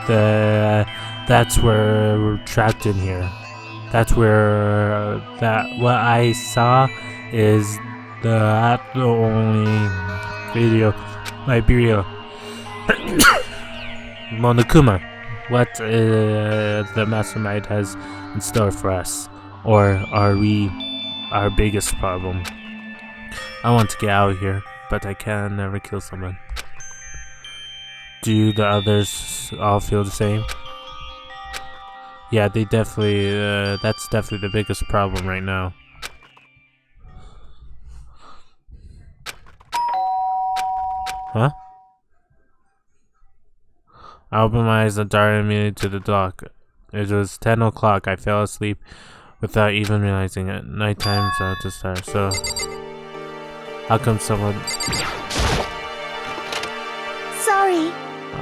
That's where we're trapped in here. That's where what I saw is the only video might be real. Monokuma, what the mastermind has in store for us? Or are we our biggest problem? I want to get out of here, but I can never kill someone. Do the others all feel the same? Yeah, they definitely, that's definitely the biggest problem right now. Huh? I opened my eyes and darted immediately to the dock. It was 10 o'clock. I fell asleep without even realizing it. Nighttime's about to start, so... How come someone... Sorry.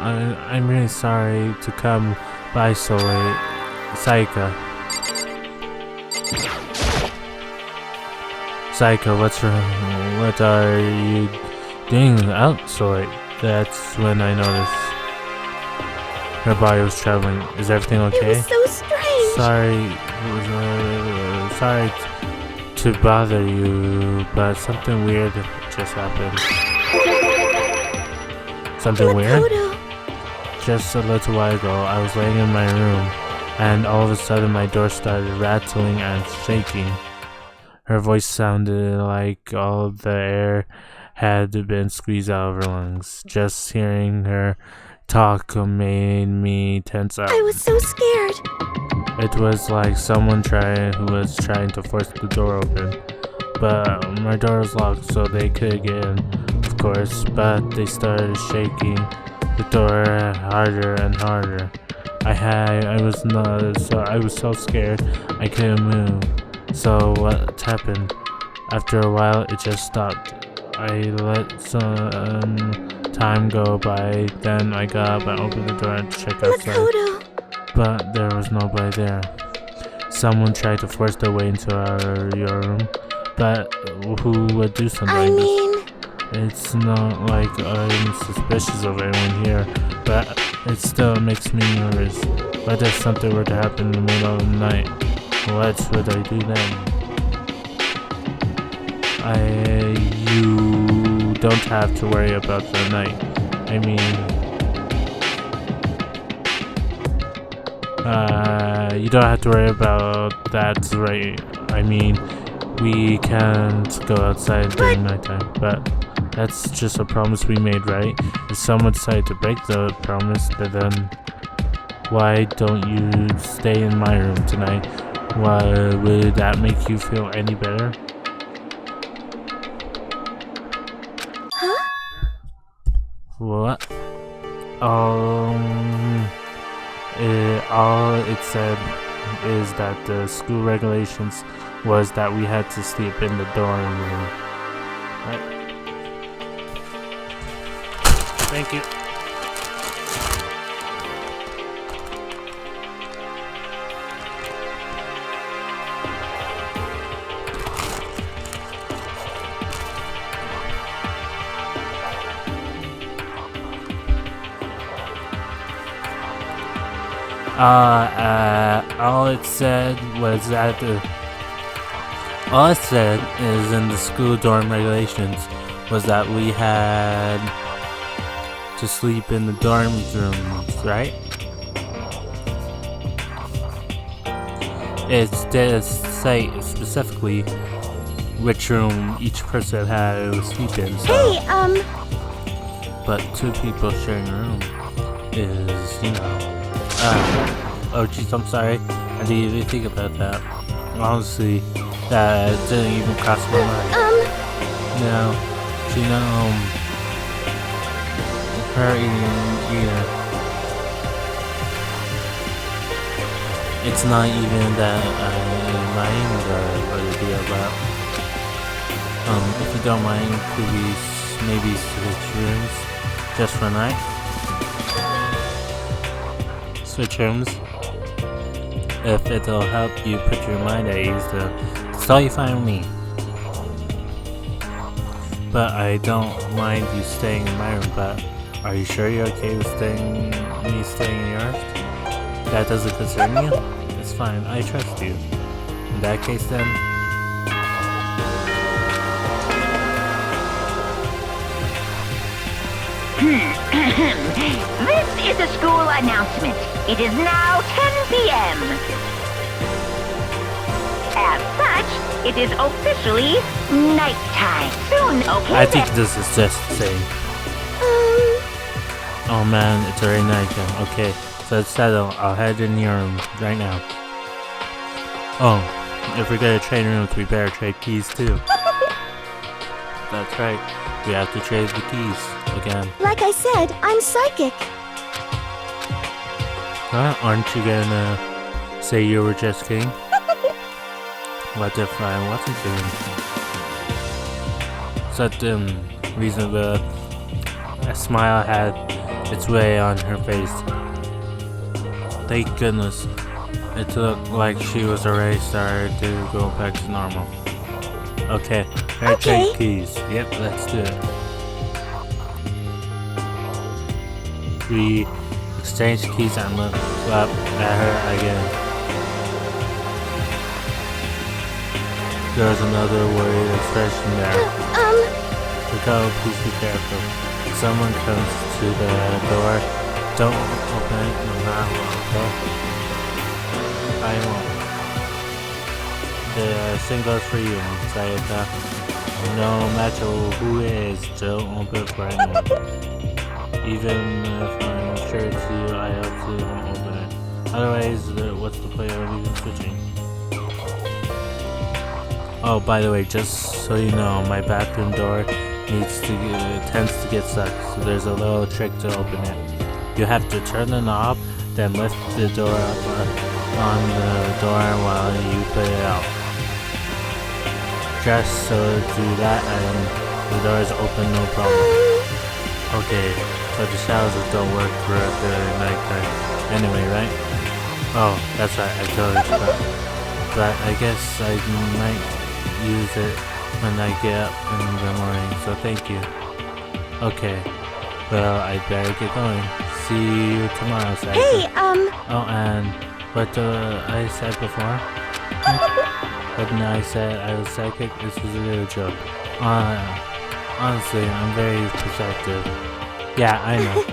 I'm really sorry to come by so late. Sayaka. Sayaka, what's wrong? What are you doing out so late? That's when I noticed her body was traveling. Is everything okay? It was so strange. Sorry to bother you, but something weird just happened. Something weird? Just a little while ago, I was laying in my room, and all of a sudden my door started rattling and shaking. Her voice sounded like all the air had been squeezed out of her lungs. Just hearing her talk made me tense up. I was so scared. It was like someone who was trying to force the door open. But my door was locked, so they could get in, of course. But they started shaking the door harder and harder. I was so scared I couldn't move. So what happened? After a while, it just stopped. I let some time go by. Then I got up and opened the door to check outside. Makoto. But there was nobody there. Someone tried to force their way into your room. But who would do something like this? It's not like I'm suspicious of anyone here, but it still makes me nervous. What if something were to happen in the middle of the night? What would I do then? You don't have to worry about the night. I mean, you don't have to worry about that, right? I mean, we can't go outside during nighttime, but that's just a promise we made, right? If someone decided to break the promise, then why don't you stay in my room tonight? Why would that make you feel any better? Huh? What? All it said is that the school regulations was that we had to sleep in the dorm room. Right? Thank you. All it said was that all it said is in the school dorm regulations was that we had to sleep in the dorm rooms, right? It did say specifically which room each person had to sleep in. So. Hey, But two people sharing a room is, you know. Oh jeez, I'm sorry. I didn't even think about that. Honestly, That didn't even cross my mind. No, she her eating. It's not even that I mind or the deal, but if you don't mind, could we maybe switch rooms just for a night? Switch rooms. If it'll help you put your mind at ease, it's totally fine with me. But I don't mind you staying in my room, but are you sure you're okay with me staying in yours? That doesn't concern you? It's fine, I trust you. In that case then... This is a school announcement. It is now 10 p.m. As such, it is officially nighttime. Soon, okay? I think this is just saying. Oh man, it's already night then. Okay, so it's settled. I'll head in your room right now. Oh, if we're gonna trade rooms, we better trade keys too. That's right. We have to trade the keys again. Like I said, I'm psychic. Huh? Aren't you gonna say you were just kidding? What if I wasn't kidding? Such reason a smile had its way on her face. Thank goodness. It looked like she was already started to go back to normal. Okay, trade keys. Yep, let's do it. We exchanged keys and looked up at her again. There was another worried expression there. Look out, please be careful. If someone comes to the door, don't open it no matter what, okay? I won't. The same goes for you, Sayaka. No matter who is, don't open it for anyone. Even if I'm sure it's you, I absolutely won't open it. Otherwise, what's the point of even switching? Oh, by the way, just so you know, my bathroom door tends to get stuck, so there's a little trick to open it. You have to turn the knob, then lift the door up on the door while you put it out. Just so do that and the door is open, no problem. Okay, but the showers don't work for the nighttime anyway, right? Oh, that's right, I totally forgot. But I guess I might use it when I get up in the morning, so thank you. Okay, well, I'd better get going. See you tomorrow, Sayaka. Hey, Oh, and what I said before? When I said I was psychic, this was a real joke. Honestly, I'm very perceptive. Yeah, I know.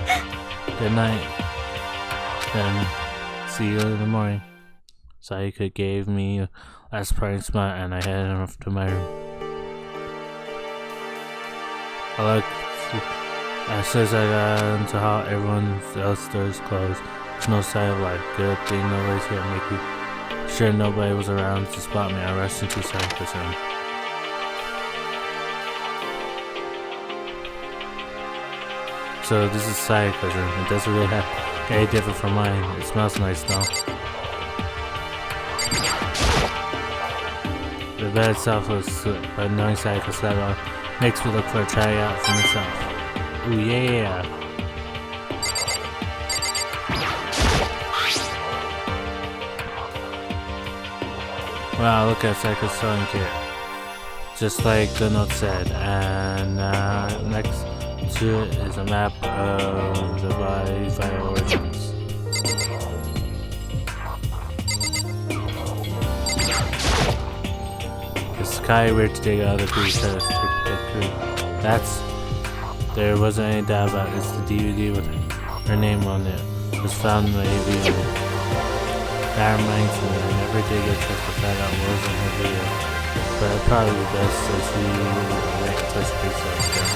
Good night. Then, see you in the morning. Sayaka gave me a last parting smile and I headed off to my room. As soon as I got into the hall, everyone else's doors closed. There's no sign of life. Good thing nobody's here, making sure nobody was around to spot me. I rushed into Sayaka's room. So this is Sayaka's room. It doesn't really have very different from mine. It smells nice though. The bed itself was but knowing Sayaka's slept on makes me look for a try out for myself. Ooh yeah! Wow, look at Sayaka's sewing kit. Just like the note said, and next to it is a map of the body's vital organs. It's kinda weird to dig out of the piece that is there wasn't any doubt about it. It's the DVD with her name on it. It was found in the AV unit. That reminds me, I never did get a chance to find out what was in her video. But I'd probably be best to see like touch base up there.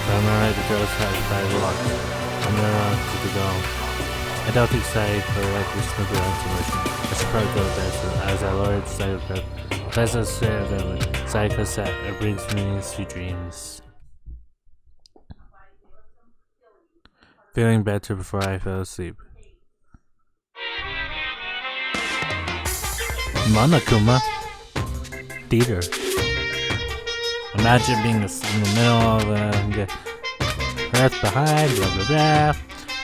I'm alright, the girl's had 5 locks. I'm gonna have to go. I don't think Psycho likely snoop around too much. I should probably go there as I lowered Psycho. Let's just say that when Psycho sat, it brings me sweet dreams. Feeling better before I fell asleep. Monokuma Theater. Imagine being in the middle of Earth behind, blah blah blah.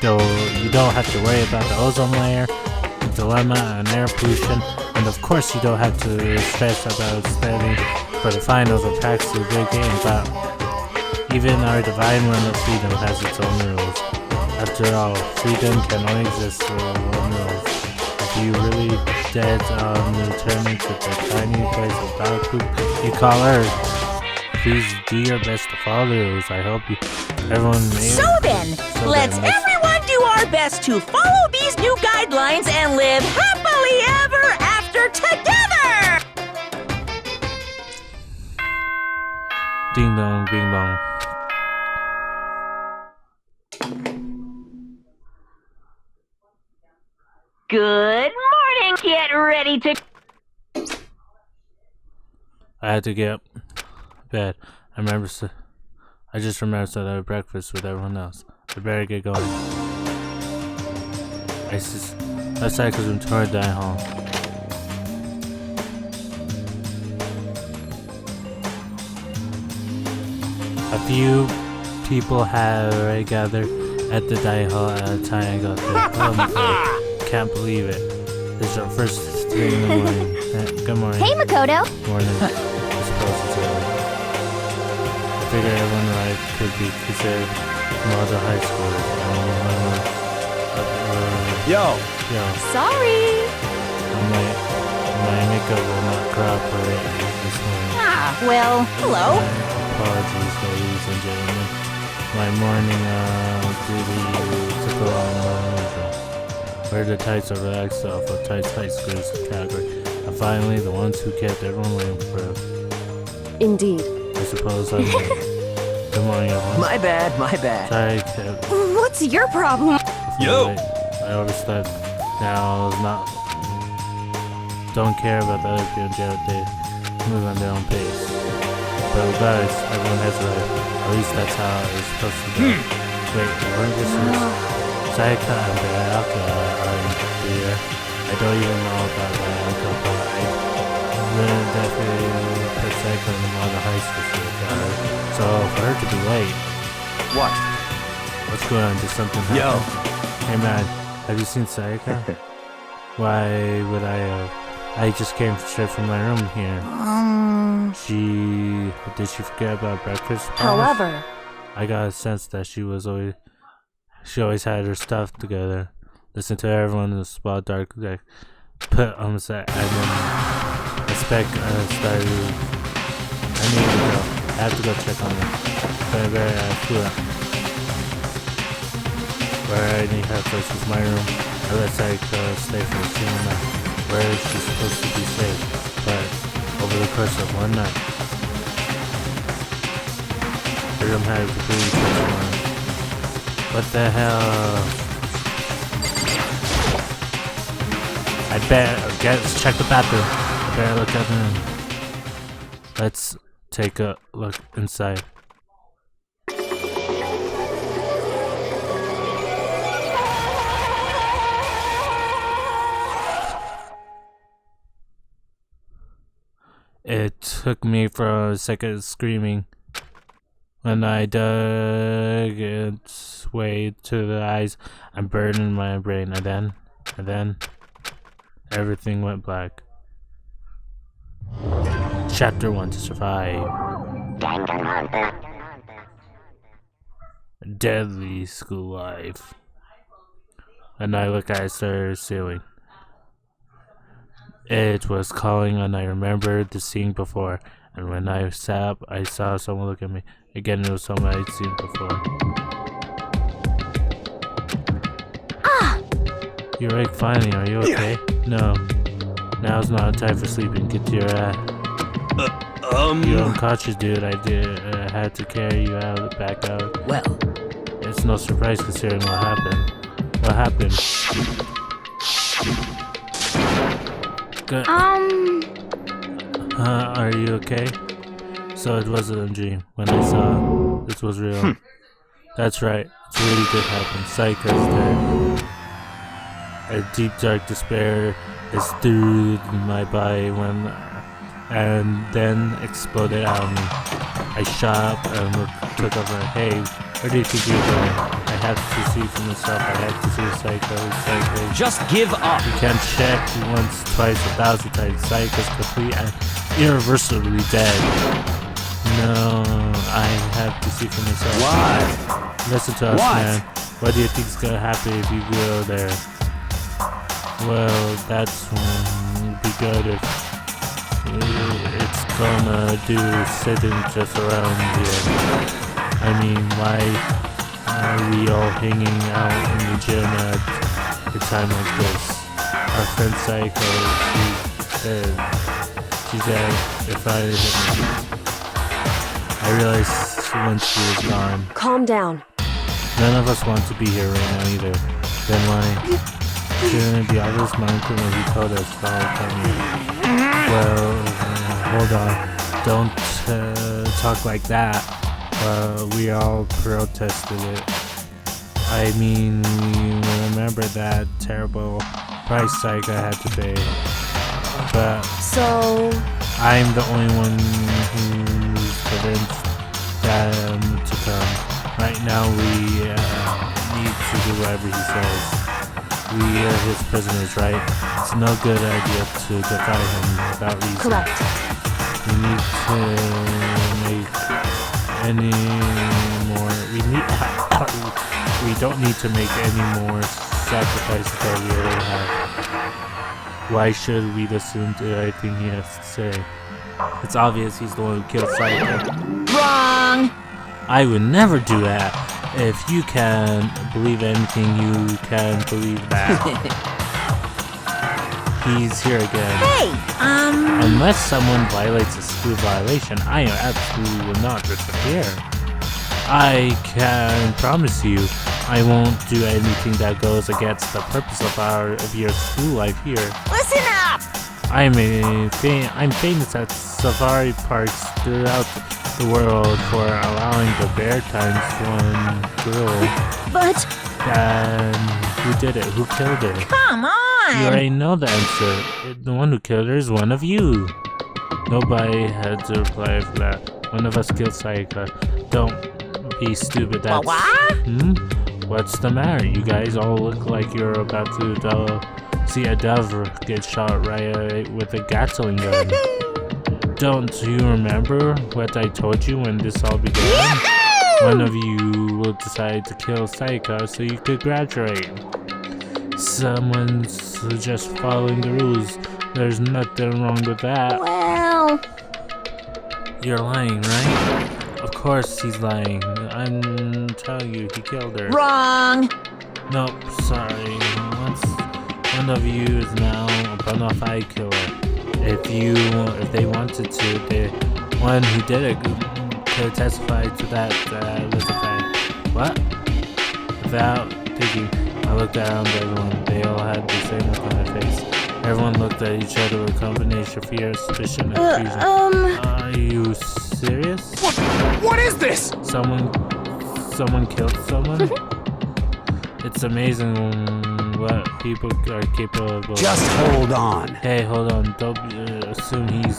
Though you don't have to worry about the ozone layer, the dilemma, and air pollution, and of course you don't have to stress about studying for the finals or practice a big game. But even our divine realm of freedom has its own rules. After all, freedom can only exist for one rules. If you really dead on returning to the tiny place of dog poop you call Earth, please do your best to follow the rules. I hope everyone may. So then, let's everyone do our best to follow these new guidelines and live happily ever after together! Ding dong, bing bong. Good morning! Get ready to... I had to get up. Bed. I just remembered that I had breakfast with everyone else. I better get going. Let's cycle room toward die hall. A few people had already gathered at the die hall at the time I got there. Oh my god, can't believe it. This is our first thing in the morning. Good morning. Hey, Makoto. Morning. I suppose it's early. I figured everyone I could be considered model high school. Yo! Sorry. My makeup will not cooperate this morning. Well, hello. Apologies, ladies and gentlemen. My morning duty took a long usual. Wear the tights are relaxed off of tights high schools category. And finally, the ones who kept everyone waiting for us. Indeed. I suppose I'm Good morning, everyone. My bad. Sorry, What's your problem? Yo! I overslept. Now I not. Don't care about the other people in jail. They move on their own pace. But regardless, everyone has a life. At least that's how it's supposed to be. Wait, weren't this Sayaka and Bayaka are here? I don't even know about Bayaka, but I really definitely put Sayaka in the model high school together. So for her to be late. What? What's going on? Did something happen? Yo! Hey man, have you seen Sayaka? Why would I have? I just came straight from my room here. Did she forget about breakfast? However, I got a sense that she always had her stuff together. Listen to everyone in the spot dark deck. Put on the set and then the spec started. I need to go. I have to go check on her. But I better flew out. Where I need her first is my room. Unless I stay for a single night. Where is she supposed to be safe? But over the course of one night, her room had a completely transformed. What the hell? I better let's check the bathroom. I better look at the room. Let's take a look inside. It took me for a second screaming when I dug its way to the eyes and burned in my brain, and then everything went black. Chapter 1 to survive. Danganronpa. Deadly school life. And I look at the ceiling. It was calling, and I remembered the scene before. And when I sat up, I saw someone look at me. Again, it was someone I'd seen before. You're awake finally, are you okay? No. Now's not a time for sleeping. Get to your You're unconscious, dude. I had to carry you back out. Well, It's no surprise considering what happened. What happened? Good. Are you okay? So it wasn't a dream when I saw this was real. That's right. It really did happen. Psycho's dead. A deep dark despair is through my body and then exploded out of me. I shot up and took over. Hey, where do you think you're going? I have to see for myself. I have to see Psycho. Just give up. You can't check once, twice, 1,000 times. Psycho's complete and irreversibly dead. No, I have to see for myself. What? Listen to us, man. What do you think's gonna happen if you go there? Well, that's be good if it's gonna do sitting just around here. I mean, why are we all hanging out in the gym at a time like this? Our friend Psycho, she said if I hit me. I realized once she was gone. Calm down. None of us want to be here right now either. Then why? Shouldn't it be obvious? My uncle when he told us about coming. Well, hold on. Don't talk like that. We all protested it. I mean, we remember that terrible price Psycho had to pay. But So... I'm the only one who's convinced them to come. Right now we need to do whatever he says. We are his prisoners, right? It's no good idea to defy him without reason. Correct. We need to make any more... We don't need to make any more sacrifices that we already have. Why should we listen to everything he has to say? It's obvious he's the one who killed Psycho. Wrong! I would never do that. If you can believe anything, you can believe that. He's here again. Hey, Unless someone violates a school violation, I absolutely will not disappear. I can promise you, I won't do anything that goes against the purpose of your school life here. listen up! I'm famous at safari parks throughout the world for allowing the bear times one girl. But Then who did it? Who killed her? come on! You already know the answer. The one who killed her is one of you. Nobody had to reply for that. One of us killed Sayaka. Don't be stupid. That's... What's the matter? You guys all look like you're about to see a dove get shot right with a Gatling gun. Don't you remember what I told you when this all began? One of you will decide to kill Sayaka so you could graduate. Someone's just following the rules. There's nothing wrong with that. Well... You're lying, right? Of course he's lying. I'm telling you, he killed her. Wrong! Nope, sorry. One of you is now a bona fide killer. If they wanted to, the one who did it could testify to that was a fact. What? Without thinking, I looked around at everyone. They all had the same look on their face. Everyone looked at each other with a combination of fear, suspicion, and confusion. Are you serious? What is this? Someone killed someone? It's amazing what people are capable of. Just hold on. Hey, hold on. Don't assume he's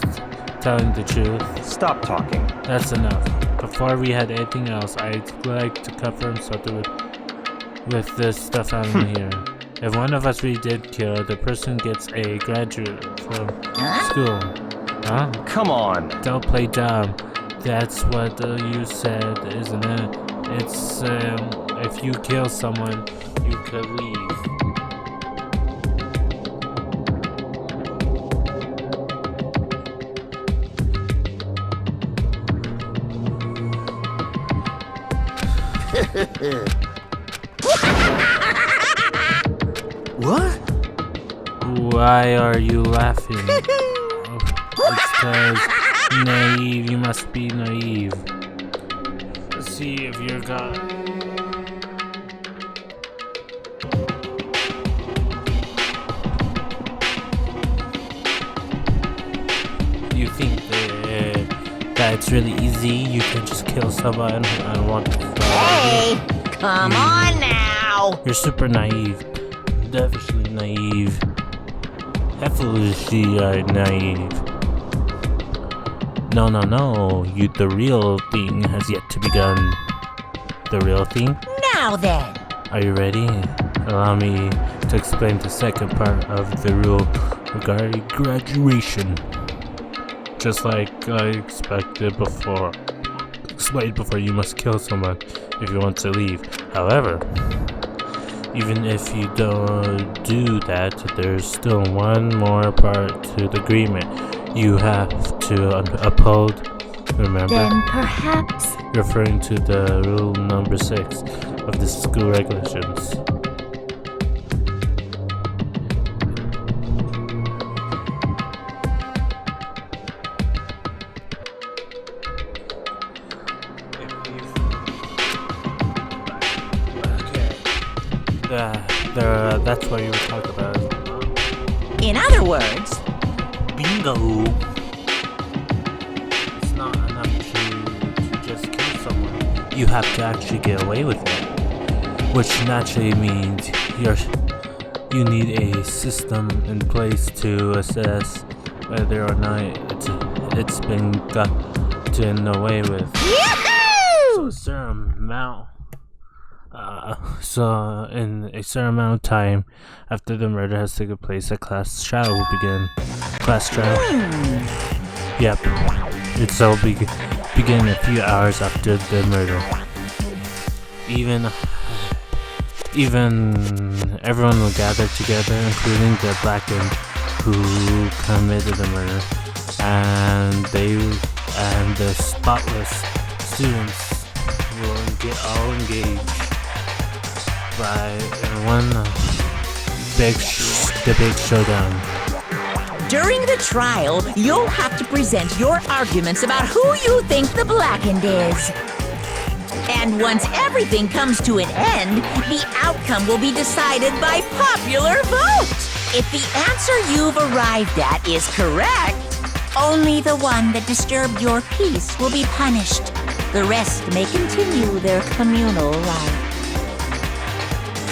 telling the truth. Stop talking. That's enough. Before we had anything else, I'd like to confirm something with this stuff out in here. If one of us really did kill, the person gets a graduate from school. Huh? Come on. Don't play dumb. That's what you said, isn't it? It's, if you kill someone, you could leave. What? Why are you laughing? It's because naive. You must be naive. See if you're God. Yeah, it's really easy. You can just kill someone and walk. Hey, come on now. You're super naive. Definitely naive. Heavily naive. No. The real thing has yet to begun. The real thing? Now then. Are you ready? Allow me to explain the second part of the rule regarding graduation. Just like I expected before. Explained before, you must kill someone if you want to leave. However, even if you don't do that, there's still one more part to the agreement you have to uphold. Remember? Then perhaps... Referring to the rule number 6 of the school regulations. That's what you were talking about. In other words, Bingo! It's not enough to just kill someone. You have to actually get away with it. Which naturally means you need a system in place to assess whether or not it's been gotten away with. So a certain amount. So in a certain amount of time after the murder has taken place, a class trial will begin. Class trial? Yep. It'll begin a few hours after the murder. Even everyone will gather together, including the blackened who committed the murder, and the spotless students will get all engaged by the big showdown. during the trial, you'll have to present your arguments about who you think the blackened is. And once everything comes to an end, the outcome will be decided by popular vote. If the answer you've arrived at is correct, only the one that disturbed your peace will be punished. The rest may continue their communal life.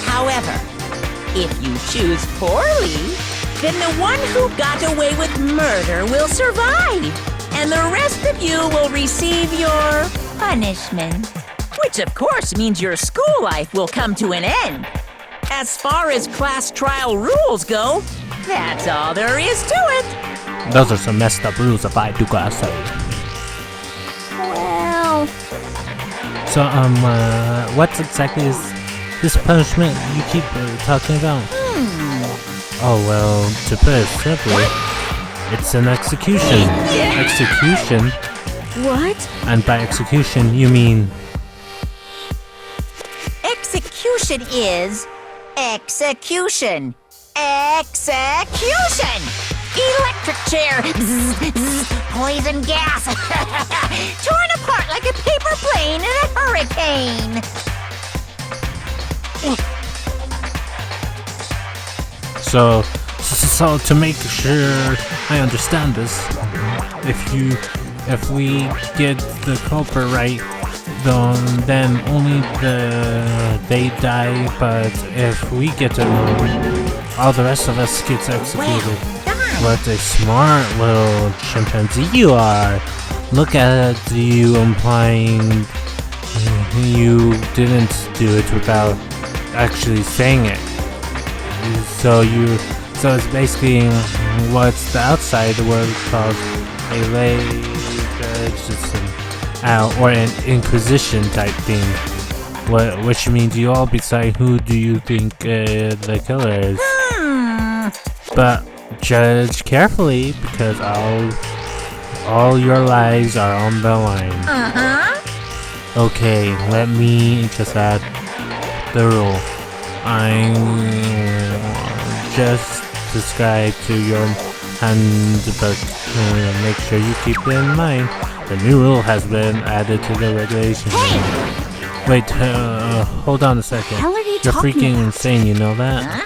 However, if you choose poorly, then the one who got away with murder will survive, and the rest of you will receive your punishment. Which of course means your school life will come to an end. As far as class trial rules go, that's all there is to it. Those are some messed up rules if I do gotta say. Well... So, what exactly is this punishment you keep talking about? Oh, well, to put it simply, it's an execution. Execution? What? And by execution, you mean... Execution is execution. Execution! Electric chair. Zzz, zzz, poison gas. Torn apart like a paper plane in a hurricane. So to make sure I understand this, if we get the culprit right, then only they die, but if we get it wrong, all the rest of us gets executed. What a smart little chimpanzee you are. Look at you implying you didn't do it without actually saying it. So it's basically what's the outside the world called a lay judge system, or an inquisition type thing. Which means you all decide who do you think the killer is. But judge carefully, because all your lives are on the line. Okay, let me just add the rule. I just describe to your handbook. Make sure you keep it in mind. The new rule has been added to the regulations. Wait, hold on a second. You're freaking insane, you know that?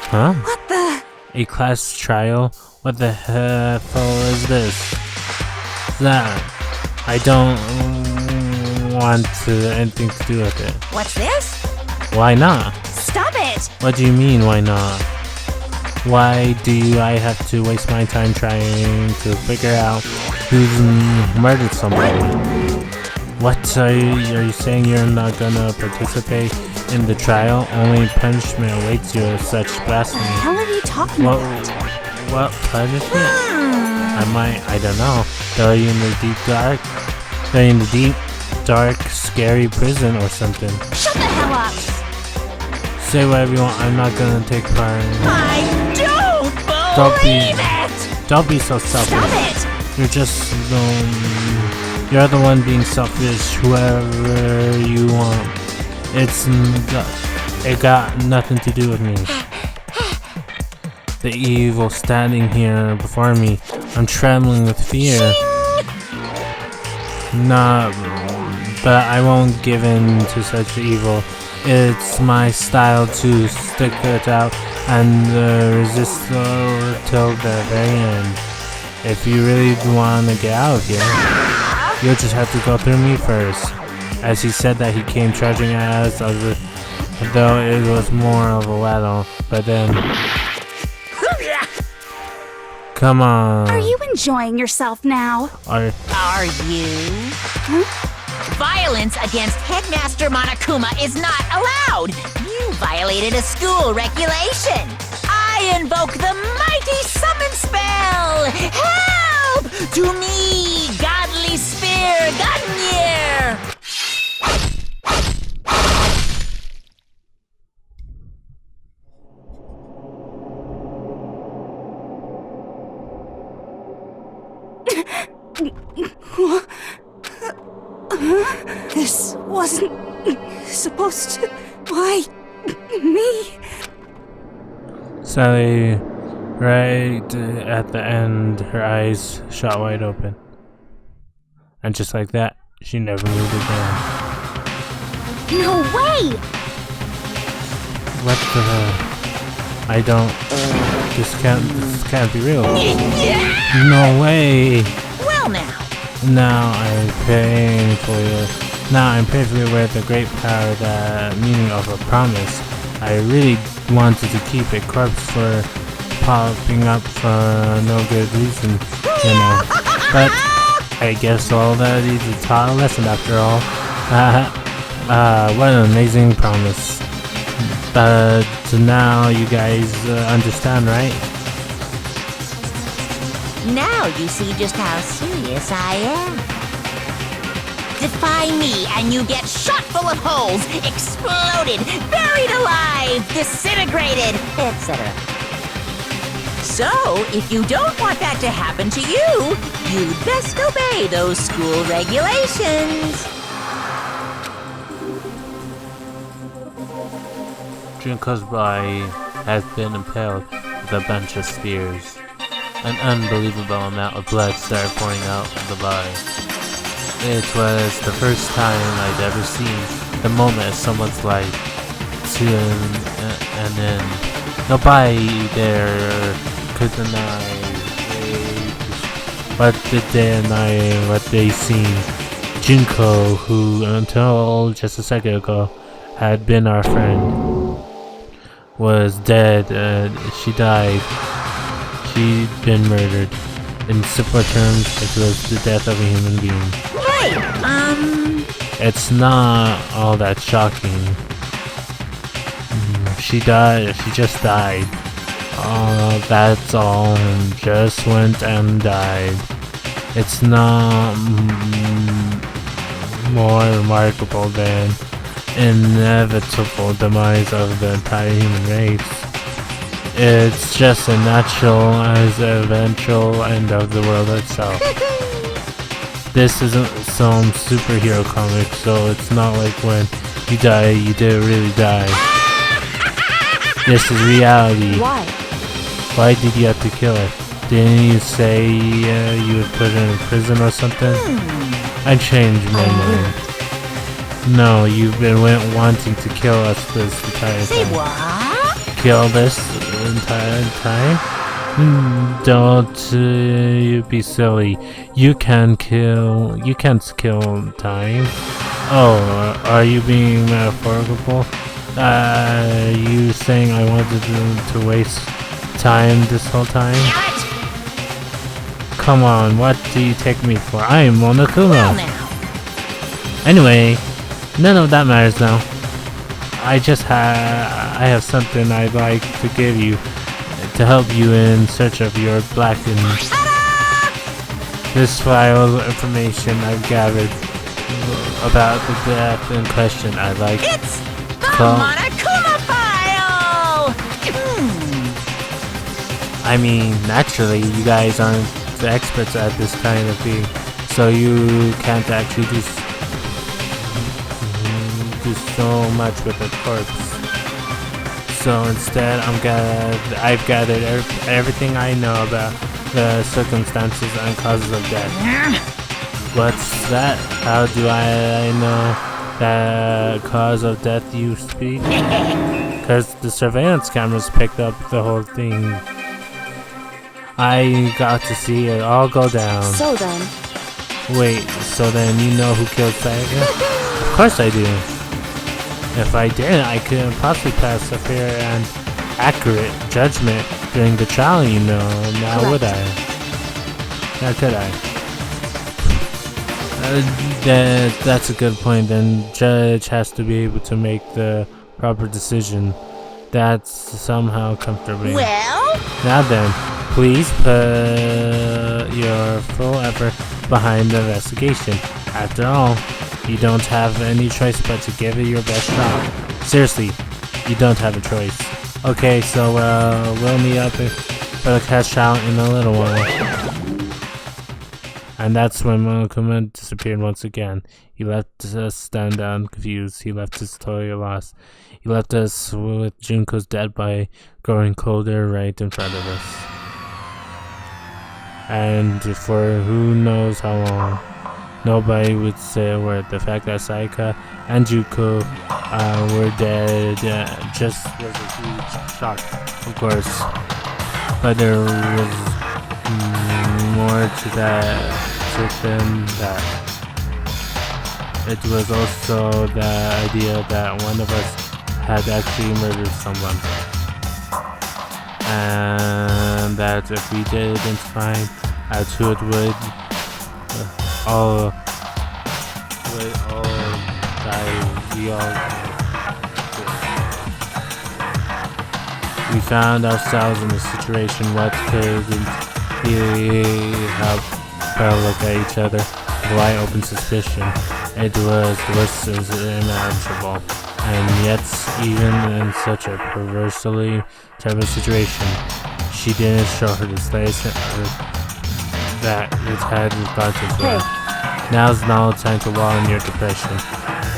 Huh? What the? A class trial? What the hell is this? That? I don't want anything to do with it. What's this? Why not? Stop it! What do you mean, why not? Why do I have to waste my time trying to figure out who's murdered somebody? What are you saying you're not gonna participate in the trial? Only punishment awaits you of such blasphemy. What the hell are you talking about? What punishment? I don't know. Throw you in the deep, dark, scary prison or something. Shut the hell up! Say whatever you want, I'm not gonna take part. I don't believe it! Don't be so selfish. Stop it! You're just, you're the one being selfish, whoever you want. It got nothing to do with me. The evil standing here before me. I'm trembling with fear. Nah, but I won't give in to such evil. It's my style to stick it out and resist till the very end. If you really want to get out of here, you'll just have to go through me first. As he said that, he came charging at us, though it was more of a waddle. But then, come on. Are you enjoying yourself now? Are you? Violence against Headmaster Monokuma is not allowed! You violated a school regulation! I invoke the mighty summon spell! Help! To me, godly spear, Gungnir! This wasn't supposed to... Why? Me? Sally, right at the end, her eyes shot wide open. And just like that, she never moved again. No way! What the hell? I don't... This can't be real. No way! Well now. Now I'm painfully aware of the great power, that meaning of a promise. I really wanted to keep a corpse for popping up for no good reason, you know. But I guess all that is a taught a lesson after all. What an amazing promise. But now you guys understand, right? Now you see just how serious I am. Defy me and you get shot full of holes, exploded, buried alive, disintegrated, etc. So, if you don't want that to happen to you, you'd best obey those school regulations. Junko's body has been impaled with a bunch of spears. An unbelievable amount of blood started pouring out of the body. It was the first time I'd ever seen the moment of someone's life to an end. Nobody there could deny what they seen. Junko, who until just a second ago had been our friend, was dead. She died. She'd been murdered. In simpler terms, it was the death of a human being. Right, It's not all that shocking. She died. She just died. That's all. Just went and died. It's not more remarkable than inevitable demise of the entire human race. It's just as natural as the eventual end of the world itself. This isn't some superhero comic, so it's not like when you die, you didn't really die. This is reality. Why? Why did you have to kill her? Didn't you say you would put her in prison or something? I changed my mind. No, you've been wanting to kill us this entire time. Say what? Kill this entire time? Don't you be silly. You can't kill time. Oh, are you being metaphorical? You saying I wanted to waste time this whole time? Come on, what do you take me for? I am Monokuma. Anyway, none of that matters now. I have something I'd like to give you to help you in search of your blackened. This file of information I've gathered about the death in question. I'd like It's the Monokuma file! I mean, naturally, you guys aren't the experts at this kind of thing, so you can't actually do so much with a corpse. So instead, I've gathered everything I know about the circumstances and causes of death. What's that? How do I know the cause of death you speak? Because the surveillance cameras picked up the whole thing. I got to see it all go down. So then, Wait, so then you know who killed Saga? Of course I do. If I didn't, I couldn't possibly pass a fair and accurate judgment during the trial, you know. Now Correct. would I? Now could I? That's a good point. Then judge has to be able to make the proper decision. That's somehow comforting. Well, Now then, please put your full effort behind the investigation. After all, you don't have any choice but to give it your best shot. Seriously, you don't have a choice. Okay, so we'll meet up for the cash out in a little while. And that's when Monokuma disappeared once again. He left us stand down confused. He left us totally lost. He left us with Junko's dead body growing colder right in front of us. And for who knows how long. Nobody would say a word. The fact that Saika and Juko were dead just was a huge shock, of course. But there was more to them that. It was also the idea that one of us had actually murdered someone. And that if we didn't find out who it would, all die. We found ourselves in a situation what couldn't really help but look at each other with wide open suspicion. It was the worst imaginable, and yet even in such a perversely terrible situation, she didn't show her the slightest that it had gotten to her. Now's not the time to wallow in your depression.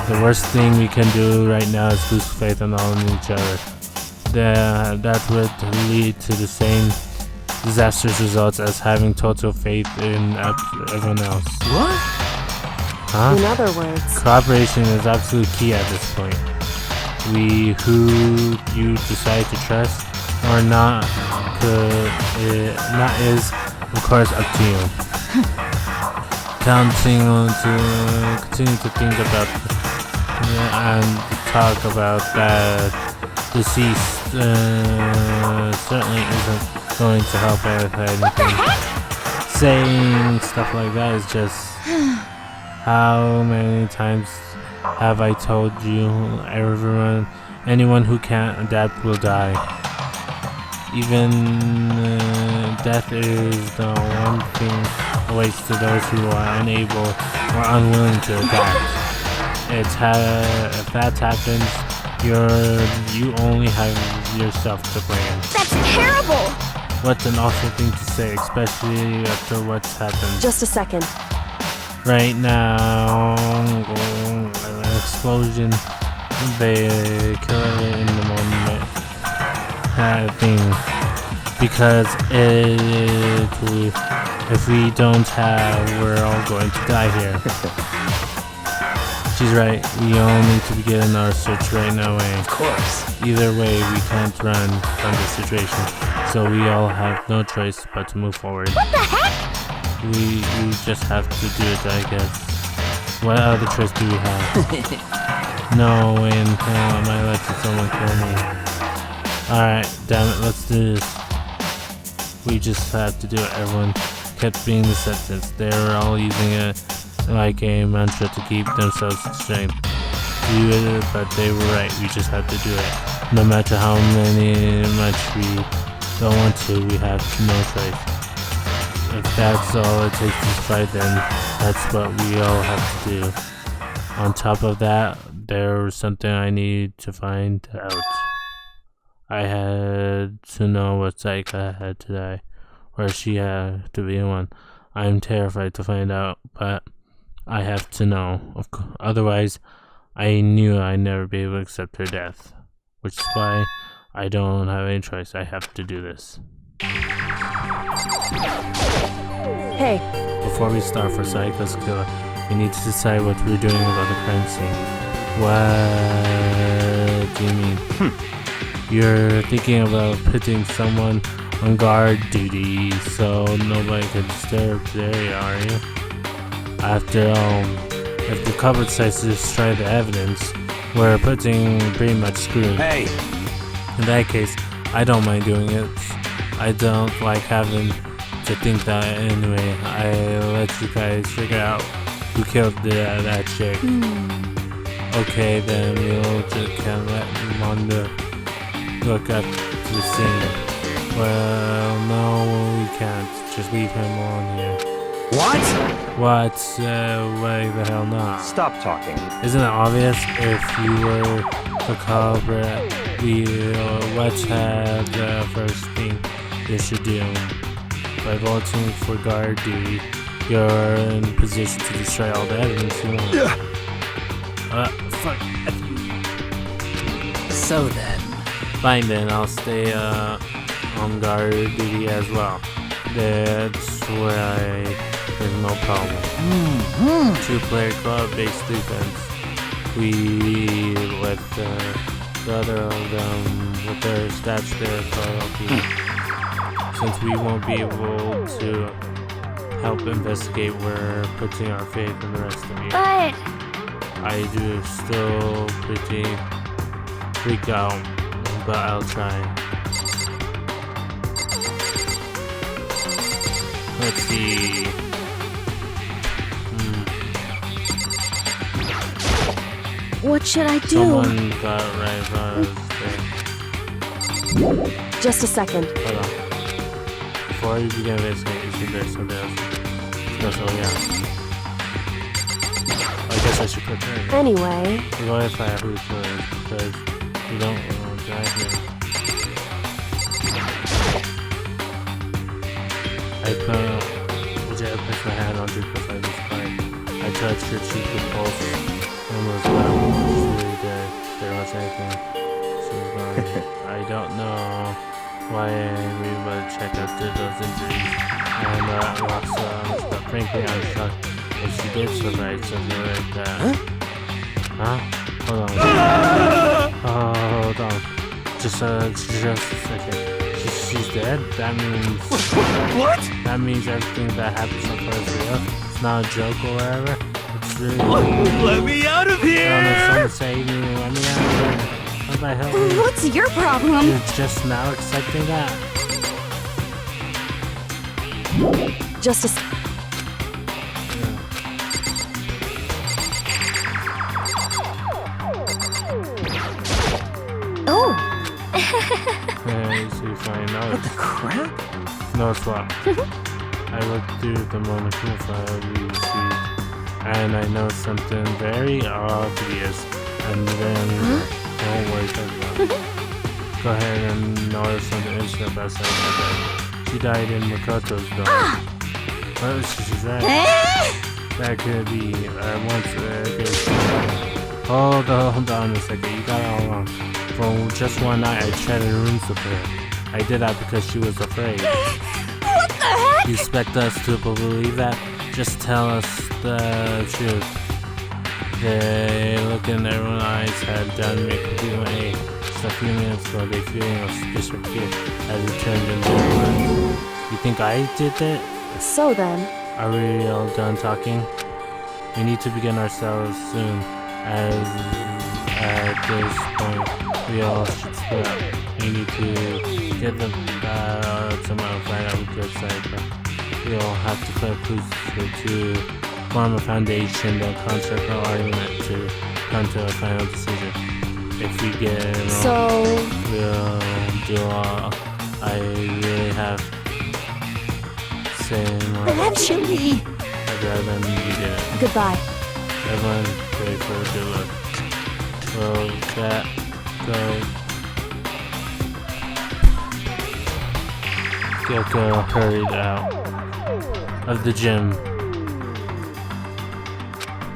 The worst thing we can do right now is lose faith in all in each other. That would lead to the same disastrous results as having total faith in everyone else. What? Huh? in other words, Cooperation is absolutely key at this point. Who you decide to trust or not is, of course, up to you. Continue to think about and talk about that deceased certainly isn't going to help with anything. Saying stuff like that is just how many times have I told you anyone who can't adapt will die. Even death is the one thing awaits to those who are unable or unwilling to adapt. If that happens, you only have yourself to blame. that's terrible! What an awful thing to say, especially after what's happened. just a second. Right now, an explosion, they kill it in the moment thing. Because if we don't have, we're all going to die here. She's right, we all need to begin our search right now. Of course. Either way, we can't run from the situation. So So we all have no choice but to move forward. What the heck? We just have to do it, I guess. What other choice do we have? No way in hell am I letting someone kill me. Alright, damn it, let's do this. We just have to do it. Everyone kept being the sentence. They were all using it like a mantra to keep themselves in strength. Do it, but they were right. We just have to do it. No matter how much we don't want to, we have no choice. If that's all it takes to fight, then that's what we all have to do. On top of that, there was something I need to find out. I had to know what Saika had to die, or she had to be one. I'm terrified to find out, but I have to know. Otherwise, I knew I'd never be able to accept her death. Which is why I don't have any choice. I have to do this. Hey, Before we start for Saika's killer, we need to decide what we're doing about the crime scene. What do you mean? You're thinking about putting someone on guard duty so nobody can disturb the area, are you? After all, if the cupboard decides to destroy the evidence, we're pretty much screwed. Hey! In that case, I don't mind doing it. I don't like having to think that anyway. I let you guys figure out who killed that chick. Okay, then we'll just can let Mondo look up the scene. Well, no, we can't. Just leave him alone here. What? What? Why the hell not? Stop talking. Isn't it obvious? If you were the culprit, what's the first thing you should do? By voting for guard duty, you're in position to destroy all the evidence you want. Fuck. So then. Fine then, I'll stay on guard duty as well. That's where there's no problem. Two-player club-based defense. We let the other of them with their stats there for since we won't be able to help investigate, we're putting our faith in the rest of you. But I do still pretty freak out, but I'll try. Let's see. what should I do? Someone got right there. Just a second. Hold on. Before you begin investigating, is there something else? So yeah. I guess I should put her in. Anyway, We're going to find out who the killer is because we don't want to die here. I placed my hand on Duke beside his spine. I touched her cheek with pulse and was glad she was really dead. There was anything. She was gone. I don't know why we would check after those injuries. And lost but frankly I'm shocked if she did survive something like that. Huh? Hold on. Hold on. Just a second. She's dead? That means... What? That means everything that happened so far is real. It's not a joke or whatever. It's really... Let me out of I don't know, here! someone save me. Let me out of here. What the hell? What's your problem? You're just now accepting that? just a oh, Hey, so you find out. What the crap? No swap. I looked through the molecule file we received, and I know something very obvious. And then, don't worry about it. Go ahead and notice something interesting about Saika. She died in Makoto's dome. Well, she's right. That could be. Hold on a second. You got it all wrong. For just one night, I chatted rooms with her. I did that because she was afraid. What the heck? You expect us to believe that? Just tell us the truth. The look in everyone's eyes had done me completely. Just a few minutes ago, they feeling a suspicious fear as it turned into words. You think I did that? So then, Are we all done talking? We need to begin ourselves soon, as at this point, we all should split up. We need to get them tomorrow, find out which side. We all have to collect clues to form a foundation that construct our argument to come to a final decision. If we get it wrong, so we'll do all I really have say more. Eventually. I'd rather you did it. goodbye. Everyone pray for a good luck. Will that go? Gecko hurried out of the gym.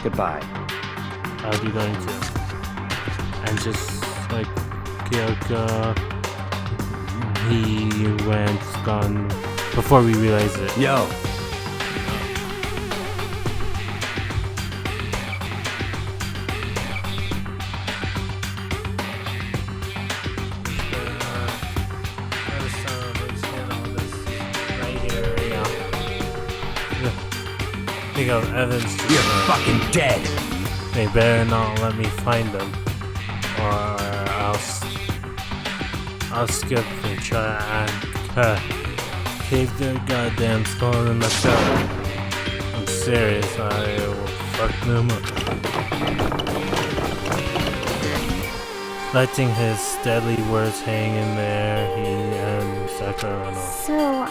Goodbye. How are you going to? And just like Kyoko, he went gone before we realized it. Yo. Think of Evans. You're fucking dead. They better not let me find them, or I'll skip the try and cave their goddamn skull in the cellar. I'm serious. I will fuck them up. Letting his deadly words hang in there, he and Sakura run off. So,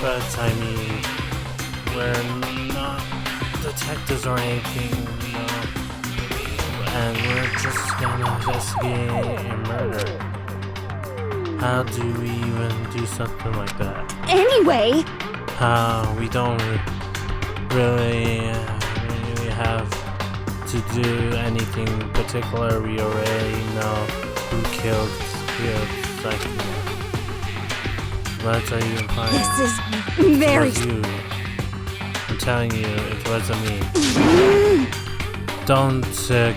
But I mean, we're not detectives or anything, you know, and we're just gonna investigate a murder. How do we even do something like that? anyway, We don't really have to do anything particular. We already know who killed Psycho. What are you implying? this is It very. was you. I'm telling you, it wasn't me. Don't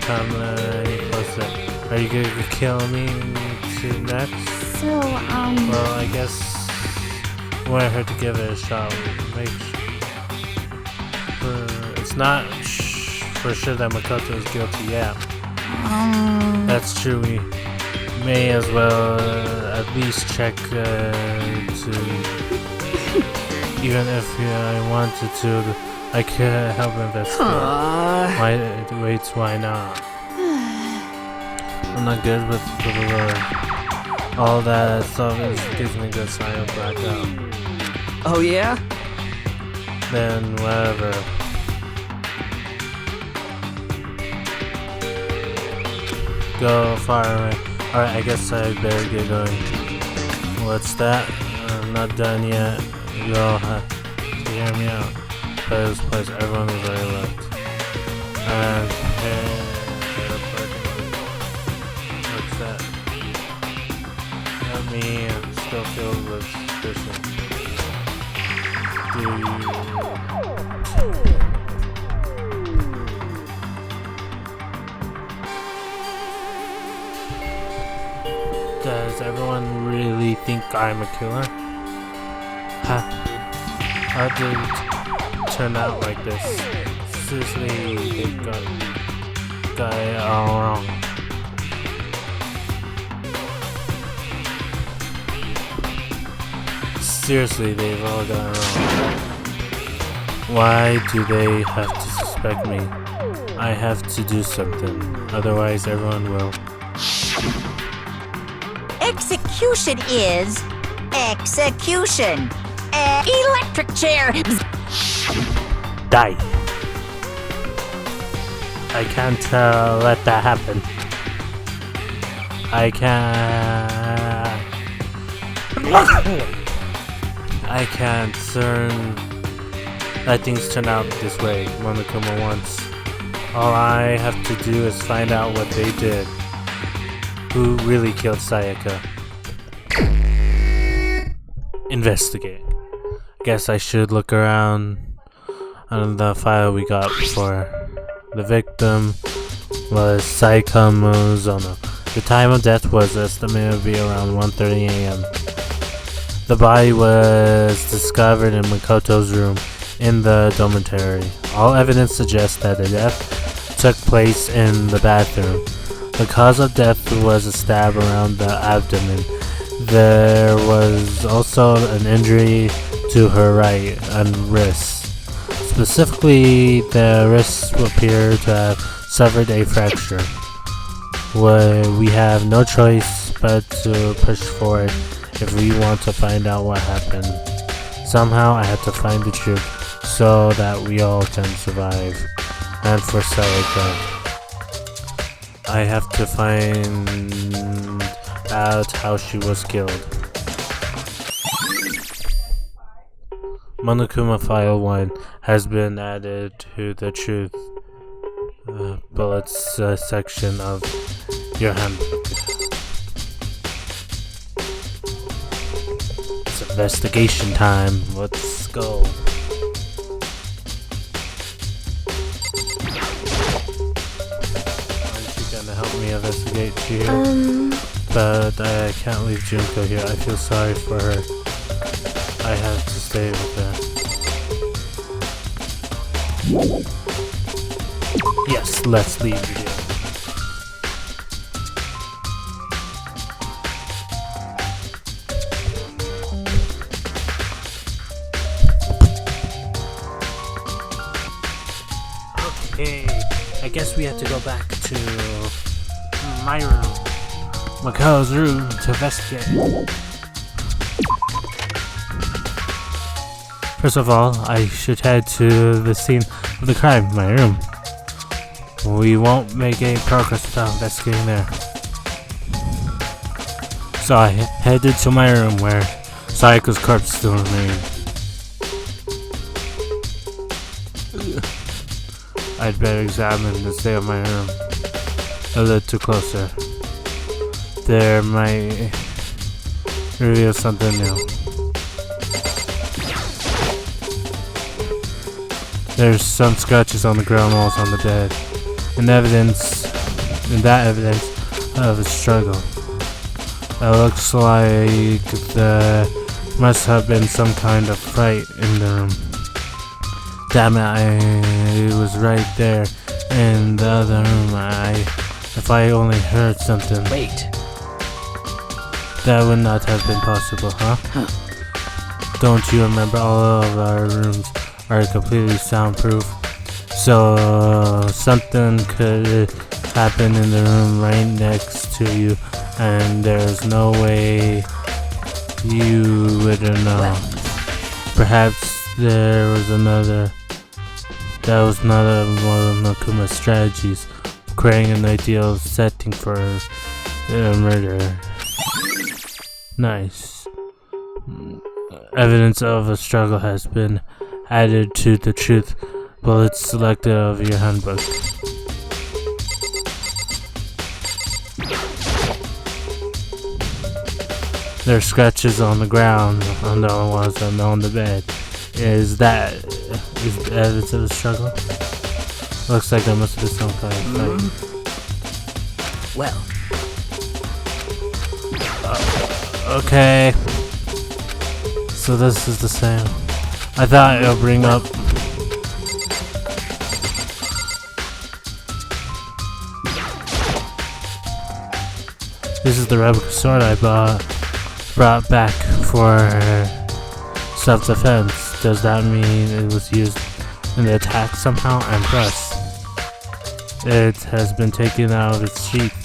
come any closer. Are you gonna kill me next? So, Well, I guess I want her to give it a shot. Make it's not for sure that Makoto is guilty yet. That's true. We may as well at least check to even if I wanted to, I could help investigate. Why not? I'm not good with the Lord. All that stuff gives me a good sign of blackout. Oh yeah? Then whatever. Go far away. Alright, I guess I better get going. What's that? I'm not done yet. You all have to hear me out. By this place, everyone is already left. And what's that? Not me, I'm still filled with suspicion. Do you... Does everyone really think I'm a killer? How did it turn out like this? Seriously, they got it all wrong. Seriously, they've all got it wrong. Why do they have to suspect me? I have to do something, otherwise everyone will. Execution is execution. Electric chair. Die. I can't let that happen. I can't let things turn out this way, Monokuma wants. All I have to do is find out what they did. Who really killed Sayaka? investigate. Guess I should look around on the file we got before. The victim was Saika Mizuno. The time of death was estimated to be around 1:30 a.m. The body was discovered in Makoto's room in the dormitory. All evidence suggests that the death took place in the bathroom. The cause of death was a stab around the abdomen. There was also an injury to her right wrist. Specifically, the wrist appeared to have suffered a fracture. We have no choice but to push forward if we want to find out what happened. Somehow I have to find the truth so that we all can survive. And for Saika, I have to find out how she was killed. Monokuma File 1 has been added to the Truth Bullets section of your handbook. It's investigation time. Let's go. Aren't you gonna help me investigate here? But I can't leave Junko here. I feel sorry for her. I have to stay with her. Yes, let's leave here. Okay, I guess we have to go back to my room. Makoto's room to investigate. First of all, I should head to the scene of the crime, my room. We won't make any progress without investigating there. So I headed to my room where Saika's corpse still remained. I'd better examine the state of my room a little closer. There might reveal something new. There's some scratches on the ground walls on the bed, and that evidence of a struggle. It looks like there must have been some kind of fight in the room. Damn it, I was right there in the other room. If I only heard something. Wait. That would not have been possible, huh? Don't you remember all of our rooms are completely soundproof? So something could happen in the room right next to you, and there's no way you wouldn't know. Perhaps there was another. That was not one of Nakuma's strategies, creating an ideal setting for a murder. Nice. Evidence of a struggle has been added to the Truth Bullets selected of your handbook. There are scratches on the ground, on the walls, and on the bed. Is evidence of a struggle? Looks like there must have been some kind of fight. Well. Okay. So this is the same. I thought it'll bring up. This is the replica sword I brought back for self-defense. Does that mean it was used in the attack somehow? And plus, it has been taken out of its sheath.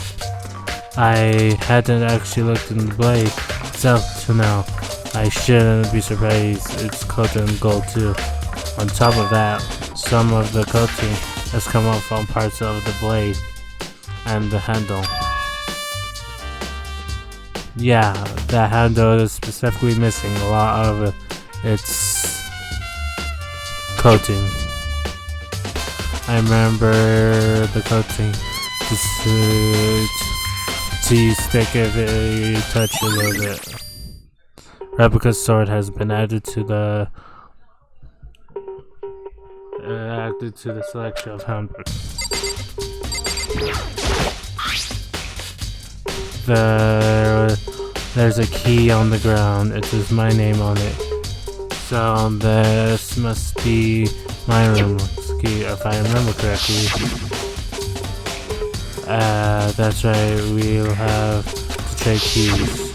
I hadn't actually looked in the blade itself till now. I shouldn't be surprised it's coated in gold too. On top of that, some of the coating has come off from parts of the blade and the handle. Yeah, the handle is specifically missing a lot of its coating. I remember the coating to stick if you touch a little bit. replica sword has been added to the selection of handbooks. There's a key on the ground. It says my name on it. So this must be my room key, if I remember correctly. That's right, we'll have to trade keys.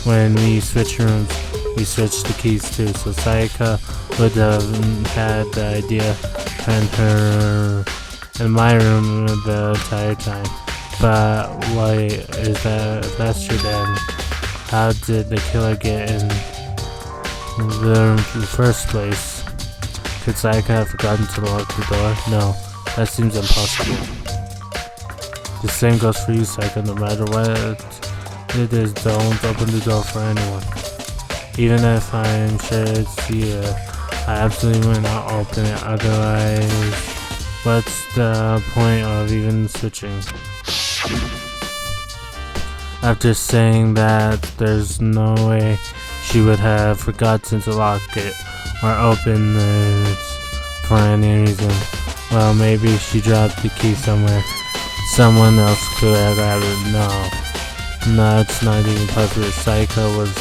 When we switch rooms, we switch the keys too, so Sayaka would have had the idea and her in my room the entire time. But wait, if that's true, then how did the killer get in the first place? Could Sayaka have forgotten to lock the door? No, that seems impossible. The same goes for you, Sayaka. No matter what it is, don't open the door for anyone. Even if I'm sure it's you, I absolutely will not open it. Otherwise, what's the point of even switching? After saying that, there's no way she would have forgotten to lock it or open it for any reason. Well, maybe she dropped the key somewhere. Someone else could have grabbed it. No, it's not even possible. Sayaka was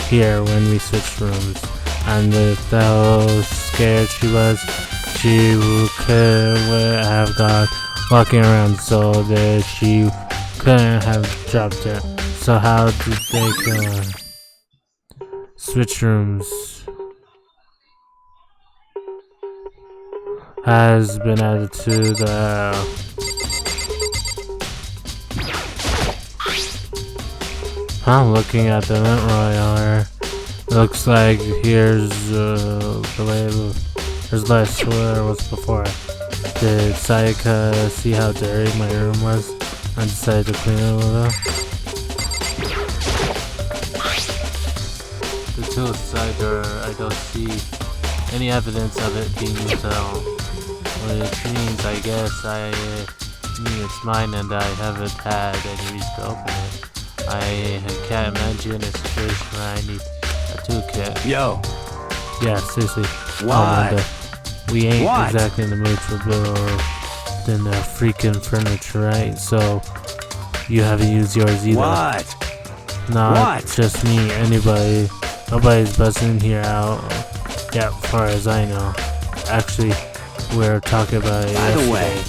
here when we switched rooms, and with how scared she was, she would have gone walking around, so that she couldn't have dropped it. So how did they kill her? Switch rooms has been added to the I'm looking at the event royale. Looks like here's the way there's less where it was before. Did Sayaka see how dirty my room was and decided to clean it a little? The suicide door, I don't see any evidence of it being used at all. Which means I guess it's mine and I haven't had any reason to open it. I can't imagine a situation where I need a toolkit. Yo. Yeah, seriously. What? We ain't exactly in the mood for building freaking furniture, right? So you haven't used yours either. What? Not just me. Anybody. Nobody's busting here out. Yeah, as far as I know. Actually, we're talking about it yesterday. By the way,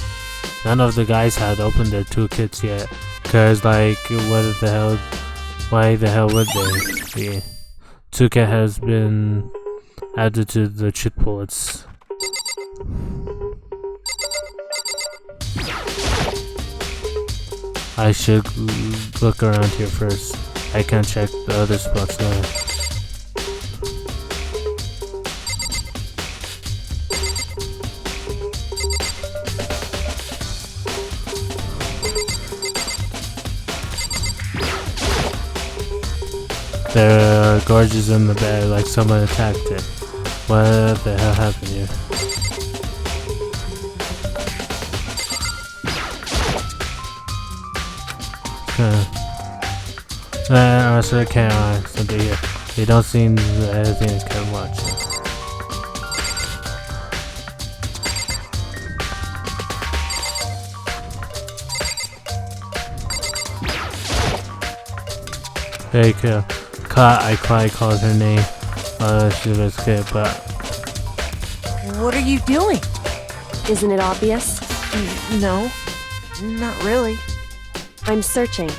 none of the guys had opened their toolkits yet. Cause like, why the hell would they? The toolkit has been added to the chit bullets. I should look around here first. I can check the other spots later. There are gorges in the bed, like someone attacked it. What the hell happened here? So I can't something here. They don't seem anything is kind of watching. Very cool. I called her name. She was good, but What are you doing? Isn't it obvious? No, not really. I'm searching.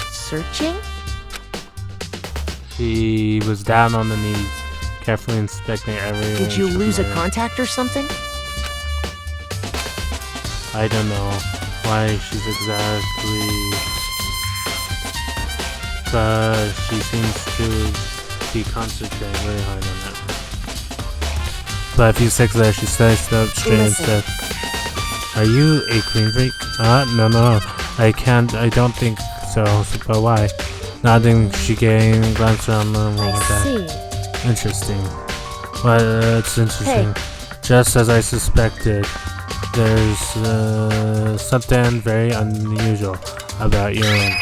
Searching? she was down on the knees, carefully inspecting every Did you inch of lose a my room. contact or something? I don't know why she's exactly, but she seems to be concentrating really hard on that. But a few seconds later, she sliced up straight and said, "Are you a clean freak?" No. I don't think so, but why? Nodding, she glanced around the room like that. Interesting. Well, it's interesting. Just as I suspected, there's something very unusual about your room.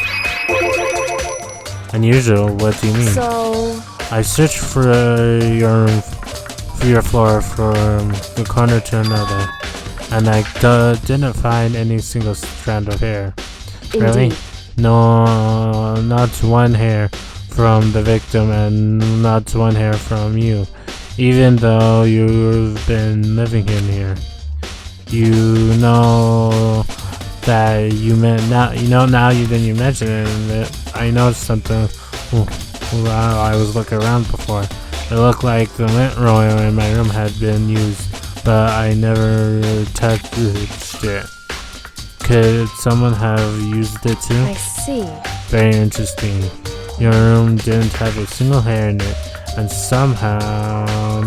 Unusual? What do you mean? So, I searched for your floor from the corner to another, and I didn't find any single strand of hair. Really? indeed. No, not one hair from the victim and not one hair from you. Even though you've been living in here. You know that you meant now. You know now. You mention it, and I noticed something. While I was looking around before, it looked like the lint roller in my room had been used, but I never touched it. Could someone have used it too? I see. Very interesting. Your room didn't have a single hair in it, and somehow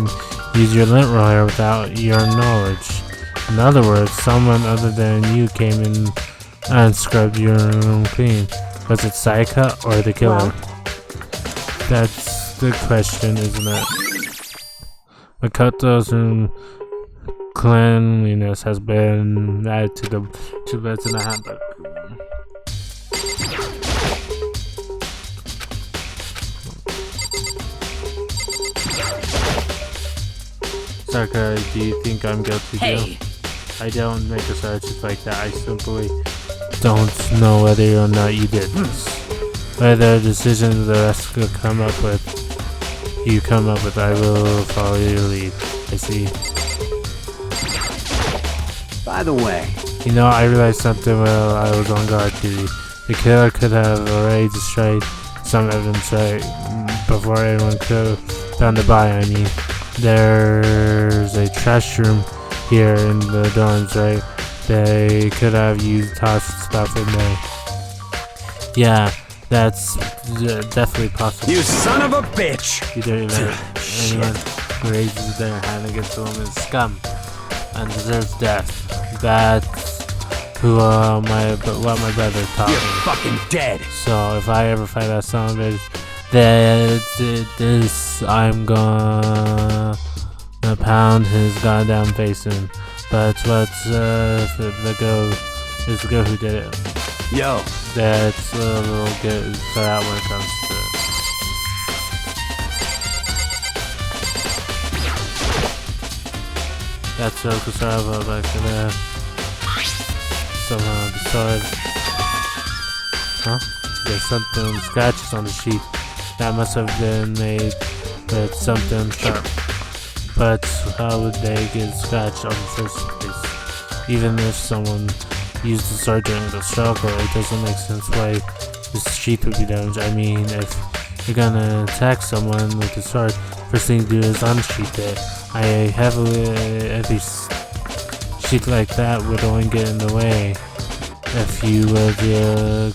used your lint roller without your knowledge. In other words, someone other than you came in and scrubbed your room clean. Was it Sayaka or the killer? Well. That's the question, isn't it? Makoto's room cleanliness has been added to the two beds in the handbook. Sayaka, do you think I'm guilty too? I don't make assertions like that. I simply don't know whether or not you did this. Whether decisions the rest could come up with, I will follow your lead. I see. By the way, You know, I realized something while I was on guard duty. The killer could have already destroyed some evidence right before anyone could have found the body. I mean, there's a trash room here in the dorms, right? They could have used tossed stuff in there. Yeah, that's definitely possible. you son of a bitch! Either anyone who raises their hand against a woman is scum and deserves death. That's what my brother taught You're me. fucking dead! So if I ever find that son of a bitch, this I'm gonna pound his goddamn face in. But what's the girl who did it? Yo, That's a little good for that when it comes to it. That's so Kusarava back in there. Somehow the sword. Huh? There's something scratches on the sheet. That must have been made with something sharp. But how would they get scratched on the first place? Even if someone used the sword during the struggle, it doesn't make sense why this sheath would be damaged. I mean, if you're gonna attack someone with the sword, first thing to do is unsheath it. I heavy sheath like that would only get in the way if you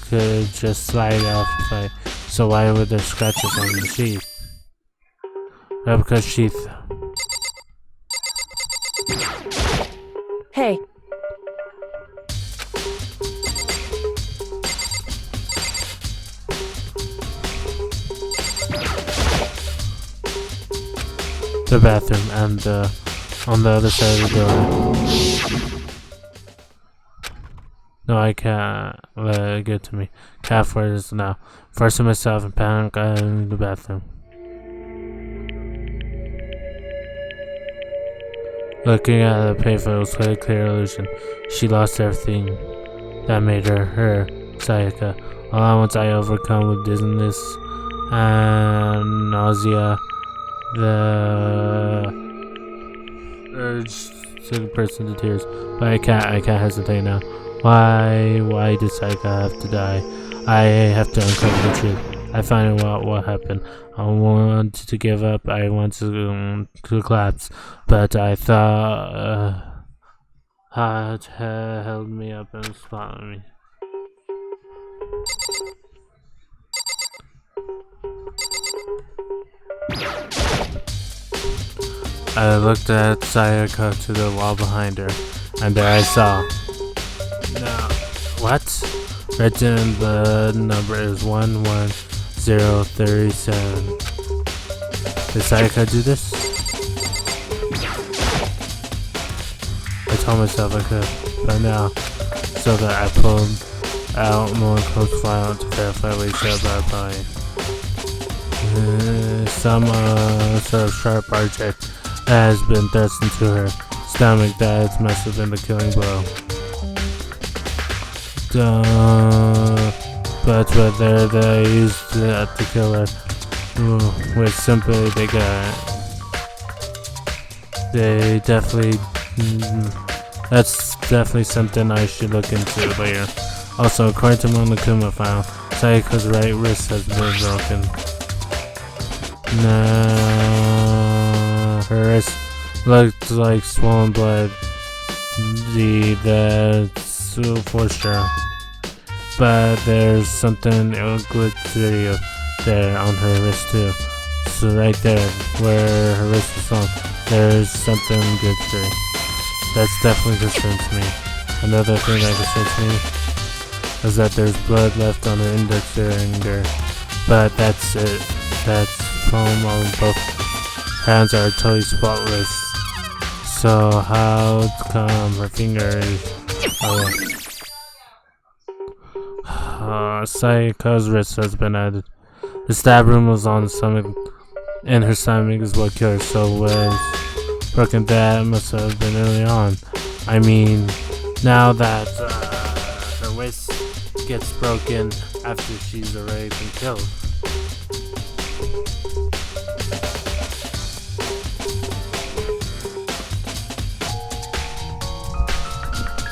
could just slide off the fight. So why would there scratches on the sheath? Replica sheath. Hey, The bathroom and on the other side of the door. No, I can't let it get to me. Calf words now. Forcing myself in panic, I'm in the bathroom. Looking at the payphone was a clear illusion. She lost everything that made her Sayaka. All at once I overcome with dizziness and nausea. The urge took person to tears, but I can't hesitate now. Why did Sayaka have to die? I have to uncover the truth. I find out what happened. I wanted to give up. I wanted to collapse, but I thought had held me up and spotted me. I looked at Sayaka to the wall behind her, and there I saw. No. What? Written the number is 11037. Did Sayaka do this? I told myself I could, but now, so that I pulled out more close file to verify what he said about body. some sort of sharp object has been thrust into her stomach that must have been the killing blow. But whether they used it to kill her, which simply they got. They definitely. That's definitely something I should look into later. Also, according to Monokuma file, Sayaka's right wrist has been broken. Her wrist looked like swollen blood. That's for sure. But there's something glittery there on her wrist too. So right there, where her wrist was on, there's something glittery. That's definitely concerns me. Another thing that concerns me is that there's blood left on her index finger. But that's it. That's palm on both hands are totally spotless. So how come her finger is... Sayaka's wrist has been added. The stab wound was on the stomach, and her stomach is what killed her, so was broken. That must have been early on. I mean, now that her wrist gets broken after she's already been killed.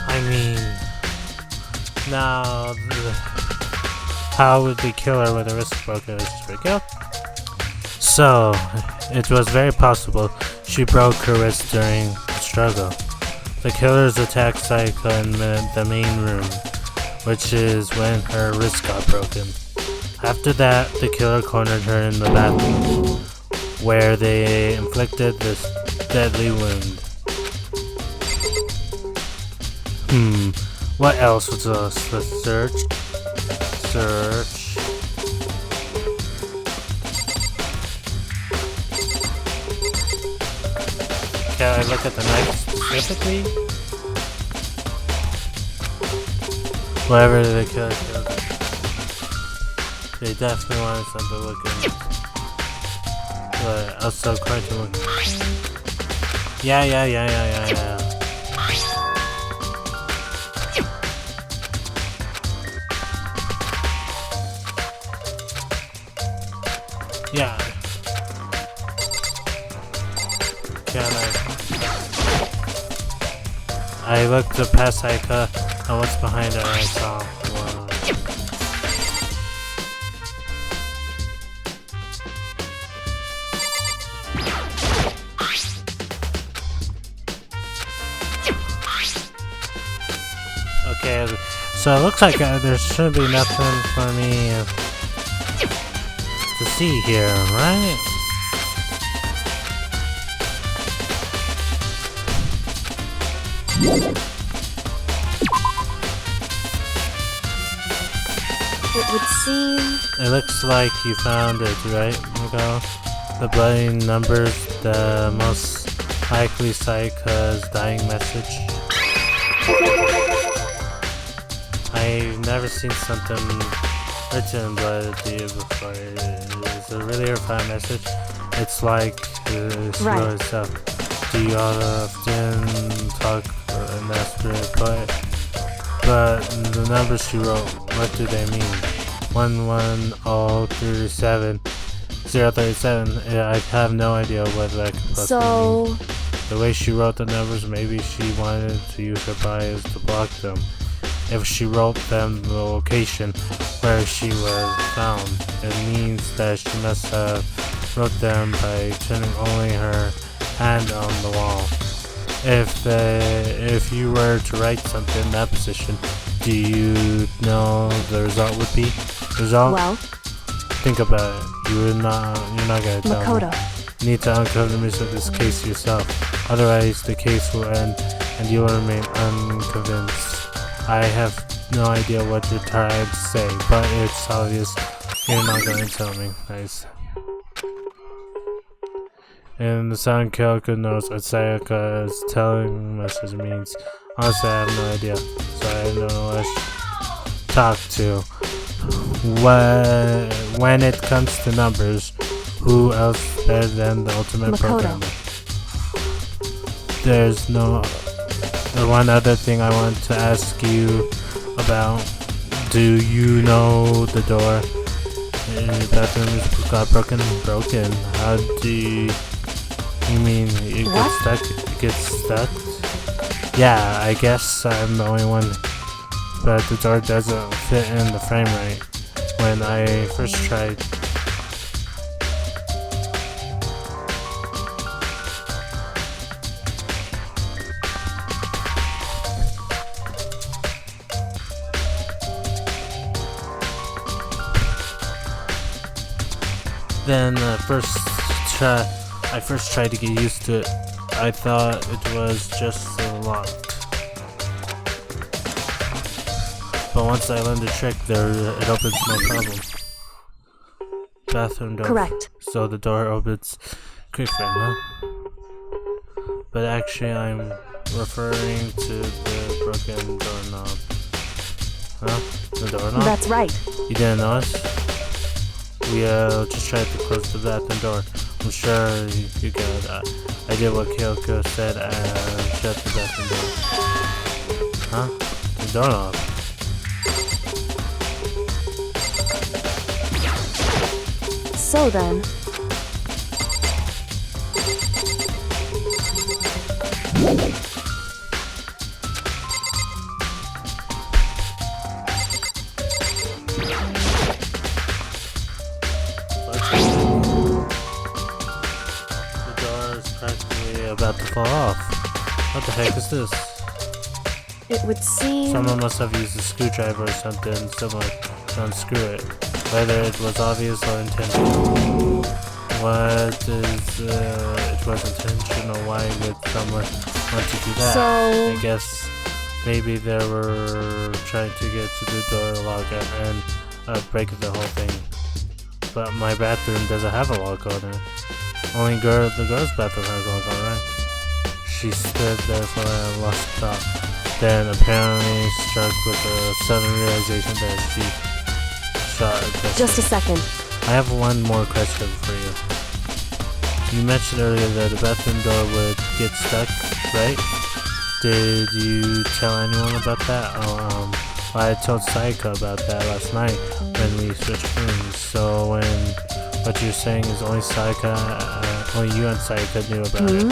I mean, now, how would they kill her with her wrist broken? Just break up? So, it was very possible she broke her wrist during the struggle. The killers attacked Sayaka in the main room, which is when her wrist got broken. After that, the killer cornered her in the bathroom, where they inflicted this deadly wound. What else was us? Let's search. Can I look at the knife specifically? Whatever the killer killed her. They definitely wanted something to look in. But also quite to look. Yeah. Yeah. I looked up past Sayaka and what's behind her. I saw one. Okay, so it looks like there should be nothing for me to see here, right? It would seem... It looks like you found it, right, Miguel? The bloody numbers, the most likely Sayaka's dying message. I've never seen something written in blood before. It's a really refined message. It's like the scroll itself. Do you often talk in that spirit? But the numbers she wrote, what do they mean? 11037 037. I have no idea what that could possibly mean. The way she wrote the numbers, maybe she wanted to use her bias to block them. If she wrote them the location where she was found, it means that she must have wrote them by turning only her hand on the wall. If you were to write something in that position, do you know the result would be? Well, think about it. You're not gonna tell Makoto. me. You need to uncover the mystery of this case yourself. Otherwise, the case will end and you will remain unconvinced. I have no idea what you're trying to say, but it's obvious you're not going to tell me. Nice. And the sound Kyoko knows what Sayaka's telling message means. Honestly, I have no idea, so I don't know who I should talk to. When it comes to numbers, who else better than the ultimate Makoto. programmer? There's no... The one other thing I want to ask you about, do you know the door in your bathroom got broken? How do you mean it gets stuck? It gets stuck? Yeah, I guess I'm the only one, but the door doesn't fit in the frame right. When I first tried, I first tried to get used to it. I thought it was just locked. But once I learned the trick, it opens no problem. Bathroom door. Correct. So the door opens quick frame, huh? But actually, I'm referring to the broken doorknob. Huh? The doorknob? That's right. You didn't notice? We just tried to close the bathroom door. I'm sure you could. I did what Kyoko said and shut the bathroom door. Huh? The doorknob. So then, The door is practically about to fall off. What the heck is this? it would seem... Someone must have used a screwdriver or something similar to unscrew it, whether it was obvious or intentional. It was intentional, why would someone want to do that? So... I guess maybe they were trying to get to the door lock and break the whole thing. But my bathroom doesn't have a lock on it. Only the girl's bathroom has a lock on it, right? She stood there for a lost thought. Then apparently struck with a sudden realization that she shot at this. Just a second. I have one more question for you. You mentioned earlier that the bathroom door would get stuck, right? Did you tell anyone about that? I told Sayaka about that last night when we switched rooms. So what you're saying is only you and Sayaka knew about it.